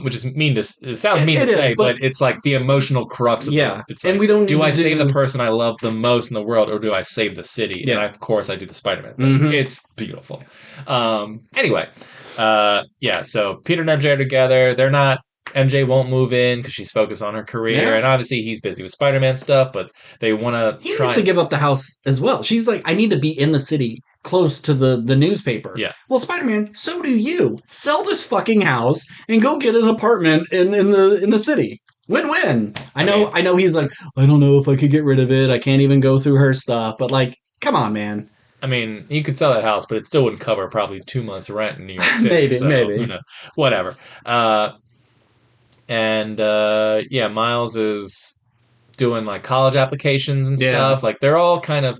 Which is mean to... It sounds mean to say, but it's like the emotional crux of it. It's like, and we don't do I save the person I love the most in the world, or do I save the city? Yeah. And of course I do the Spider-Man thing. It's beautiful. Anyway, so Peter and MJ are together. They're not... MJ won't move in because she's focused on her career, and obviously he's busy with Spider-Man stuff, but they want to He needs to give up the house as well. She's like, I need to be in the city close to the newspaper. Yeah. Well, Spider-Man, so do you. Sell this fucking house and go get an apartment in the city. Win-win. I know he's like, I don't know if I could get rid of it. I can't even go through her stuff. But like, come on, man. I mean, you could sell that house, but it still wouldn't cover probably 2 months rent in New York City. maybe. You know, whatever. Miles is doing like college applications and stuff. Like they're all kind of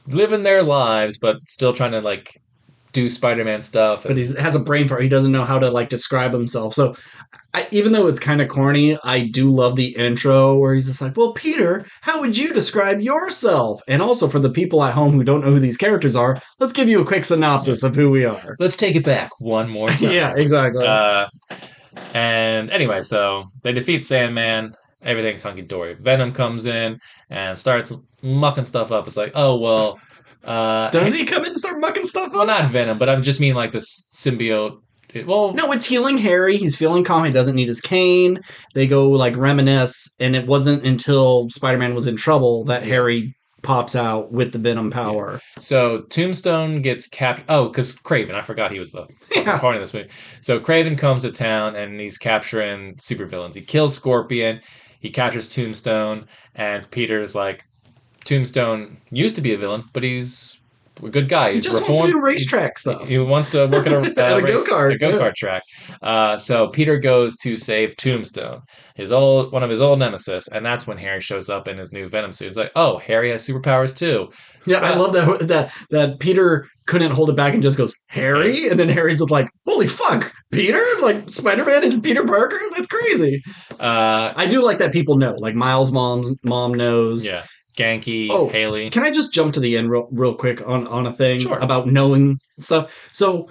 living their lives, but still trying to like do Spider-Man stuff. But he has a brain fart. He doesn't know how to like describe himself. So even though it's kind of corny, I do love the intro where he's just like, well, Peter, how would you describe yourself? And also for the people at home who don't know who these characters are, let's give you a quick synopsis of who we are. Let's take it back one more time. Yeah, exactly. And anyway, so they defeat Sandman. Everything's hunky-dory. Venom comes in and starts mucking stuff up. It's like, oh, well... Does he come in and start mucking stuff up? Well, not Venom, but I just mean like the symbiote. No, it's healing Harry. He's feeling calm. He doesn't need his cane. They go like reminisce, and it wasn't until Spider-Man was in trouble that Harry pops out with the Venom power. So Tombstone gets captured. Oh, because Kraven. I forgot he was the part of this movie. So Kraven comes to town and he's capturing supervillains. He kills Scorpion. He captures Tombstone, and Peter's like, Tombstone used to be a villain, but he's a good guy. He's he just reformed. wants to do racetrack stuff. He wants to work at a go-kart track. So Peter goes to save Tombstone, one of his old nemesis, and that's when Harry shows up in his new Venom suit. It's like, oh, Harry has superpowers too. Yeah, I love that Peter couldn't hold it back and just goes, Harry? And then Harry's just like, holy fuck, Peter? Like, Spider-Man is Peter Parker? That's crazy. I do like that people know. Like, Miles' mom knows. Yeah. Genki, Haley. Can I just jump to the end real quick on a thing about knowing stuff? So,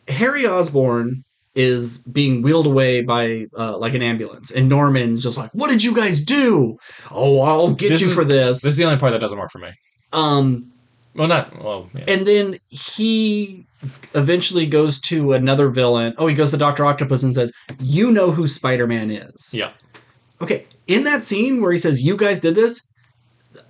Harry Osborn is being wheeled away by like an ambulance, and Norman's just like, "What did you guys do? Oh, I'll get you for this." This is the only part that doesn't work for me. Yeah. And then he eventually goes to another villain. Oh, he goes to Dr. Octopus and says, "You know who Spider-Man is." Yeah. Okay, in that scene where he says, "You guys did this,"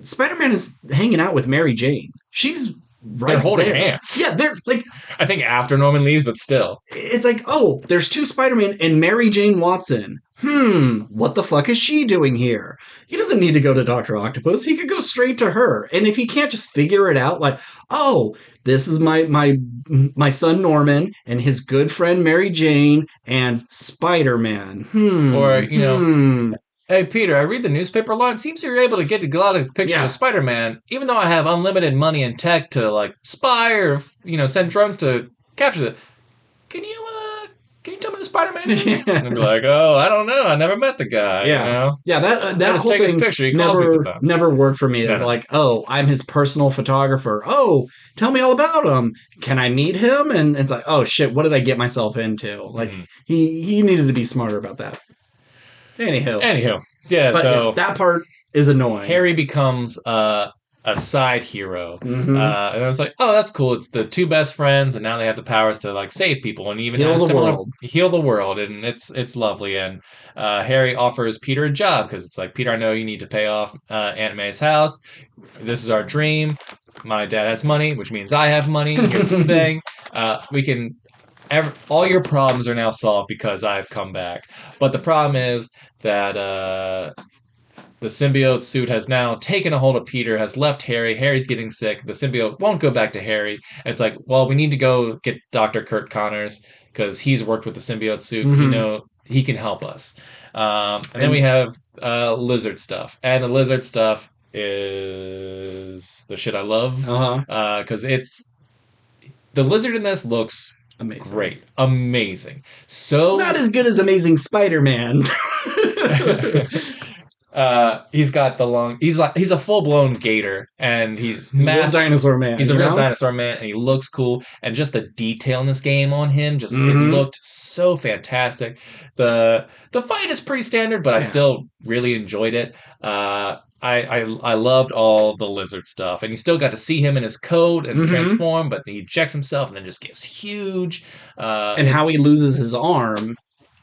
Spider-Man is hanging out with Mary Jane. She's right They're holding there. hands. Yeah, they're like... I think after Norman leaves, but still. It's like, oh, there's two Spider-Man and Mary Jane Watson. What the fuck is she doing here? He doesn't need to go to Dr. Octopus. He could go straight to her. And if he can't just figure it out, like, oh, this is my son Norman and his good friend Mary Jane and Spider-Man. Or, hey, Peter, I read the newspaper a lot. It seems you're able to get a lot of pictures of Spider-Man, even though I have unlimited money and tech to, like, spy or, send drones to capture it. Can you tell me who Spider-Man is? And I'd be like, oh, I don't know. I never met the guy. Yeah. Yeah, that whole thing picture. He never worked for me. It's like, oh, I'm his personal photographer. Oh, tell me all about him. Can I meet him? And it's like, oh, shit, what did I get myself into? Like, he needed to be smarter about that. Anywho. Yeah, but so... that part is annoying. Harry becomes a side hero. And I was like, oh, that's cool. It's the two best friends, and now they have the powers to, like, save people and even heal the world, and it's lovely. And Harry offers Peter a job, because it's like, Peter, I know you need to pay off Aunt May's house. This is our dream. My dad has money, which means I have money. Here's this thing. All your problems are now solved because I've come back. But the problem is that the symbiote suit has now taken a hold of Peter, has left Harry. Harry's getting sick. The symbiote won't go back to Harry. And it's like, well, we need to go get Dr. Kurt Connors because he's worked with the symbiote suit. He can help us. And then we have lizard stuff. And the lizard stuff is the shit I love. Because the lizard in this looks... amazing. Great. Amazing. So... not as good as Amazing Spider-Man. He's got the long... He's a full-blown gator, and he's a real dinosaur man. He's a real dinosaur man, and he looks cool, and just the detail in this game on him, it looked so fantastic. The fight is pretty standard, but I still really enjoyed it. I loved all the lizard stuff, and you still got to see him in his coat and transform, but he ejects himself and then just gets huge. And how he loses his arm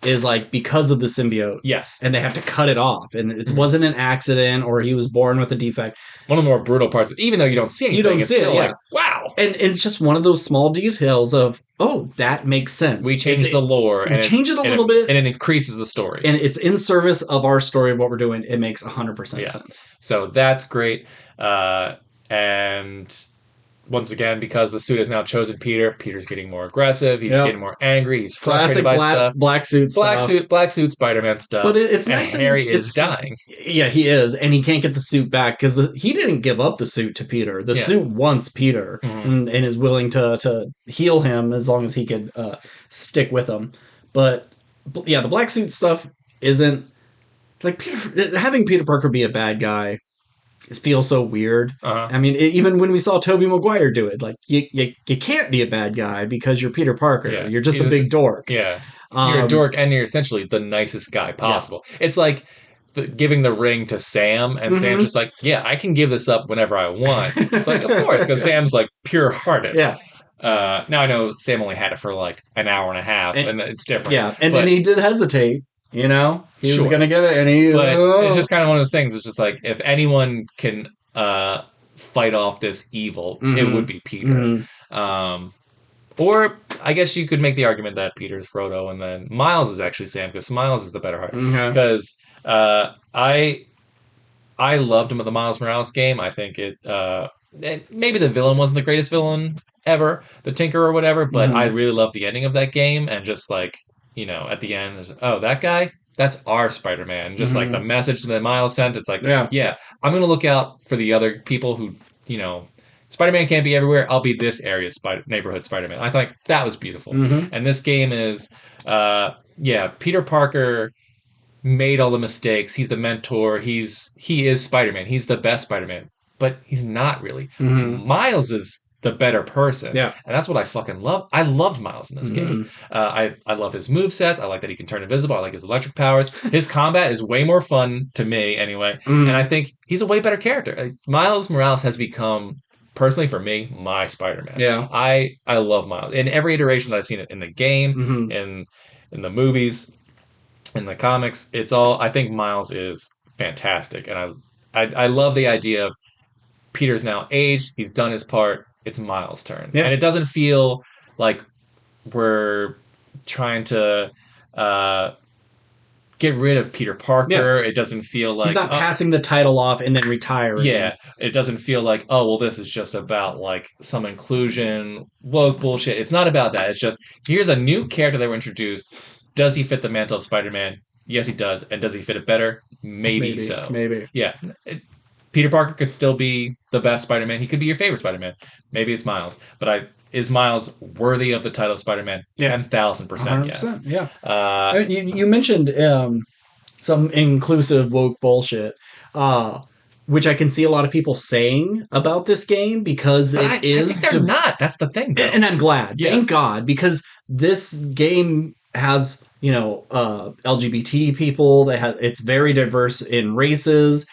is like because of the symbiote. Yes. And they have to cut it off, and it wasn't an accident or he was born with a defect. One of the more brutal parts, even though you don't see anything, you don't see it, like, wow. And it's just one of those small details of, oh, that makes sense. We change the lore. We change it a little bit. And it increases the story. And it's in service of our story of what we're doing. It makes 100% sense. So that's great. And once again, because the suit has now chosen Peter, Peter's getting more aggressive. He's Yep. getting more angry. He's Classic frustrated by stuff. black suit stuff. Black suit Spider-Man stuff. But it's and nice. Harry and is dying. Yeah, he is, and he can't get the suit back because he didn't give up the suit to Peter. The suit wants Peter, and is willing to heal him as long as he could stick with him. But yeah, the black suit stuff isn't like having Peter Parker be a bad guy. It feels so weird. I mean, even when we saw Tobey Maguire do it, like you can't be a bad guy because you're Peter Parker. Yeah. You're just a big dork. Yeah. You're a dork, and you're essentially the nicest guy possible. Yeah. It's like giving the ring to Sam, and Sam's just like, yeah, I can give this up whenever I want. It's like, of course, because Sam's like pure-hearted. Yeah. Now I know Sam only had it for like an hour and a half, and it's different. Yeah, and then he did hesitate. You know, he was going to give it, and he. But it's just kind of one of those things. It's just like if anyone can fight off this evil, it would be Peter. Or I guess you could make the argument that Peter's Frodo, and then Miles is actually Sam, because Miles is the better heart. Because I loved him at the Miles Morales game. I think maybe the villain wasn't the greatest villain ever, the Tinker or whatever, but I really loved the ending of that game, and just like, you know, at the end, that guy, that's our Spider-Man. Just like the message that Miles sent, it's like, yeah, I'm going to look out for the other people who, you know, Spider-Man can't be everywhere. I'll be this area's neighborhood Spider-Man. I think that was beautiful. And this game is, Peter Parker made all the mistakes. He's the mentor. He is Spider-Man. He's the best Spider-Man. But he's not really. Miles is the better person. Yeah. And that's what I fucking love. I loved Miles in this game. I love his movesets. I like that he can turn invisible. I like his electric powers. His combat is way more fun to me anyway. And I think he's a way better character. Miles Morales has become, personally for me, my Spider-Man. Yeah. I love Miles. In every iteration that I've seen it, in the game, in the movies, in the comics, it's all, I think Miles is fantastic. And I love the idea of Peter's now aged, he's done his part, it's Miles' turn. Yeah. And it doesn't feel like we're trying to get rid of Peter Parker. Yeah. It doesn't feel like... He's not passing the title off and then retiring. Yeah. It doesn't feel like, oh, well, this is just about like some inclusion, woke bullshit. It's not about that. It's just, here's a new character that were introduced. Does he fit the mantle of Spider-Man? Yes, he does. And does he fit it better? Maybe so. Maybe. Yeah. Peter Parker could still be the best Spider-Man. He could be your favorite Spider-Man. Maybe it's Miles. But is Miles worthy of the title of Spider-Man? Yeah. 10,000% yes. Yeah. You mentioned some inclusive woke bullshit, which I can see a lot of people saying about this game because I think they're not. That's the thing, though. And I'm glad. Yeah. Thank God. Because this game has, you know, LGBT people. It's very diverse in races.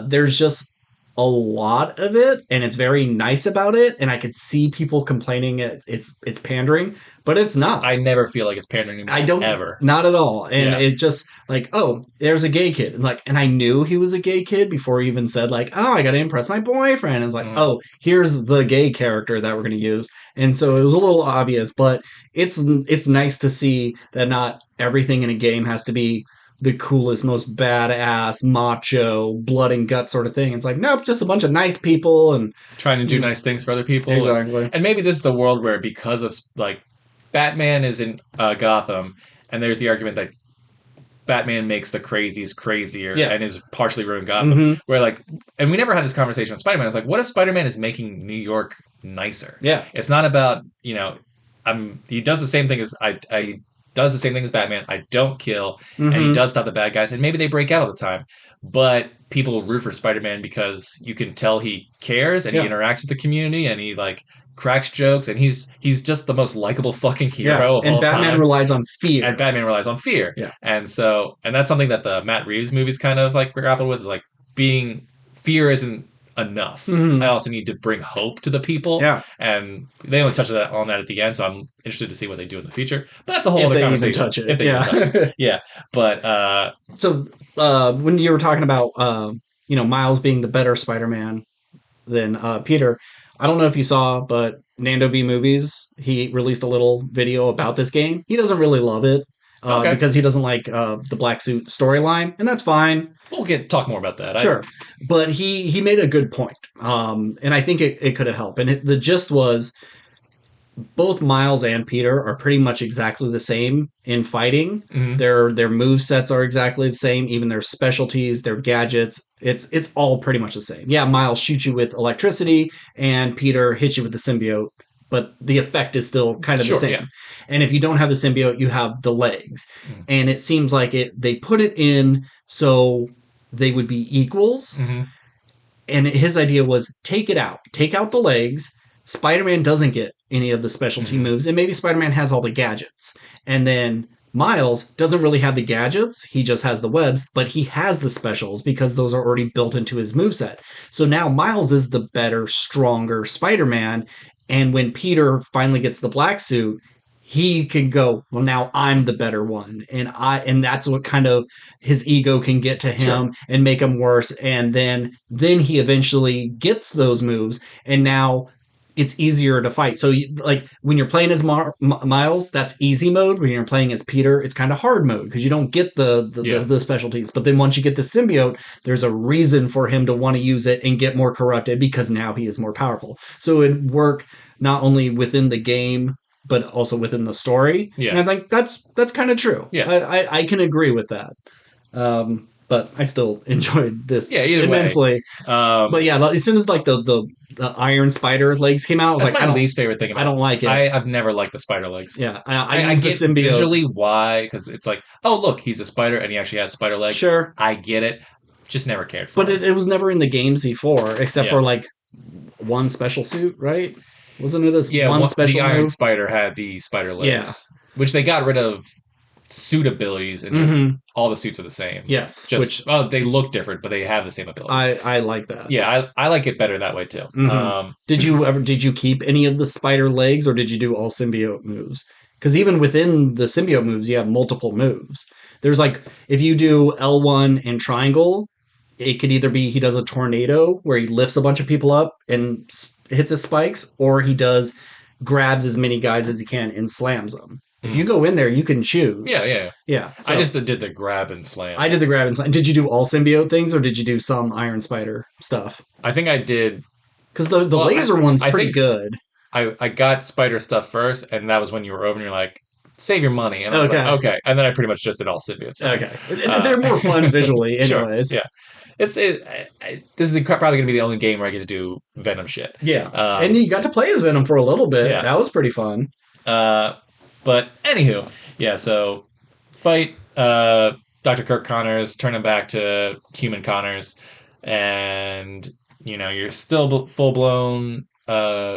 There's just a lot of it, and it's very nice about it, and I could see people complaining it's pandering, but it's not. I never feel like it's pandering anymore. I don't ever. Not at all. And it just like, oh, there's a gay kid. And I knew he was a gay kid before he even said like, oh, I gotta impress my boyfriend. And it's like, oh, here's the gay character that we're gonna use. And so it was a little obvious, but it's nice to see that not everything in a game has to be the coolest, most badass, macho, blood and guts sort of thing. It's like, nope, just a bunch of nice people and trying to do nice things for other people. Exactly. And maybe this is the world where, because of like Batman is in Gotham, and there's the argument that Batman makes the crazies crazier and is partially ruined Gotham. Where like, and we never had this conversation with Spider-Man. It's like, what if Spider-Man is making New York nicer? Yeah. It's not about, you know, he does the same thing as does the same thing as Batman. I don't kill, and he does stop the bad guys, and maybe they break out all the time. But people root for Spider-Man because you can tell he cares, and he interacts with the community, and he like cracks jokes, and he's just the most likable fucking hero of all time. And Batman relies on fear. And Batman relies on fear. Yeah. And that's something that the Matt Reeves movies kind of like grapple with, is like fear isn't enough. I also need to bring hope to the people. Yeah. And they only touch on that at the end, so I'm interested to see what they do in the future. But that's a whole other conversation. Touch it. If they even touch it. Yeah. But so when you were talking about Miles being the better Spider-Man than Peter, I don't know if you saw, but Nando V Movies, he released a little video about this game. He doesn't really love it because he doesn't like the black suit storyline, and that's fine. We'll talk more about that. Sure. But he made a good point. And I think it could have helped. And the gist was both Miles and Peter are pretty much exactly the same in fighting. Mhm. Their move sets are exactly the same, even their specialties, their gadgets. It's all pretty much the same. Yeah, Miles shoots you with electricity and Peter hits you with the symbiote, but the effect is still kind of the same. Yeah. And if you don't have the symbiote, you have the legs. Mhm. And it seems like they put it in so they would be equals. Mhm. And his idea was take it out, take out the legs. Spider-Man doesn't get any of the specialty moves, and maybe Spider-Man has all the gadgets. And then Miles doesn't really have the gadgets, he just has the webs, but he has the specials because those are already built into his moveset. So now Miles is the better, stronger Spider-Man, and when Peter finally gets the black suit, he can go, well, now I'm the better one. And that's what kind of his ego can get to him and make him worse. And then he eventually gets those moves, and now it's easier to fight. So, like when you're playing as Miles, that's easy mode. When you're playing as Peter, it's kind of hard mode because you don't get the specialties. But then once you get the symbiote, there's a reason for him to want to use it and get more corrupted because now he is more powerful. So it work not only within the game but also within the story. Yeah. And I think that's kind of true. Yeah. I can agree with that. But I still enjoyed this immensely. But yeah, as soon as like the Iron Spider legs came out, I was that's like, my least favorite thing about it. I don't like it. I've never liked the spider legs. Yeah, I get the symbiote. Visually why, because it's like, oh look, he's a spider and he actually has spider legs. Sure, I get it. Just never cared for it. But it was never in the games before, except for like one special suit, right? Wasn't it one special? The Iron move? Spider had the spider legs, which they got rid of suit abilities and just all the suits are the same. Yes, just they look different, but they have the same abilities. I like that. Yeah, I like it better that way too. Did you keep any of the spider legs, or did you do all symbiote moves? Because even within the symbiote moves, you have multiple moves. There's like if you do L1 and triangle, it could either be he does a tornado where he lifts a bunch of people up and hits his spikes, or he grabs as many guys as he can and slams them. If you go in there, you can choose. Yeah. So I just did the grab and slam. I did the grab and slam. Did you do all symbiote things, or did you do some Iron Spider stuff? I think I did. Because the laser one's pretty good. I got spider stuff first, and that was when you were over and you're like, save your money. And I was like, okay. And then I pretty much just did all symbiote stuff. Okay. They're more fun visually anyways. Sure. Yeah. This is probably going to be the only game where I get to do Venom shit. Yeah. And you got to play as Venom for a little bit. Yeah. That was pretty fun. But anywho, yeah, so fight Dr. Kirk Connors, turn him back to human Connors, and you're still full-blown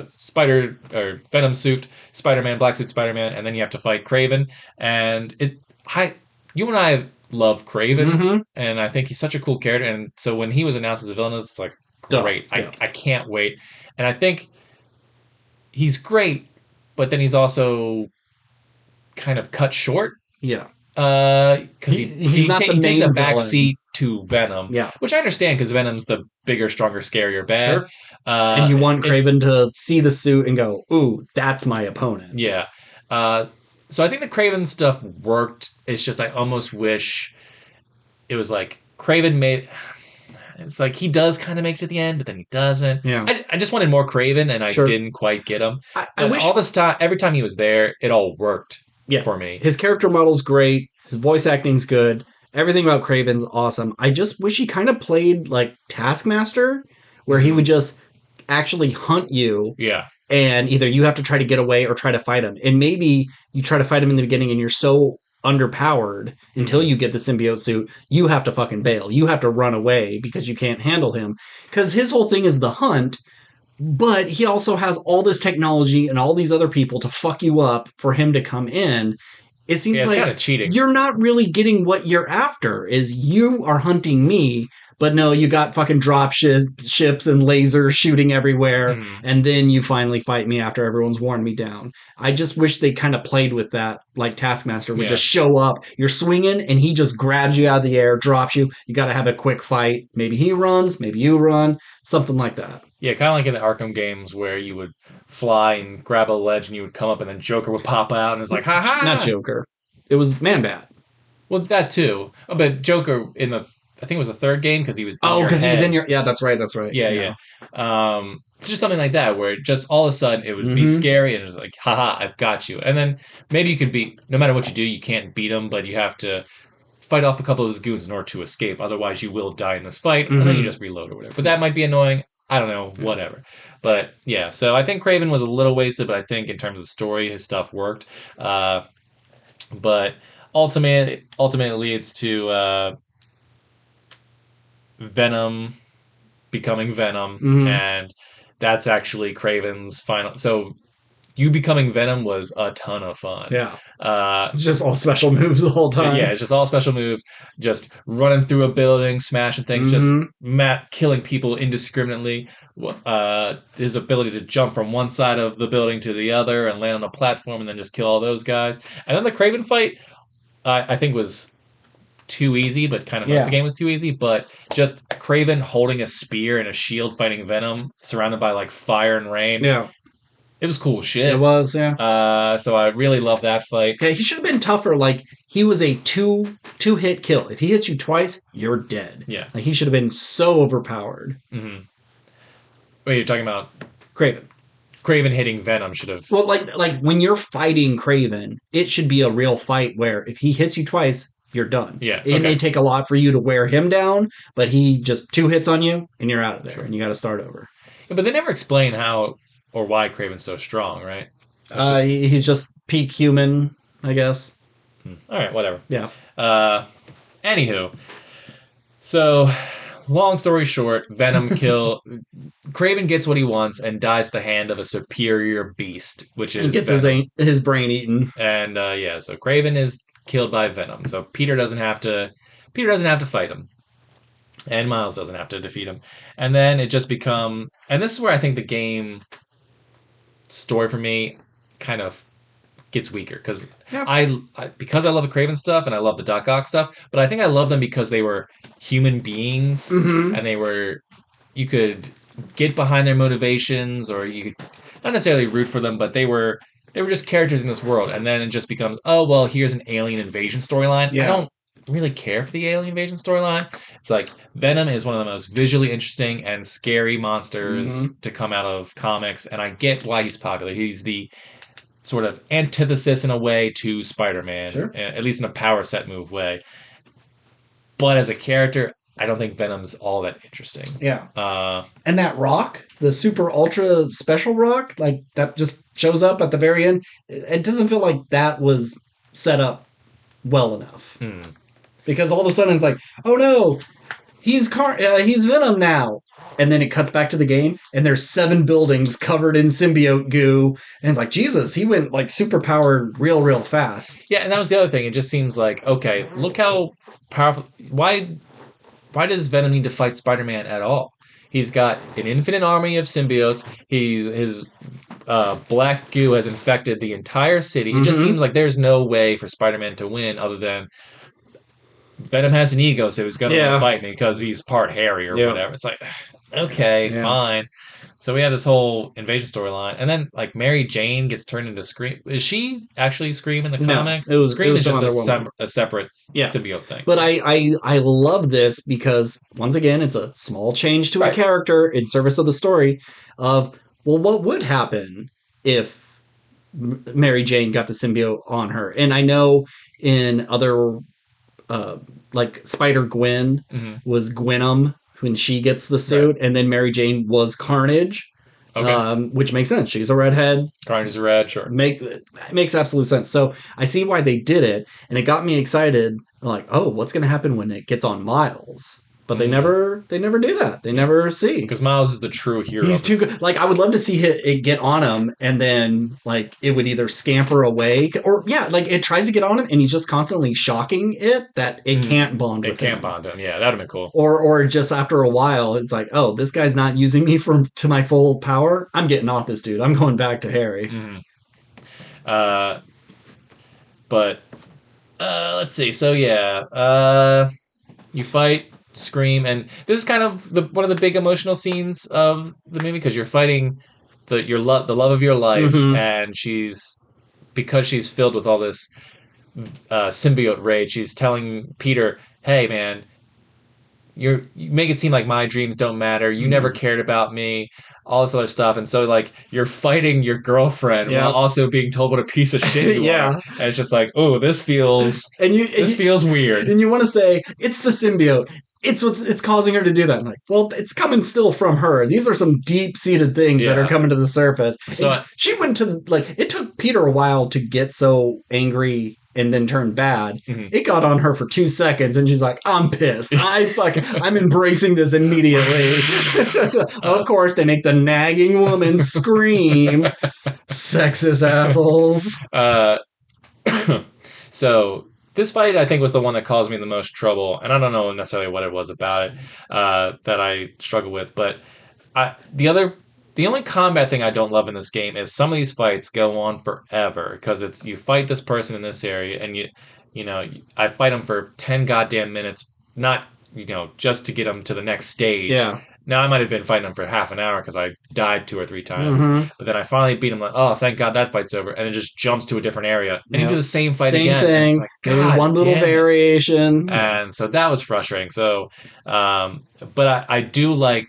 spider or Venom suit Spider-Man, black suit Spider-Man, and then you have to fight Kraven. And you and I love Kraven, and I think he's such a cool character. And so when he was announced as a villain, it's like great. Yeah. I can't wait. And I think he's great, but then he's also kind of cut short. Yeah. Because he takes a back seat to Venom. Yeah. Which I understand because Venom's the bigger, stronger, scarier bad. Sure. And you want Kraven to see the suit and go, ooh, that's my opponent. Yeah. So I think the Kraven stuff worked. It's just I almost wish it was like Kraven made... It's like he does kind of make it to the end, but then he doesn't. Yeah. I just wanted more Kraven, and I didn't quite get him. I wish all this time, every time he was there, it all worked for me. His character model's great. His voice acting's good. Everything about Kraven's awesome. I just wish he kind of played like Taskmaster, where he would just actually hunt you. Yeah. And either you have to try to get away or try to fight him. And maybe you try to fight him in the beginning and you're so underpowered until you get the symbiote suit, you have to fucking bail. You have to run away because you can't handle him. Because his whole thing is the hunt, but he also has all this technology and all these other people to fuck you up for him to come in. It seems it's like kind of cheating. You're not really getting what you're after, is you are hunting me, but no, you got fucking drop ships and lasers shooting everywhere, and then you finally fight me after everyone's worn me down. I just wish they kind of played with that, like Taskmaster would just show up, you're swinging, and he just grabs you out of the air, drops you, you gotta have a quick fight. Maybe he runs, maybe you run, something like that. Yeah, kind of like in the Arkham games where you would fly and grab a ledge and you would come up and then Joker would pop out and it's like, ha ha! Not Joker. It was Man-Bat. Well, that too. But Joker in the I think it was the third game because he was in Oh, your because he's head. in your. Yeah, that's right. That's right. Yeah, yeah. It's just something like that where just all of a sudden it would be scary and it was like, haha, I've got you. And then maybe you could beat, no matter what you do, you can't beat him, but you have to fight off a couple of his goons in order to escape. Otherwise, you will die in this fight, and then you just reload or whatever. But that might be annoying. I don't know, whatever. But yeah, so I think Craven was a little wasted, but I think in terms of story, his stuff worked. But ultimately leads to Venom becoming Venom, and that's actually Craven's final. So you becoming Venom was a ton of fun. Yeah. Uh, It's just all special moves the whole time. yeah, it's just all special moves, just running through a building, smashing things, just Matt killing people indiscriminately. His ability to jump from one side of the building to the other and land on a platform and then just kill all those guys. And then the Craven fight, I think was too easy, but kind of most of the game was too easy. But just Craven holding a spear and a shield fighting Venom, surrounded by like fire and rain. Yeah. It was cool shit. It was, yeah. So I really love that fight. Yeah, he should have been tougher. Like, he was a two hit kill. If he hits you twice, you're dead. Yeah. Like, he should have been so overpowered. Wait, you're talking about Craven. Craven hitting Venom should have. Well, like when you're fighting Craven, it should be a real fight where if he hits you twice, you're done. Yeah. It may take a lot for you to wear him down, but he just 2 hits on you and you're out of there and you got to start over. Yeah, but they never explain how or why Craven's so strong, right? He's just peak human, I guess. All right, whatever. Yeah. Anywho, so long story short, Craven gets what he wants and dies at the hand of a superior beast, which is he gets Venom. his brain eaten. And yeah, so Craven is killed by Venom. So Peter doesn't have to fight him. And Miles doesn't have to defeat him. And then it just and this is where I think the game story for me kind of gets weaker because because I love the Craven stuff and I love the Doc Ock stuff, but I think I love them because they were human beings and you could get behind their motivations or you could not necessarily root for them, but they were just characters in this world. And then it just becomes, oh well, here's an alien invasion storyline. I don't really care for the alien invasion storyline. It's like Venom is one of the most visually interesting and scary monsters to come out of comics, and I get why he's popular. He's the sort of antithesis in a way to Spider-Man, at least in a power set move way. But as a character, I don't think Venom's all that interesting. Yeah. And that rock, the super ultra special rock, like that just shows up at the very end. It doesn't feel like that was set up well enough. Because all of a sudden it's like, oh no, he's Venom now. And then it cuts back to the game, and there's 7 buildings covered in symbiote goo. And it's like, Jesus, he went like super powered real fast. Yeah, and that was the other thing. It just seems like, okay, look how powerful. Why does Venom need to fight Spider-Man at all? He's got an infinite army of symbiotes. His black goo has infected the entire city. It just seems like there's no way for Spider-Man to win other than Venom has an ego, so he's going to fight me because he's part hairy or whatever. It's like, okay, fine. So we have this whole invasion storyline, and then like Mary Jane gets turned into Scream. Is she actually Scream in the comics? No, Scream is just a separate symbiote thing. But I love this because once again, it's a small change to a character in service of the story. Of well, what would happen if Mary Jane got the symbiote on her? And I know in other like Spider-Gwen was Gwenom when she gets the suit, and then Mary Jane was Carnage, which makes sense. She's a redhead. Carnage is a red, sure. Makes absolute sense. So I see why they did it, and it got me excited. Like, oh, what's going to happen when it gets on Miles? But they never do that. They never see. Because Miles is the true hero. He's too good. Like, I would love to see it get on him, and then, like, it would either scamper away, or, like, it tries to get on him, and he's just constantly shocking it that it can't bond with him. It can't bond him. Yeah, that would have been cool. Or just after a while, it's like, oh, this guy's not using me to my full power. I'm getting off this dude. I'm going back to Harry. But, let's see. So, yeah. You fight Scream, and this is kind of one of the big emotional scenes of the movie because you're fighting the love of your life, and because she's filled with all this symbiote rage. She's telling Peter, "Hey, man, you make it seem like my dreams don't matter. You never cared about me. All this other stuff, and so like you're fighting your girlfriend while also being told what a piece of shit you are. And it's just like, oh, this feels weird. And you want to say it's the symbiote. It's causing her to do that. I'm like, well, it's coming still from her. These are some deep seated things that are coming to the surface. So she went to it took Peter a while to get so angry and then turn bad. It got on her for 2 seconds, and she's like, "I'm pissed. I'm embracing this immediately." Of course, they make the nagging woman scream, "Sexist assholes!" So this fight, I think, was the one that caused me the most trouble, and I don't know necessarily what it was about it that I struggled with. But the only combat thing I don't love in this game is some of these fights go on forever because it's you fight this person in this area, and I fight them for 10 goddamn minutes, not just to get them to the next stage. Yeah. Now, I might have been fighting them for half an hour because I died 2 or 3 times. But then I finally beat him like, oh, thank God that fight's over. And it just jumts to a different area. And you do the same fight again. Same thing. Like, maybe one little variation. And so that was frustrating. So, but I do like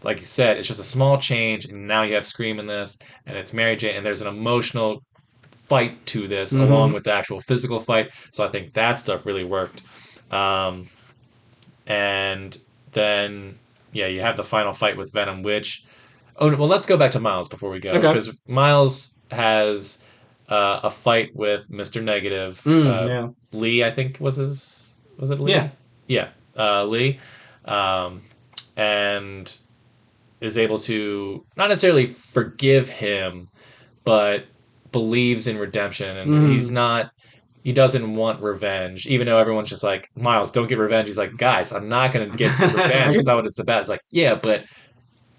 you said, it's just a small change. And now you have Scream in this. And it's Mary Jane. And there's an emotional fight to this along with the actual physical fight. So I think that stuff really worked. And then... yeah, you have the final fight with Venom, which... oh, well, let's go back to Miles before we go. Because Miles has a fight with Mr. Negative. Lee, I think, was his... was it Lee? Yeah. Yeah, Lee. And is able to not necessarily forgive him, but believes in redemption. And he's not... he doesn't want revenge, even though everyone's just like, Miles, don't get revenge. He's like, guys, I'm not going to get revenge. That's not what it's about. It's like, yeah, but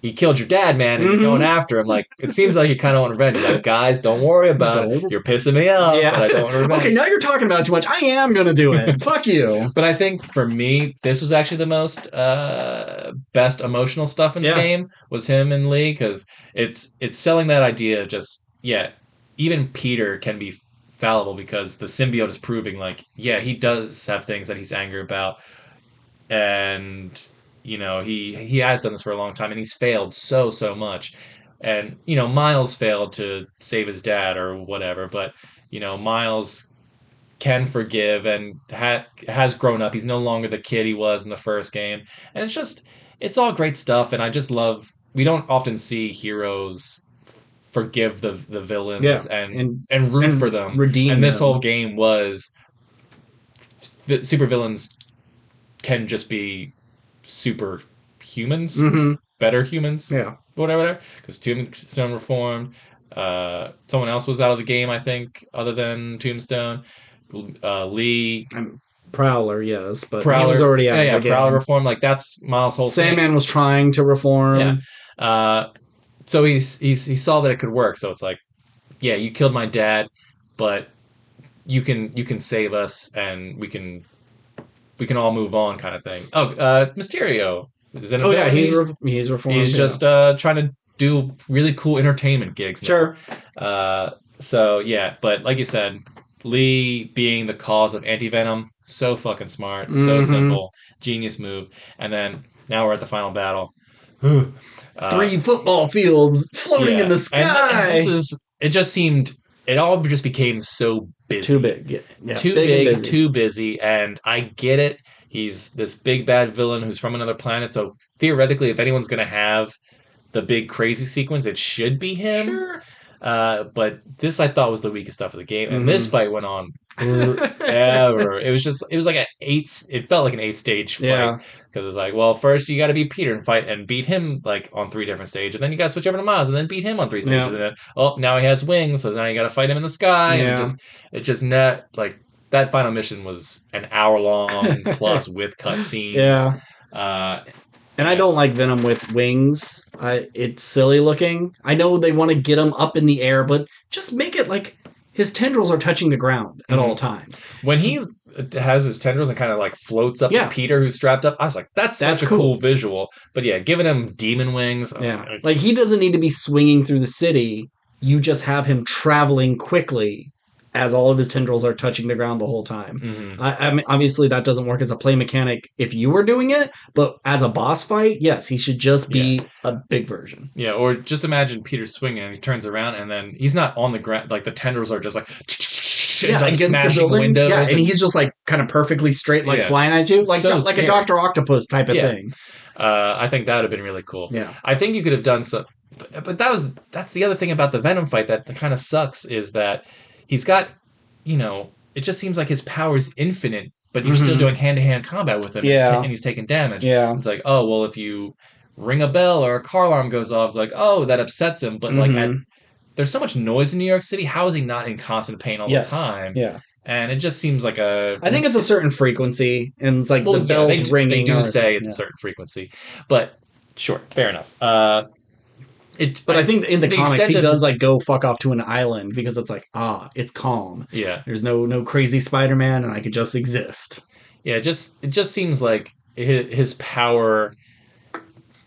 he killed your dad, man, and you're going after him. Like, it seems like you kind of want revenge. He's like, guys, don't worry about it. You're pissing me off, but I don't want revenge. Okay, now you're talking about it too much. I am going to do it. Fuck you. But I think, for me, this was actually the most best emotional stuff in the game, was him and Lee, because it's selling that idea of just, even Peter can be fallible because the symbiote is proving like, he does have things that he's angry about, and he has done this for a long time, and he's failed so much, and Miles failed to save his dad or whatever, but Miles can forgive and has grown up. He's no longer the kid he was in the first game, and it's all great stuff. And I just love, we don't often see heroes forgive the villains and root for them, redeem and this them. whole game was the supervillains can just be super humans, better humans, whatever, because Tombstone reformed. Someone else was out of the game, I think, other than Tombstone. Lee, Prowler, yes, but Prowler, he was already out. Yeah, Prowler reformed. Like, that's Miles' whole thing. Sandman was trying to reform. Yeah. So he saw that it could work. So it's like, you killed my dad, but you can save us, and we can all move on, kind of thing. Oh, Mysterio is in a he's reformed. He's just trying to do really cool entertainment gigs now. Sure. So but like you said, Lee being the cause of anti-venom, so fucking smart, so simple, genius move. And then now we're at the final battle. 3 football fields floating in the sky. And it all just became so busy. Too big. Too big, too busy. And I get it. He's this big bad villain who's from another planet. So theoretically, if anyone's going to have the big crazy sequence, it should be him. Sure. But this, I thought, was the weakest stuff of the game. And this fight went on forever. It was like it felt like an 8-stage fight. Yeah. Because it's like, well, first you got to beat Peter and fight and beat him like on 3 different stages, and then you got to switch over to Miles and then beat him on 3 stages, and then now he has wings, so now you got to fight him in the sky, and it just net like that final mission was an hour long plus with cutscenes. And I don't like Venom with wings. It's silly looking. I know they want to get him up in the air, but just make it like his tendrils are touching the ground at all times. When he has his tendrils and kind of like floats up to Peter, who's strapped up, I was like, that's such a cool visual. But giving him demon wings. Like, he doesn't need to be swinging through the city. You just have him traveling quickly as all of his tendrils are touching the ground the whole time. Mm-hmm. I mean, obviously, that doesn't work as a play mechanic if you were doing it, but as a boss fight, yes, he should just be a big version. Yeah, or just imagine Peter swinging and he turns around and then he's not on the ground. Like the tendrils are just like, Yeah, like against the smashing building. windows. Yeah, and he's just like kind of perfectly straight, like Yeah. flying at you, like So like a scary. Doctor Octopus type of Yeah. thing. I think that would have been really cool. Yeah. I think you could have done so, but that's the other thing about the Venom fight that kind of sucks is that he's got, it just seems like his power is infinite, but you're still doing hand to hand combat with him, Yeah. and he's taking damage. Yeah. It's like, oh well, if you ring a bell or a car alarm goes off, it's like, oh, that upsets him, but there's so much noise in New York City. How is he not in constant pain all the time? Yeah. And it just seems like I think it's a certain frequency, and it's like the bells ringing. They do say it's a certain frequency, but sure, fair enough. But I think in the comics he does of, like go fuck off to an island because it's like it's calm. Yeah, there's no crazy Spider-Man, and I could just exist. Yeah, it just seems like his power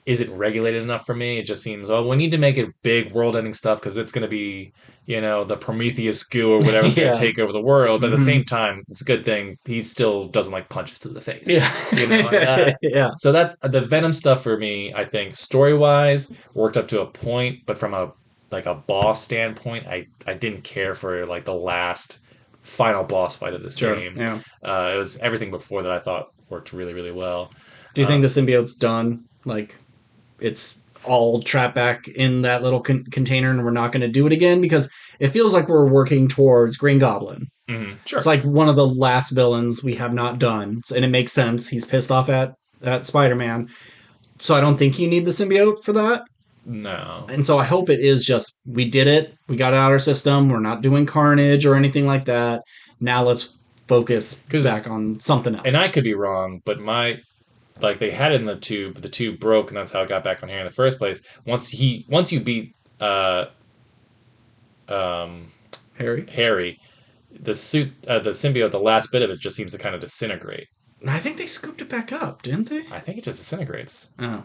isn't regulated enough for me. It just seems, we need to make it big world-ending stuff because it's going to be, the Prometheus goo or whatever's going to take over the world. But at the same time, it's a good thing he still doesn't like punches to the face. Yeah, yeah. So that the Venom stuff for me, I think story-wise worked up to a point, but from a boss standpoint, I didn't care for like the last final boss fight of this game. Yeah, it was everything before that I thought worked really, really well. Do you think the symbiote's done? Like, it's all trapped back in that little container and we're not going to do it again? Because it feels like we're working towards Green Goblin. Mm-hmm. Sure. It's like one of the last villains we have not done. And it makes sense. He's pissed off at Spider-Man. So I don't think you need the symbiote for that. No. And so I hope it is just, we did it. We got it out of our system. We're not doing Carnage or anything like that. Now let's focus back on something else. And I could be wrong, but they had it in the tube, but the tube broke, and that's how it got back on here in the first place. Once you beat Harry, the suit, the symbiote, the last bit of it just seems to kind of disintegrate. I think they scooped it back up, didn't they? I think it just disintegrates. Oh.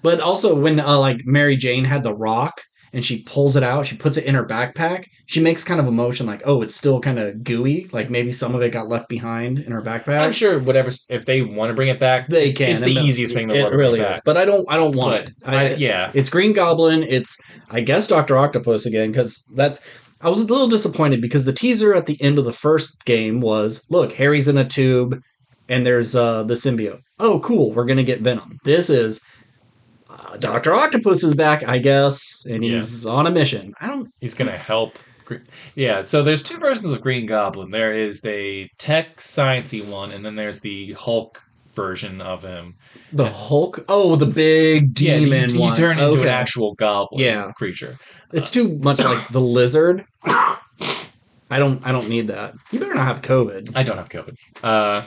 But also when Mary Jane had the rock and she pulls it out, she puts it in her backpack, she makes kind of a motion like, oh, it's still kind of gooey, like maybe some of it got left behind in her backpack. I'm sure if they want to bring it back, they can. It's the easiest thing in the world to bring back. But I don't want it. Yeah. It's Green Goblin, it's I guess Dr. Octopus again, because I was a little disappointed because the teaser at the end of the first game was, look, Harry's in a tube and there's the symbiote. Oh, cool, we're gonna get Venom. This is Dr. Octopus is back, I guess, and he's on a mission. He's going to help. Yeah, so there's two versions of Green Goblin. There is the tech sciencey one, and then there's the Hulk version of him. The Hulk? Oh, the big demon one. He turned into an actual goblin creature. It's too much like the lizard. I don't need that. You better not have COVID. I don't have COVID.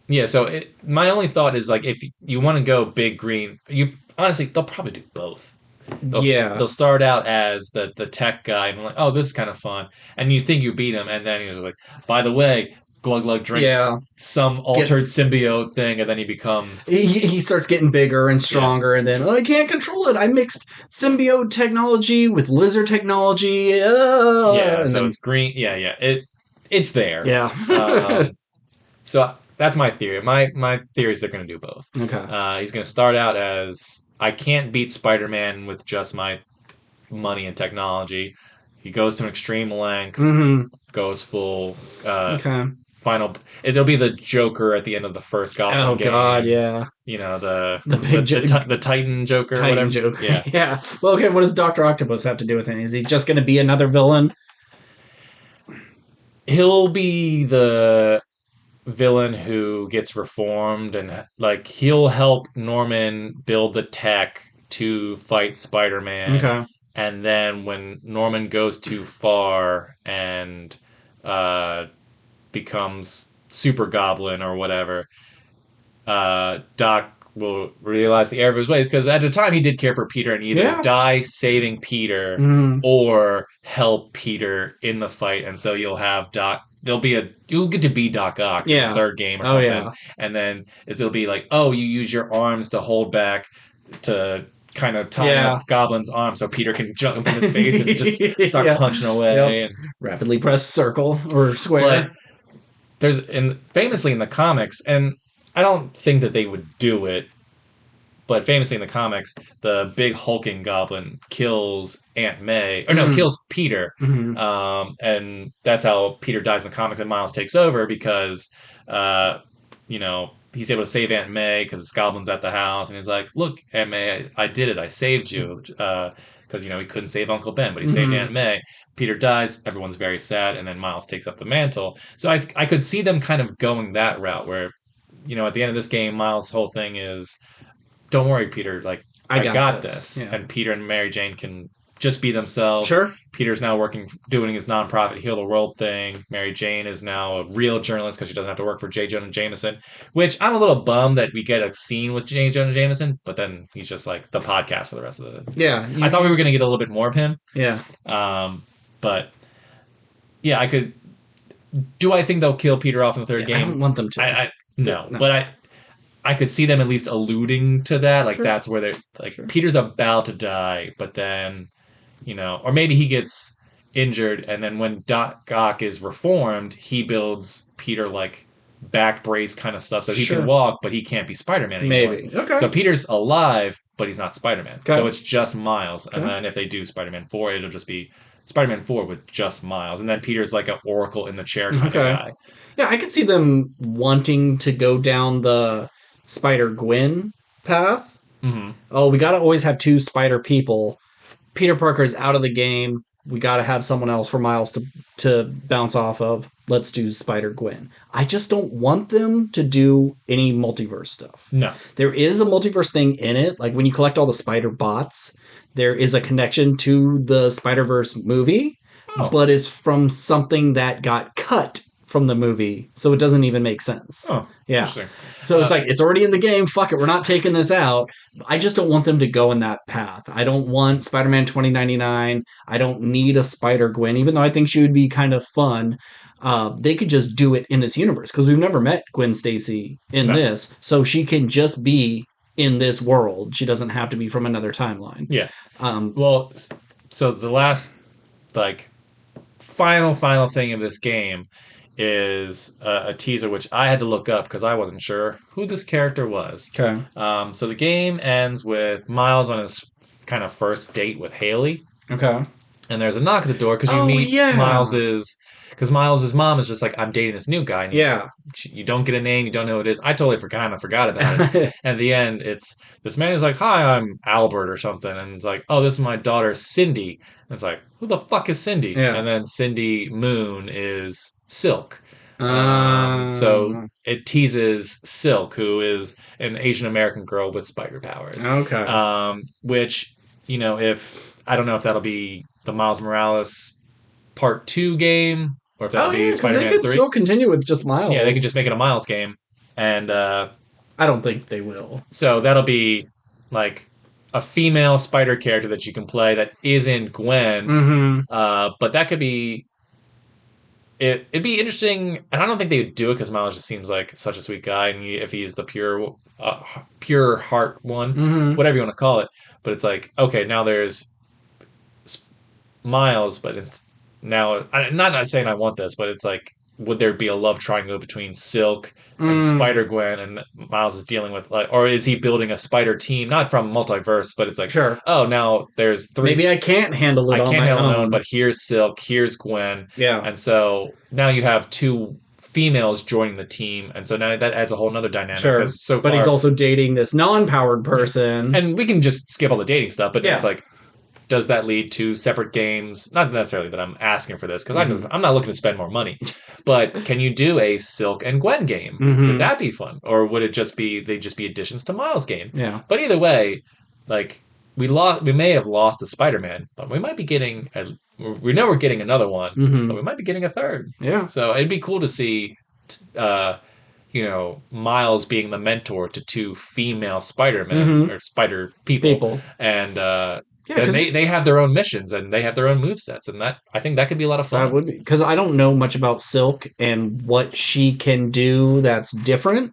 Yeah, so my only thought is like if you want to go big green, honestly they'll probably do both. They'll start out as the tech guy and like, oh, this is kind of fun, and you think you beat him, and then he's like, by the way, Glug Glug drinks some altered symbiote thing, and then he becomes he starts getting bigger and stronger, and then I can't control it. I mixed symbiote technology with lizard technology. It's green. It's there. Yeah. So. That's my theory. My theory is they're going to do both. Okay. He's going to start out as, I can't beat Spider-Man with just my money and technology. He goes to an extreme length, goes full. Final. It'll be the Joker at the end of the first Goblin game. Oh God, yeah. The Titan Joker. Titan whatever. Joker. Yeah. Yeah. Well, okay. What does Dr. Octopus have to do with it? Is he just going to be another villain? He'll be the villain who gets reformed, and like he'll help Norman build the tech to fight Spider-Man. Okay. And then when Norman goes too far and becomes Super Goblin or whatever, Doc will realize the error of his ways, because at the time he did care for Peter and either die saving Peter or help Peter in the fight, and so you'll have Doc. You'll get to be Doc Ock in the third game or something, and then it'll be like, oh, you use your arms to hold back to kind of tying up Goblin's arm so Peter can jump in his face and just start punching away. And rapidly press circle or square. But famously in the comics, and I don't think that they would do it, but famously in the comics, the big hulking goblin kills Aunt May, kills Peter, and that's how Peter dies in the comics, and Miles takes over because, he's able to save Aunt May because this goblin's at the house, and he's like, "Look, Aunt May, I did it. I saved you." Because he couldn't save Uncle Ben, but he saved Aunt May. Peter dies. Everyone's very sad, and then Miles takes up the mantle. So I could see them kind of going that route, where, at the end of this game, Miles' whole thing is, "Don't worry, Peter. Like I got this." Yeah. And Peter and Mary Jane can just be themselves. Sure. Peter's now doing his nonprofit Heal the World thing. Mary Jane is now a real journalist because she doesn't have to work for J. Jonah Jameson, which I'm a little bummed that we get a scene with J. Jonah Jameson, but then he's just like the podcast for the rest of the... Yeah. I thought we were going to get a little bit more of him. Yeah. But yeah, I could... Do I think they'll kill Peter off in the third game? I don't want them to. No, but I could see them at least alluding to that. Like, sure. That's where they're... Like, sure. Peter's about to die, but then... or maybe he gets injured, and then when Doc Ock is reformed, he builds Peter like back brace kind of stuff, so he can walk, but he can't be Spider-Man anymore. Maybe. Okay. So Peter's alive, but he's not Spider-Man. Okay. So it's just Miles, and then if they do Spider-Man 4, it'll just be Spider-Man 4 with just Miles, and then Peter's like an Oracle in the chair kind of guy. Yeah, I could see them wanting to go down the Spider-Gwen path. Mm-hmm. Oh, we gotta always have two Spider people. Peter Parker is out of the game. We got to have someone else for Miles to bounce off of. Let's do Spider-Gwen. I just don't want them to do any multiverse stuff. No. There is a multiverse thing in it. Like when you collect all the Spider bots, there is a connection to the Spider-Verse movie, but it's from something that got cut from the movie, so it doesn't even make sense. Oh, yeah. Interesting. So it's like, it's already in the game, fuck it, we're not taking this out. I just don't want them to go in that path. I don't want Spider-Man 2099. I don't need a Spider-Gwen, even though I think she would be kind of fun. They could just do it in this universe, because we've never met Gwen Stacy in this, so she can just be in this world. She doesn't have to be from another timeline. Yeah. Well, so the last, final thing of this game is a teaser which I had to look up because I wasn't sure who this character was. Okay. So the game ends with Miles on his kind of first date with Haley. Okay. And there's a knock at the door because you meet Miles's... Because Miles' mom is just like, I'm dating this new guy. And you don't get a name, you don't know who it is. I totally forgot about it. And at the end, it's this man who's like, "Hi, I'm Albert," or something. And it's like, "Oh, this is my daughter, Cindy." And it's like, who the fuck is Cindy? Yeah. And then Cindy Moon is Silk. So it teases Silk, who is an Asian American girl with spider powers. Okay. Which, if I don't know if that'll be the Miles Morales Part 2 game, or if that'll be Spider-Man 3. They could still continue with just Miles. Yeah, they could just make it a Miles game. And I don't think they will. So that'll be like a female spider character that you can play that isn't Gwen. Mm-hmm. But that could be... It'd be interesting, and I don't think they would do it because Miles just seems like such a sweet guy, and if he's the pure heart one, whatever you want to call it. But it's like, okay, now there's Miles, but it's now... I'm not saying I want this, but it's like, would there be a love triangle between Silk and Spider-Gwen, and Miles is dealing with, or is he building a spider team, not from multiverse, but it's like, now there's 3... Maybe I can't handle it on my own. I can't handle it alone, but here's Silk, here's Gwen. Yeah. And so now you have 2 females joining the team, and so now that adds a whole nother dynamic. Sure, but he's also dating this non-powered person. And we can just skip all the dating stuff, but it's like, does that lead to separate games? Not necessarily that I'm asking for this, because I'm not looking to spend more money. But can you do a Silk and Gwen game? Would that be fun? Or would it just be additions to Miles' game? Yeah. But either way, we may have lost the Spider-Man, but we might be getting we know we're getting another one, but we might be getting a third. Yeah. So it'd be cool to see Miles being the mentor to 2 female Spider-Men or Spider people. And they have their own missions and they have their own movesets, and I think that could be a lot of fun. That would be, because I don't know much about Silk and what she can do that's different.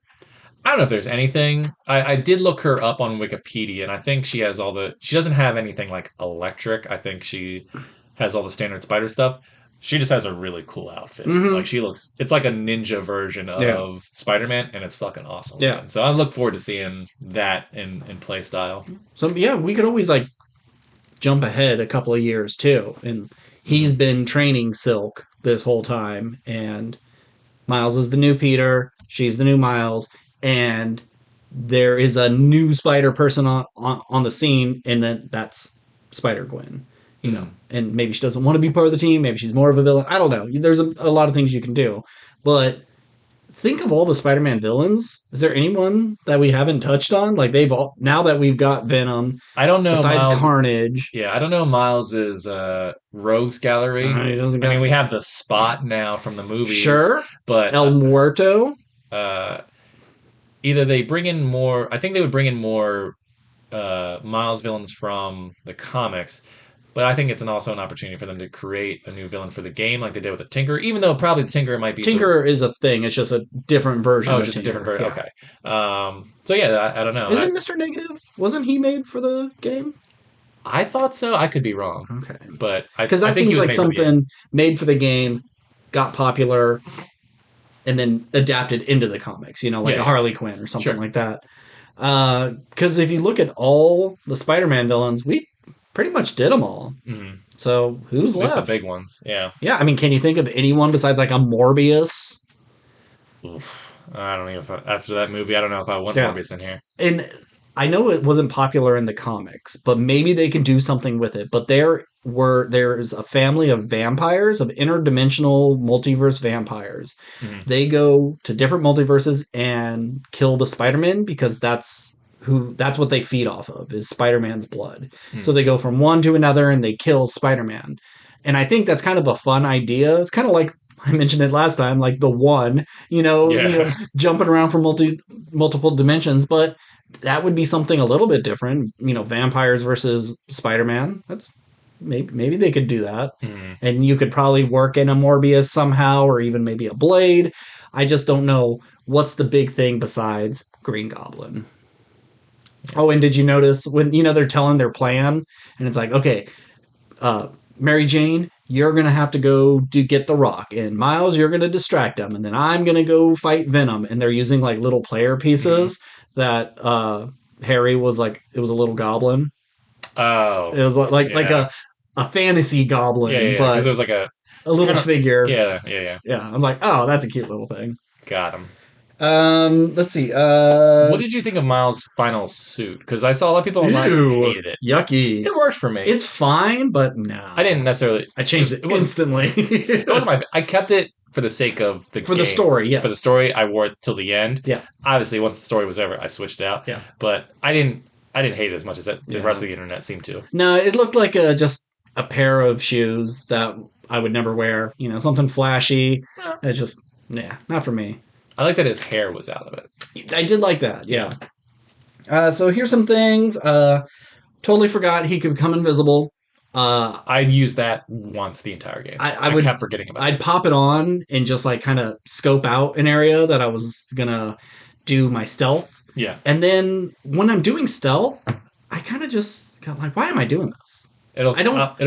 I don't know if there's anything. I did look her up on Wikipedia, and I think she has all the. She doesn't have anything like electric. I think she has all the standard spider stuff. She just has a really cool outfit. Mm-hmm. Like she looks, it's like a ninja version Yeah. of Spider-Man, and it's fucking awesome. Yeah. looking. So I look forward to seeing that in play style. So yeah, we could always like jump ahead a couple of years too. And he's been training Silk this whole time, and Miles is the new Peter, she's the new Miles, and there is a new Spider person on the scene, and then that's Spider Gwen. You know, and maybe she doesn't want to be part of the team. Maybe she's more of a villain. I don't know. There's a lot of things you can do, but think of all the Spider-Man villains. Is there anyone that we haven't touched on? Like they've all now that we've got Venom, I don't know besides Miles. Carnage. Yeah, I don't know Miles's Rogues Gallery. He doesn't I got mean, we have the Spot now from the movies. sure But El Muerto. uh, either they bring in more. I think they would bring in more Miles villains from the comics, but I think it's also an opportunity for them to create a new villain for the game, like they did with the Tinker. Even though probably the Tinker might be Tinkerer is a thing. It's just a different version. Oh, of just a Tinker. different version. Yeah. Okay. So yeah, I don't know. Isn't Mr. Negative? Wasn't he made for the game? I thought so. I could be wrong, Okay. but Because I that think he seems was like made for the game. something made for the game, got popular, and then adapted into the comics. You know, like Yeah, a yeah. Harley Quinn or something Sure. like that. Because if you look at all the Spider-Man villains, we pretty much did them all. Mhm. So who's At least left? the big ones. Yeah. Yeah, I mean, can you think of anyone besides like a Morbius? Oof. I don't even. After that movie, I don't know if I want Yeah. Morbius in here. And I know it wasn't popular in the comics, but maybe they can do something with it. But there's a family of vampires, of interdimensional multiverse vampires. Mhm. They go to different multiverses and kill the Spider-Man because that's what they feed off of is Spider-Man's blood. Hmm. So they go from one to another and they kill Spider-Man. And I think that's kind of a fun idea. It's kind of like I mentioned it last time, like the one, Yeah. jumping around from multiple dimensions, but that would be something a little bit different. Vampires versus Spider-Man. That's maybe they could do that, Mhm. and you could probably work in a Morbius somehow, or even maybe a Blade. I just don't know what's the big thing besides Green Goblin. Oh, and did you notice when they're telling their plan, and it's like, okay, Mary Jane, you're gonna have to go get the Rock, and Miles, you're gonna distract him, and then I'm gonna go fight Venom, and they're using like little player pieces that Harry was like, it was a little goblin. Oh. It was like Yeah. a fantasy goblin, Yeah. but Because it was like a little kinda- figure. Yeah. Yeah, I'm like, oh, that's a cute little thing. Got him. Let's see. What did you think of Miles' final suit? Because I saw a lot of people online Ew, hated it. yucky. It worked for me. It's fine, but no. I didn't necessarily. I changed it was instantly. It wasn't my. I kept it for the sake of the For the game. story, yes. For the story, I wore it till the end. Yeah. Obviously, once the story was over, I switched it out. Yeah. But I didn't hate it as much as the Yeah. rest of the internet seemed to. No, it looked like just a pair of shoes that I would never wear. Something flashy. Yeah. It's just, not for me. I like that his hair was out of it. I did like that, yeah. So here's some things. Totally forgot he could become invisible. I'd used that once the entire game. I kept forgetting about it. I'd pop it on and just like kind of scope out an area that I was gonna do my stealth. Yeah. And then when I'm doing stealth, I kind of just got like, why am I doing this? It'll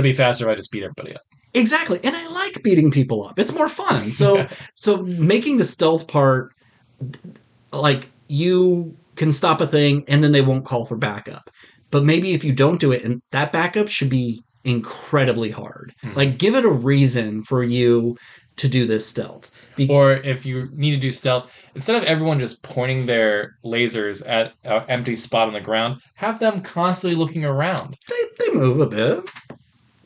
be faster if I just beat everybody up. Exactly. And I like beating people up. It's more fun. So making the stealth part, like you can stop a thing and then they won't call for backup. But maybe if you don't do it, and that backup should be incredibly hard. Like give it a reason for you to do this stealth. Or if you need to do stealth, instead of everyone just pointing their lasers at an empty spot on the ground, have them constantly looking around. They move a bit.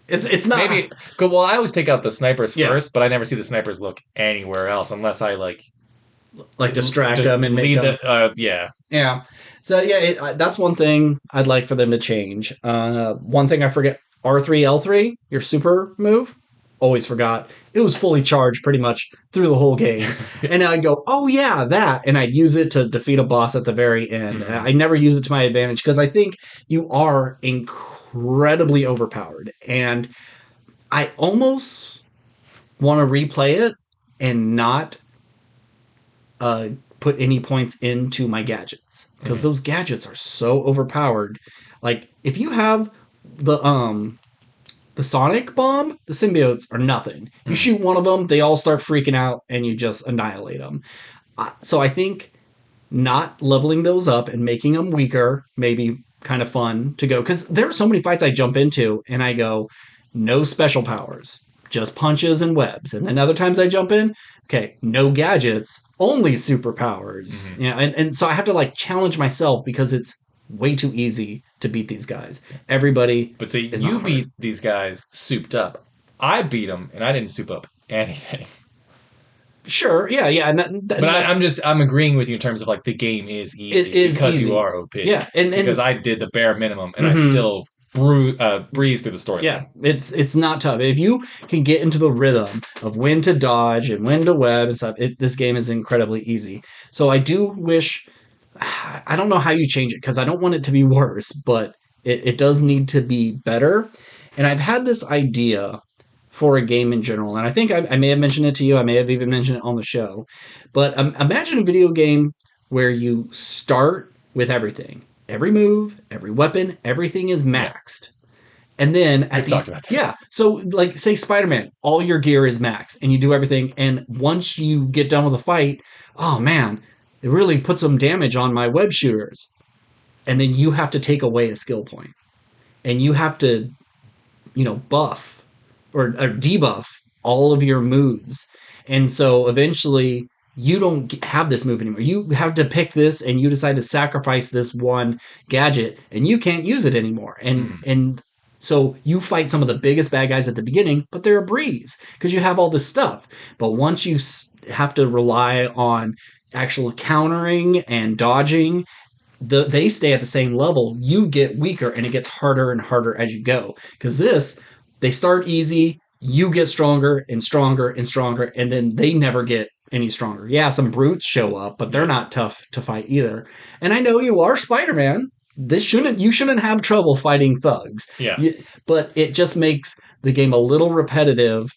It's not Maybe. Well, I always take out the snipers Yeah. first, but I never see the snipers look anywhere else unless I like distract them and make them. Yeah. Yeah. So yeah, that's one thing I'd like for them to change. One thing I forget: R3 L3, your super move. Always forgot. It was fully charged pretty much through the whole game. And I'd go, oh yeah, that. And I'd use it to defeat a boss at the very end. Mhm. I never use it to my advantage because I think you are incredibly overpowered. And I almost want to replay it and not put any points into my gadgets because those gadgets are so overpowered. Like if you have the sonic bomb, the symbiotes are nothing. You shoot one of them, they all start freaking out, and you just annihilate them. So I think not leveling those up and making them weaker may be kind of fun to go. Because there are so many fights I jump into, and I go, no special powers, just punches and webs. And then other times I jump in, okay, no gadgets, only superpowers. You know, and so I have to like challenge myself because it's way too easy to beat these guys. Everybody, But see, is you not beat hard. these guys souped up. I beat them, and I didn't soup up anything. Sure, yeah, and But I'm agreeing with you in terms of like the game is easy It is because easy. you are OP. Yeah, and because I did the bare minimum, and I Mhm. still breeze through the story. yeah, it's not tough if you can get into the rhythm of when to dodge and when to web and stuff. This game is incredibly easy. So I do wish. I don't know how you change it because I don't want it to be worse, but it does need to be better. And I've had this idea for a game in general, and I think I may have mentioned it to you. I may have even mentioned it on the show. But imagine a video game where you start with everything, every move, every weapon, everything is maxed. And then We've talked about this. yeah, so like say Spider-Man, all your gear is maxed and you do everything. And once you get done with a fight, oh man, it really put some damage on my web shooters. And then you have to take away a skill point. And you have to, buff or debuff all of your moves. And so eventually you don't have this move anymore. You have to pick this and you decide to sacrifice this one gadget and you can't use it anymore. And so you fight some of the biggest bad guys at the beginning, but they're a breeze because you have all this stuff. But once you have to rely on actual countering and dodging, they stay at the same level. You get weaker and it gets harder and harder as you go. Because they start easy, you get stronger and stronger and stronger, and then they never get any stronger. Yeah, some brutes show up, but they're not tough to fight either. And I know you are Spider-Man. You shouldn't have trouble fighting thugs. Yeah. But it just makes the game a little repetitive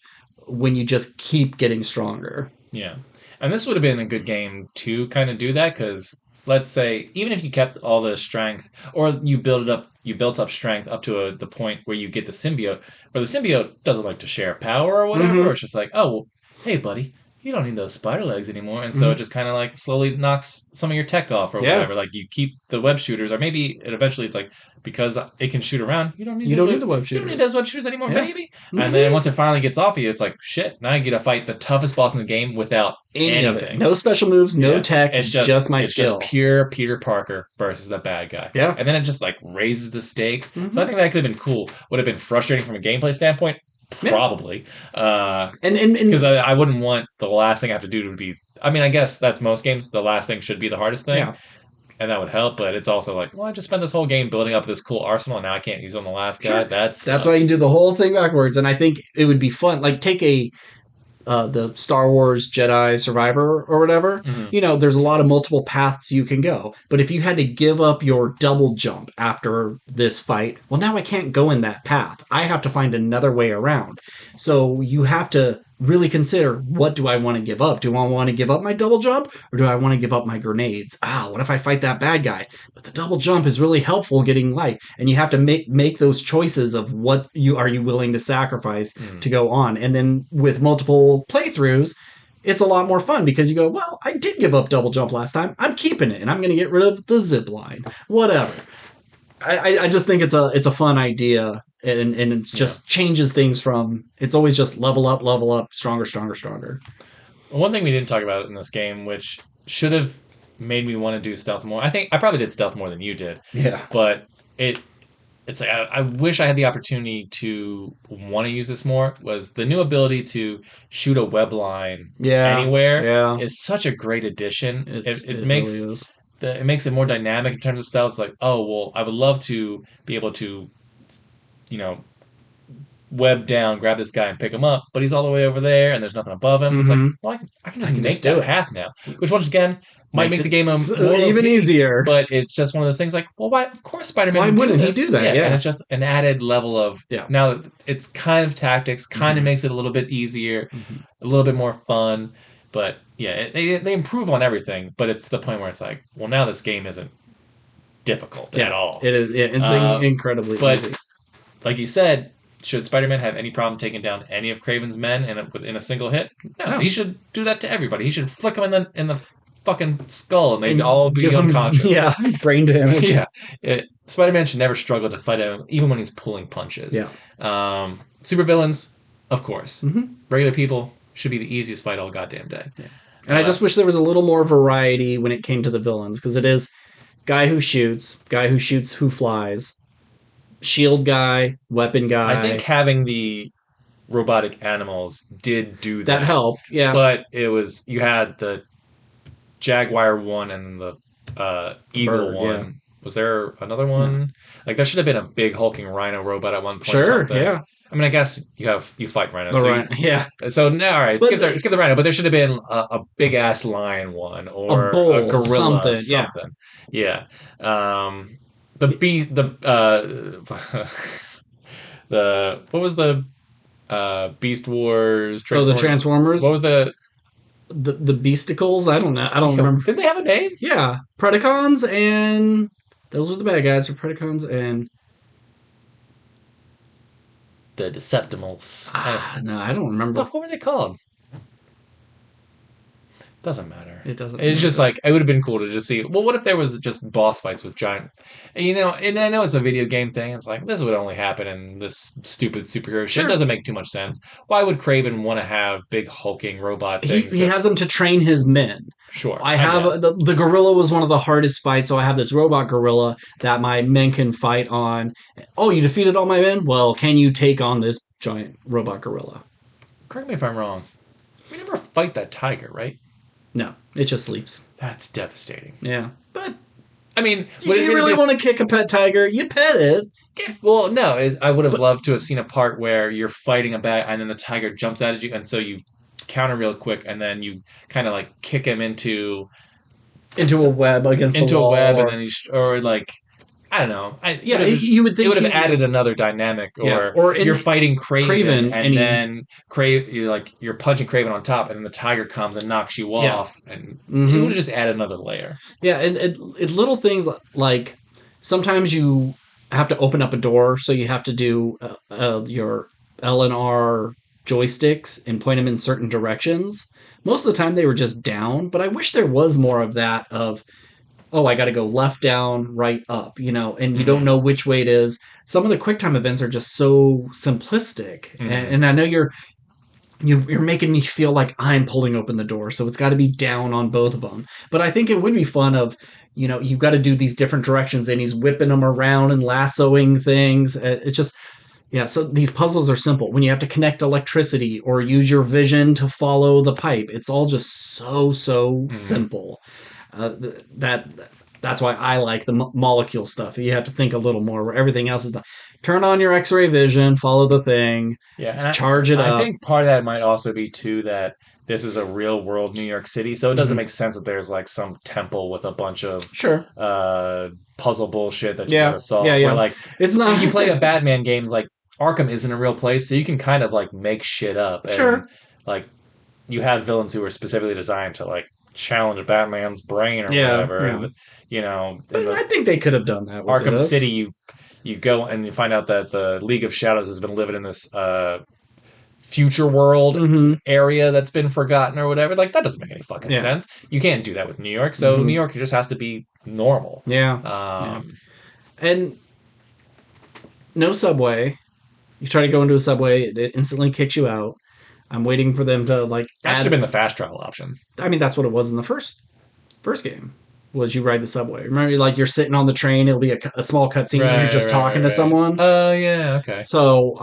when you just keep getting stronger. Yeah. And this would have been a good game to kind of do that because let's say even if you kept all the strength or you built up strength up to the point where you get the symbiote, where the symbiote doesn't like to share power or whatever. It's just like, oh, well, hey, buddy, you don't need those spider legs anymore. And so it just kind of like slowly knocks some of your tech off or whatever. Like you keep the web shooters, or maybe eventually it's like, because it can shoot around, you don't need the web shooters. You don't need those web shooters anymore, baby. And then once it finally gets off of you, it's like, shit, now you get to fight the toughest boss in the game without anything. No special moves, no tech, it's just my skill. Just pure Peter Parker versus the bad guy. Yeah. And then it just like raises the stakes. So I think that could have been cool. Would have been frustrating from a gameplay standpoint. Probably. And because I wouldn't want the last thing I have to do to be. I mean, I guess that's most games. The last thing should be the hardest thing. Yeah. And that would help, but it's also like, well, I just spent this whole game building up this cool arsenal, and now I can't use on the last guy. Sure. That's why you can do the whole thing backwards, and I think it would be fun. Like, take the Star Wars Jedi Survivor or whatever. There's a lot of multiple paths you can go. But if you had to give up your double jump after this fight, well, now I can't go in that path. I have to find another way around. So you have to really consider, what do I want to give up? Do I want to give up my double jump, or do I want to give up my grenades? What if I fight that bad guy? But the double jump is really helpful getting life, and you have to make those choices of what you willing to sacrifice to go on. And then with multiple playthroughs, it's a lot more fun because you go, well, I did give up double jump last time. I'm keeping it, and I'm going to get rid of the zip line. Whatever. I just think it's a fun idea, and it just changes things from, it's always just level up, stronger. One thing we didn't talk about in this game, which should have made me want to do stealth more. I think I probably did stealth more than you did. Yeah. But it's like I wish I had the opportunity to want to use this more. Was the new ability to shoot a web line anywhere is such a great addition. It makes really is. It makes it more dynamic in terms of stealth. It's like, oh well, I would love to be able to, web down, grab this guy and pick him up, but he's all the way over there and there's nothing above him. It's like, well, I can just make that path now, which once again might make the game more even easier. But it's just one of those things like, well, why? Of course, Spider-Man. Why wouldn't he do that? Yeah, and it's just an added level of now that it's kind of tactics, kind of makes it a little bit easier, a little bit more fun. But yeah, they improve on everything, but it's the point where it's like, well, now this game isn't difficult at all. It is. Yeah, it's incredibly but easy. like you said, should Spider-Man have any problem taking down any of Craven's men in a single hit? No, he should do that to everybody. He should flick them in the fucking skull, and they'd all be unconscious. Yeah, brain damage. Yeah, Spider-Man should never struggle to fight him, even when he's pulling punches. Yeah. Supervillains, of course. Mm-hmm. Regular people should be the easiest fight all goddamn day. Yeah. And I just wish there was a little more variety when it came to the villains, because it is guy who shoots who flies, shield guy, weapon guy. I think having the robotic animals did do that. That helped, yeah. But it was, you had the Jaguar one and the Eagle Bird, one. yeah. Was there another one? No. Like, there should have been a big hulking rhino robot at one point. Sure, or something. yeah. I mean, I guess you fight rhinos. Yeah. So no, all right, skip the rhino, but there should have been a big ass lion one or a bull, a gorilla, something. Yeah. What was the Beast Wars? The Transformers. What was the Beasticles? I don't know. I don't remember. Did they have a name? Yeah, Predacons, and those were the bad guys. Were Predacons and the Deceptimals. No, I don't remember. What were they called? Doesn't matter. It doesn't. It's just like, it would have been cool to just see. Well, what if there was just boss fights with giant? And I know it's a video game thing. It's like, this would only happen in this stupid superhero shit. Sure. It doesn't make too much sense. Why would Kraven want to have big hulking robot things? He has them to train his men. Sure. I have the gorilla was one of the hardest fights, so I have this robot gorilla that my men can fight on. Oh, you defeated all my men? Well, can you take on this giant robot gorilla? Correct me if I'm wrong. We never fight that tiger, right? No, it just sleeps. That's devastating. Yeah. But, I mean, do you really want to kick a pet tiger? You pet it. Yeah, well, no. I would have loved to have seen a part where you're fighting a bat and then the tiger jumps out at you, and so you counter real quick, and then you kind of like kick him into a web against the wall. and then or like, I don't know. You would think it would have added another dynamic, or you're fighting Kraven and then you're punching Kraven on top, and then the tiger comes and knocks you off, and it would have just added another layer. Yeah, and it little things like sometimes you have to open up a door, so you have to do your L and R joysticks and point them in certain directions. Most of the time they were just down, but I wish there was more of that of, oh, I got to go left, down, right, up, and you don't know which way it is. Some of the QuickTime events are just so simplistic. And I know you're making me feel like I'm pulling open the door, so it's got to be down on both of them. But I think it would be fun of, you've got to do these different directions, and he's whipping them around and lassoing things. It's just, yeah, so these puzzles are simple. When you have to connect electricity or use your vision to follow the pipe, it's all just so simple. That's why I like the molecule stuff. You have to think a little more, where everything else is done. Turn on your X-ray vision, follow the thing, charge it up. I think part of that might also be too that this is a real world New York City, so it doesn't make sense that there's like some temple with a bunch of puzzle bullshit that you gotta solve. Yeah. Where, like, it's not. You play a Batman game, like Arkham isn't a real place, so you can kind of like make shit up. And, like, you have villains who are specifically designed to like challenge Batman's brain or whatever. Yeah. And, but I think they could have done that with Arkham City, you go and you find out that the League of Shadows has been living in this future world area that's been forgotten or whatever. Like, that doesn't make any fucking sense. You can't do that with New York, so New York just has to be normal. And no subway. You try to go into a subway, it instantly kicks you out. I'm waiting for them to like. That should have been the fast travel option. I mean, that's what it was in the first game. Was you ride the subway? Remember, like, you're sitting on the train. It'll be a small cutscene where you're just talking to someone. Oh yeah, okay. So,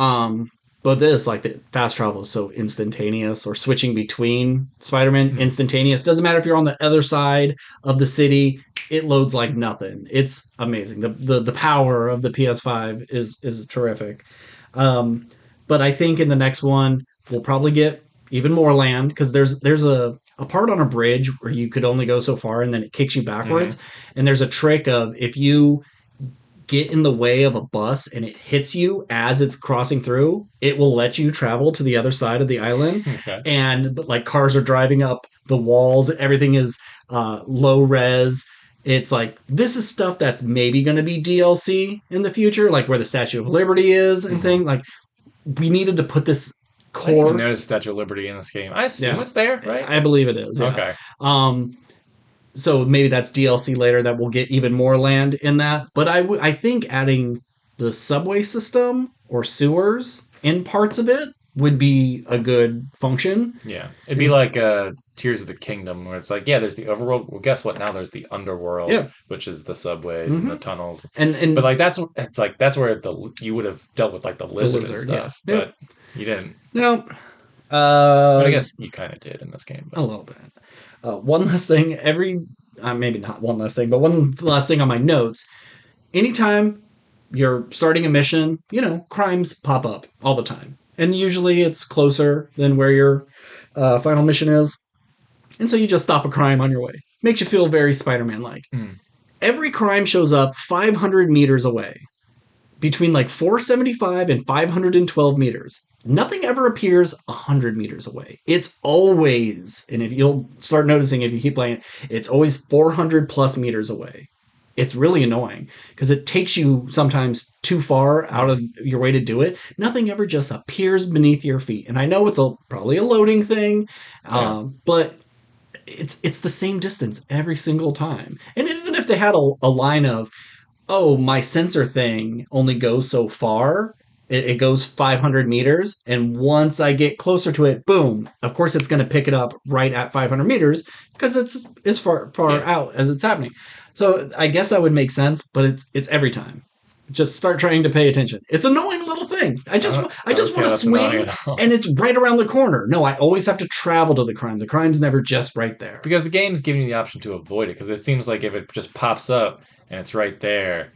but this, like, the fast travel is so instantaneous, or switching between Spider-Man instantaneous. Doesn't matter if you're on the other side of the city. It loads like nothing. It's amazing. The power of the PS5 is terrific. But I think in the next one we'll probably get even more land, because there's a part on a bridge where you could only go so far, and then it kicks you backwards. And there's a trick of, if you get in the way of a bus and it hits you as it's crossing through, it will let you travel to the other side of the island. But like, cars are driving up the walls, everything is low res. It's like this is stuff that's maybe going to be DLC in the future, like where the Statue of Liberty is and thing. Like we needed to put this I didn't even core. notice Statue of Liberty in this game. I assume Yeah. it's there, right? I believe it is. Yeah. Okay. So maybe that's DLC later that will get even more land in that. But I think adding the subway system or sewers in parts of it would be a good function. Yeah. It'd be like Tears of the Kingdom, where it's like, yeah, there's the overworld. Well, guess what? Now there's the underworld, Yeah. which is the subways and the tunnels. And But like that's where you would have dealt with like the lizard, and lizard, stuff, yeah. but you didn't. no, But I guess you kind of did in this game. a But. little bit. One last thing, maybe not one last thing, but one last thing on my notes. Anytime you're starting a mission, crimes pop up all the time. And usually it's closer than where your final mission is. And so you just stop a crime on your way. Makes you feel very Spider-Man-like. Every crime shows up 500 meters away. Between like 475 and 512 meters. Nothing ever appears 100 meters away. It's always, and if you'll start noticing if you keep playing it, it's always 400 plus meters away. It's really annoying because it takes you sometimes too far out of your way to do it. Nothing ever just appears beneath your feet. And I know it's probably a loading thing, but it's the same distance every single time. And even if they had a line of, oh, my sensor thing only goes so far, it goes 500 meters, and once I get closer to it, boom, of course it's going to pick it up right at 500 meters because it's as far out as it's happening. So I guess that would make sense, but it's every time. Just start trying to pay attention. It's an annoying little thing. I just want to swing, and it's right around the corner. No, I always have to travel to the crime. The crime's never just right there. Because the game's giving you the option to avoid it, because it seems like if it just pops up and it's right there,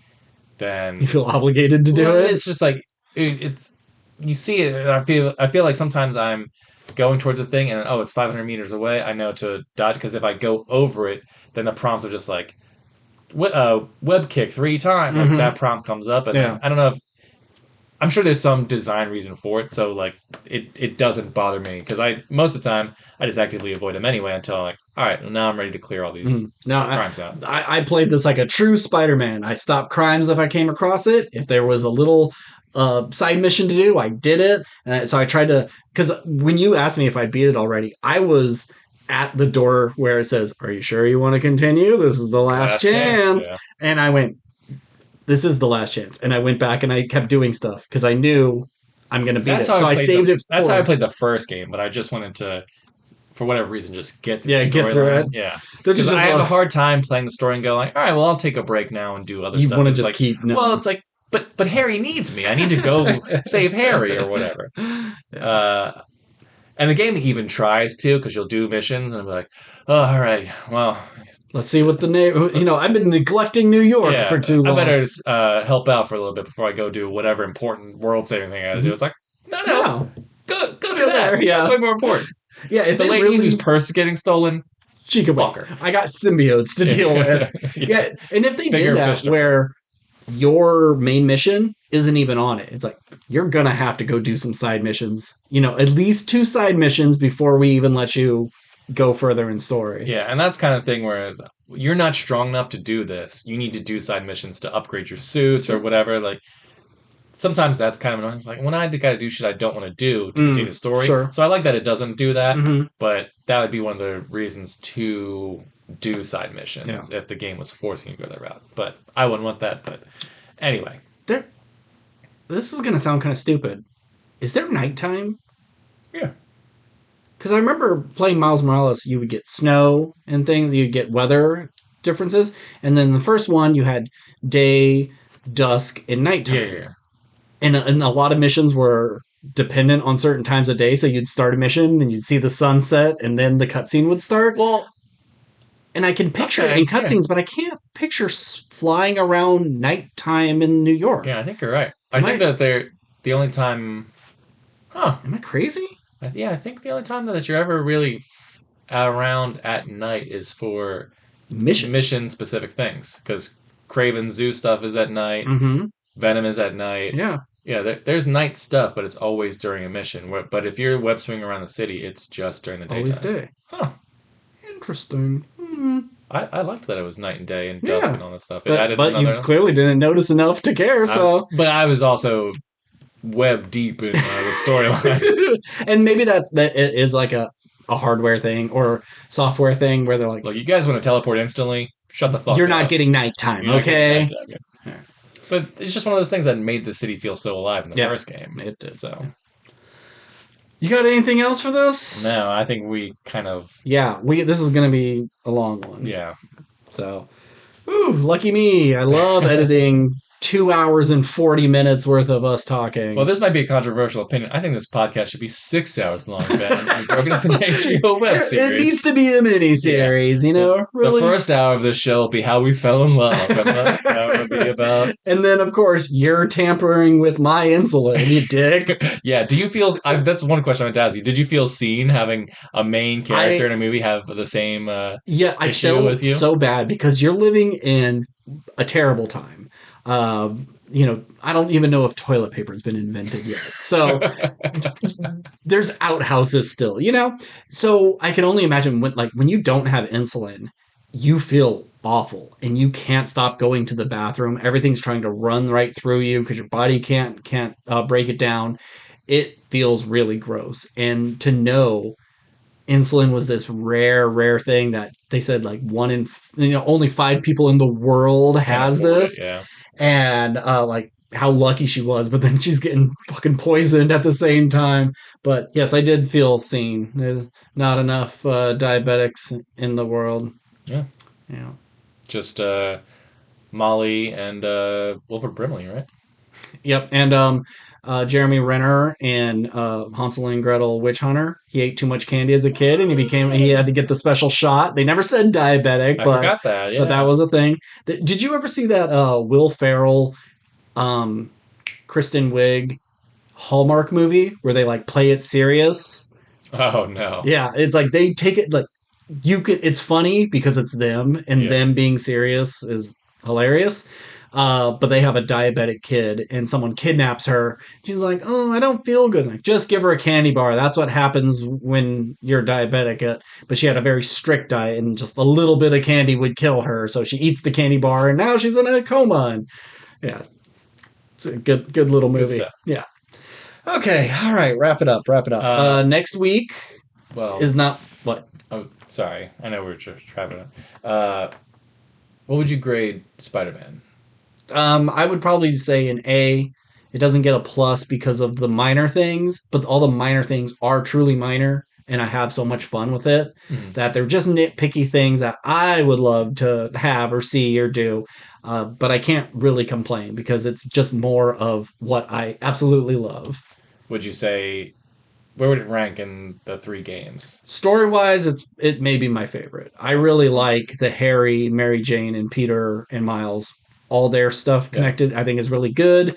then you feel obligated to do it. It's just like it's you see it, and I feel like sometimes I'm going towards a thing, and it's 500 meters away. I know to dodge, because if I go over it, then the prompts are just like web kick 3 times. Like that prompt comes up, and then, I don't know if I'm sure there's some design reason for it, so like it doesn't bother me, because most of the time I just actively avoid them anyway until I'm like, all right, well, now I'm ready to clear all these crimes out. I played this like a true Spider-Man. I stopped crimes if I came across it. If there was a little side mission to do, I did it. And so I tried to, because when you asked me if I beat it already, I was at the door where it says, "Are you sure you want to continue? This is the last chance." Yeah. And I went, "This is the last chance." And I went back and I kept doing stuff because I knew I'm going to beat it. So I saved it. That's how I played the first game, but I just wanted to, for whatever reason, just get through the story. Get through it. Yeah. Because I have a hard time playing the story and go like, all right, well, I'll take a break now and do other stuff. You want to just keep... No. Well, it's like, but Harry needs me. I need to go save Harry or whatever. Yeah. And the game even tries to, because you'll do missions and be like, oh, all right, well... Let's see what the name... I've been neglecting New York for too long. I better help out for a little bit before I go do whatever important world-saving thing I gotta do. It's like, no. Go do that. There, yeah. That's way more important. Yeah, if the lady whose purse is getting stolen, she could walk her. I got symbiotes to deal with. Yeah, and if they did that where your main mission isn't even on it, it's like you're gonna have to go do some side missions. At least 2 side missions before we even let you go further in story. Yeah, and that's kind of thing where you're not strong enough to do this. You need to do side missions to upgrade your suits or whatever. Like. Sometimes that's kind of annoying. It's like when I got to do shit I don't want to do to continue the story. Sure. So I like that it doesn't do that, but that would be one of the reasons to do side missions if the game was forcing you to go that route. But I wouldn't want that. But anyway. This is going to sound kind of stupid. Is there nighttime? Yeah. Because I remember playing Miles Morales, you would get snow and things. You'd get weather differences. And then the first one, you had day, dusk, and nighttime. Yeah. And a lot of missions were dependent on certain times of day. So you'd start a mission and you'd see the sunset and then the cutscene would start. Well, and I can picture it in cutscenes, but I can't picture flying around nighttime in New York. Yeah, I think you're right. I think that they're the only time... Huh. Am I crazy? Yeah, I think the only time that you're ever really around at night is for mission-specific things. Because Kraven Zoo stuff is at night. Mm-hmm. Venom is at night. Yeah. Yeah, there's night stuff, but it's always during a mission. But if you're web swinging around the city, it's just during the daytime. Always day. Huh. Interesting. I liked that it was night and day and dusk and all that stuff. It But, added but you another. clearly didn't notice enough to care, so. But I was also web deep in the storyline. And maybe that it is like a hardware thing or software thing where they're like, Look, you guys want to teleport instantly? Shut the fuck you're up. not getting nighttime, You're not okay? getting nighttime, yeah. But it's just one of those things that made the city feel so alive in the first game. It did. So. You got anything else for this? No, I think we kind of. Yeah, this is going to be a long one. Yeah. So, ooh, lucky me. I love editing 2 hours and 40 minutes worth of us talking. Well, this might be a controversial opinion. I think this podcast should be 6 hours long, Ben. We've broken up an HBO web series. It needs to be a mini-series, you know? Really. The first hour of this show will be how we fell in love. And that's how it would be about. And then, of course, you're tampering with my insulin, you dick. Yeah, do you feel... that's one question I want to ask you. Did you feel seen having a main character in a movie have the same I issue felt as you? so bad because you're living in a terrible time. I don't even know if toilet paper has been invented yet. So there's outhouses still, So I can only imagine when you don't have insulin, you feel awful and you can't stop going to the bathroom. Everything's trying to run right through you because your body can't break it down. It feels really gross. And to know insulin was this rare thing that they said like only 5 people in the world has this. Yeah. And how lucky she was, but then she's getting fucking poisoned at the same time. But yes, I did feel seen. There's not enough diabetics in the world. Yeah. Yeah. Just Molly and Wilford Brimley, right? Yep. And Jeremy Renner and Hansel and Gretel Witch Hunter. He ate too much candy as a kid, and he had to get the special shot. They never said diabetic, I but forgot that. Yeah. but that was a thing. Did you ever see that Will Ferrell, Kristen Wiig Hallmark movie where they like play it serious? Oh no. Yeah, it's like they take it like it's funny because it's them, and them being serious is hilarious. But they have a diabetic kid and someone kidnaps her. She's like, oh, I don't feel good. Like, just give her a candy bar. That's what happens when you're diabetic. But she had a very strict diet and just a little bit of candy would kill her. So she eats the candy bar and now she's in a coma. And yeah, it's a good little movie. Yeah. Okay. All right. Wrap it up. Next week is not what? Oh, sorry. I know we're just wrapping up. What would you grade Spider-Man? I would probably say an A. It doesn't get a plus because of the minor things, but all the minor things are truly minor, and I have so much fun with it that they're just nitpicky things that I would love to have or see or do. But I can't really complain because it's just more of what I absolutely love. Would you say, where would it rank in the 3 games? Story-wise, it may be my favorite. I really like the Harry, Mary Jane, and Peter and Miles. All their stuff connected, I think, is really good.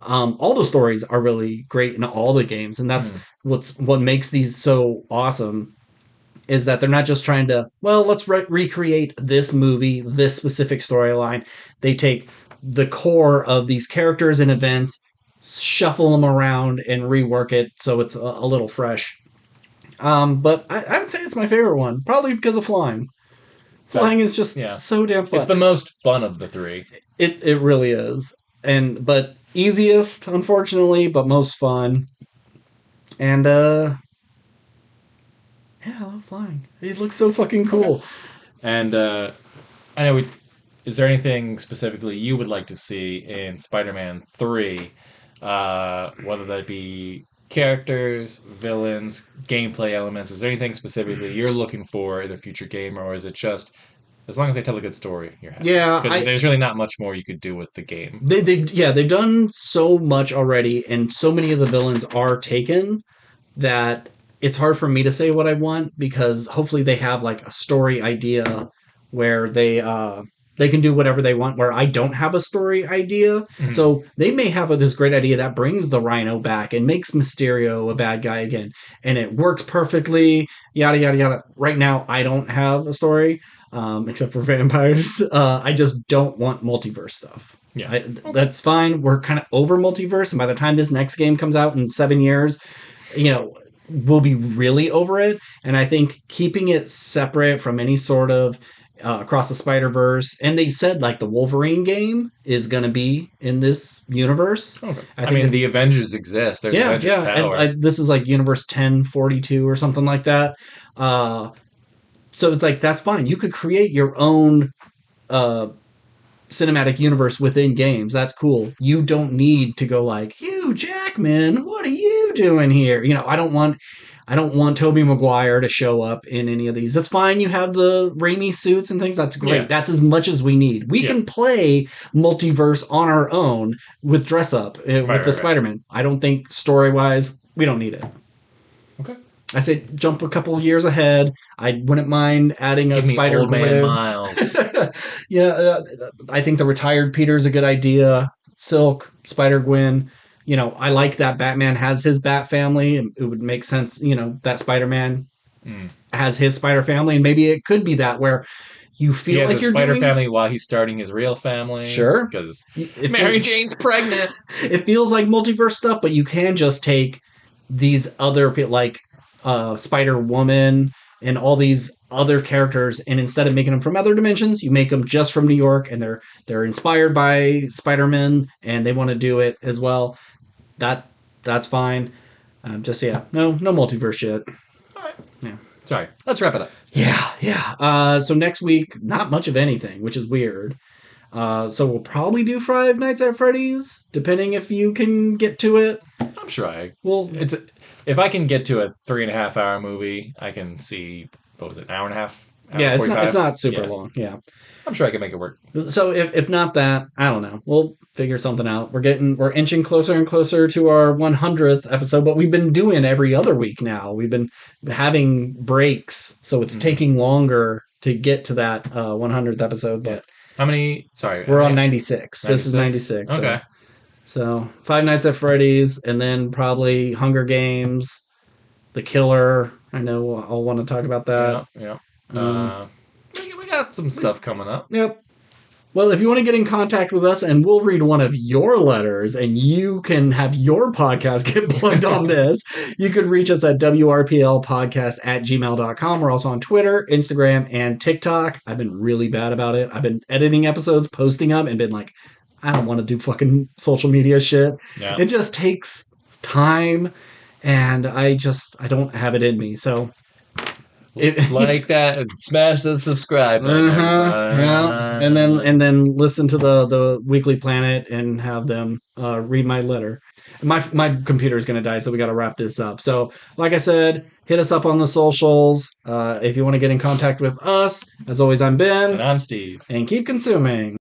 All the stories are really great in all the games, and that's what makes these so awesome. Is that they're not just trying to let's recreate this movie, this specific storyline. They take the core of these characters and events, shuffle them around, and rework it so it's a little fresh. But I would say it's my favorite one, probably because of flying. Flying is just so damn fun. It's the most fun of the 3. It really is. But easiest, unfortunately, but most fun. And I love flying. It looks so fucking cool. Okay. And I know is there anything specifically you would like to see in Spider-Man 3? Whether that be characters, villains, gameplay elements. Is there anything specifically you're looking for in the future game, or is it just as long as they tell a good story, you're happy? Yeah, because there's really not much more you could do with the game. They've done so much already, and so many of the villains are taken that it's hard for me to say what I want because hopefully they have like a story idea where they can do whatever they want where I don't have a story idea. Mm-hmm. So they may have this great idea that brings the Rhino back and makes Mysterio a bad guy again. And it works perfectly, yada, yada, yada. Right now, I don't have a story, except for vampires. I just don't want multiverse stuff. Yeah, that's fine. We're kind of over multiverse. And by the time this next game comes out in 7 years, will be really over it. And I think keeping it separate from any sort of Across the Spider-Verse, and they said like the Wolverine game is going to be in this universe. Okay. I I think mean, that- the Avengers exist. There's Avengers Tower. And this is like Universe 1042 or something like that. So it's like that's fine. You could create your own cinematic universe within games. That's cool. You don't need to go like, Hugh Jackman, what are you doing here? You know, I don't want Tobey Maguire to show up in any of these. That's fine. You have the Raimi suits and things. That's great. Yeah. That's as much as we need. We Yeah. can play multiverse on our own with dress up with right, the right. Spider-Man. I don't think story wise we don't need it. Okay. I say jump a couple years ahead. I wouldn't mind adding a Give me Spider Old Man Gwen. Miles. I think the retired Peter is a good idea. Silk, Spider Gwen. You know, I like that Batman has his Bat family. And it would make sense, you know, that Spider-Man has his Spider family. And maybe it could be that where you feel He has like a you're Spider doing... family while he's starting his real family. Sure. Because It Mary feels- Jane's pregnant. It feels like multiverse stuff, but you can just take these other, like Spider-Woman and all these other characters, and instead of making them from other dimensions, you make them just from New York, and they're inspired by Spider-Man, and they want to do it as well. That's fine. No multiverse shit. All right. Yeah. Sorry. Let's wrap it up. Yeah. So next week, not much of anything, which is weird. So we'll probably do Five Nights at Freddy's, depending if you can get to it. I'm sure Well, if I can get to a 3.5 hour movie, I can see, what was it, an hour and a half? yeah, it's 45? not super long. Yeah. I'm sure I can make it work. So if not that, I don't know. We'll figure something out. We're inching closer and closer to our 100th episode, but we've been doing every other week now. We've been having breaks, so it's taking longer to get to that 100th episode. But How many? Sorry. we're how on many- 96. This is 96. Okay. So Five Nights at Freddy's, and then probably Hunger Games, The Killer. I know I'll want to talk about that. Yeah. We got some stuff coming up. Yep. Well, if you want to get in contact with us and we'll read one of your letters and you can have your podcast get plugged on this, you could reach us at WRPLpodcast@gmail.com. We're also on Twitter, Instagram, and TikTok. I've been really bad about it. I've been editing episodes, posting them, and been like, I don't want to do fucking social media shit. Yeah. It just takes time, and I don't have it in me. So... Like that and smash the subscribe button. Yeah, and then listen to the Weekly Planet and have them read my letter. My computer is going to die, so we got to wrap this up. So, like I said, hit us up on the socials if you want to get in contact with us. As always, I'm Ben, And I'm Steve. and keep consuming.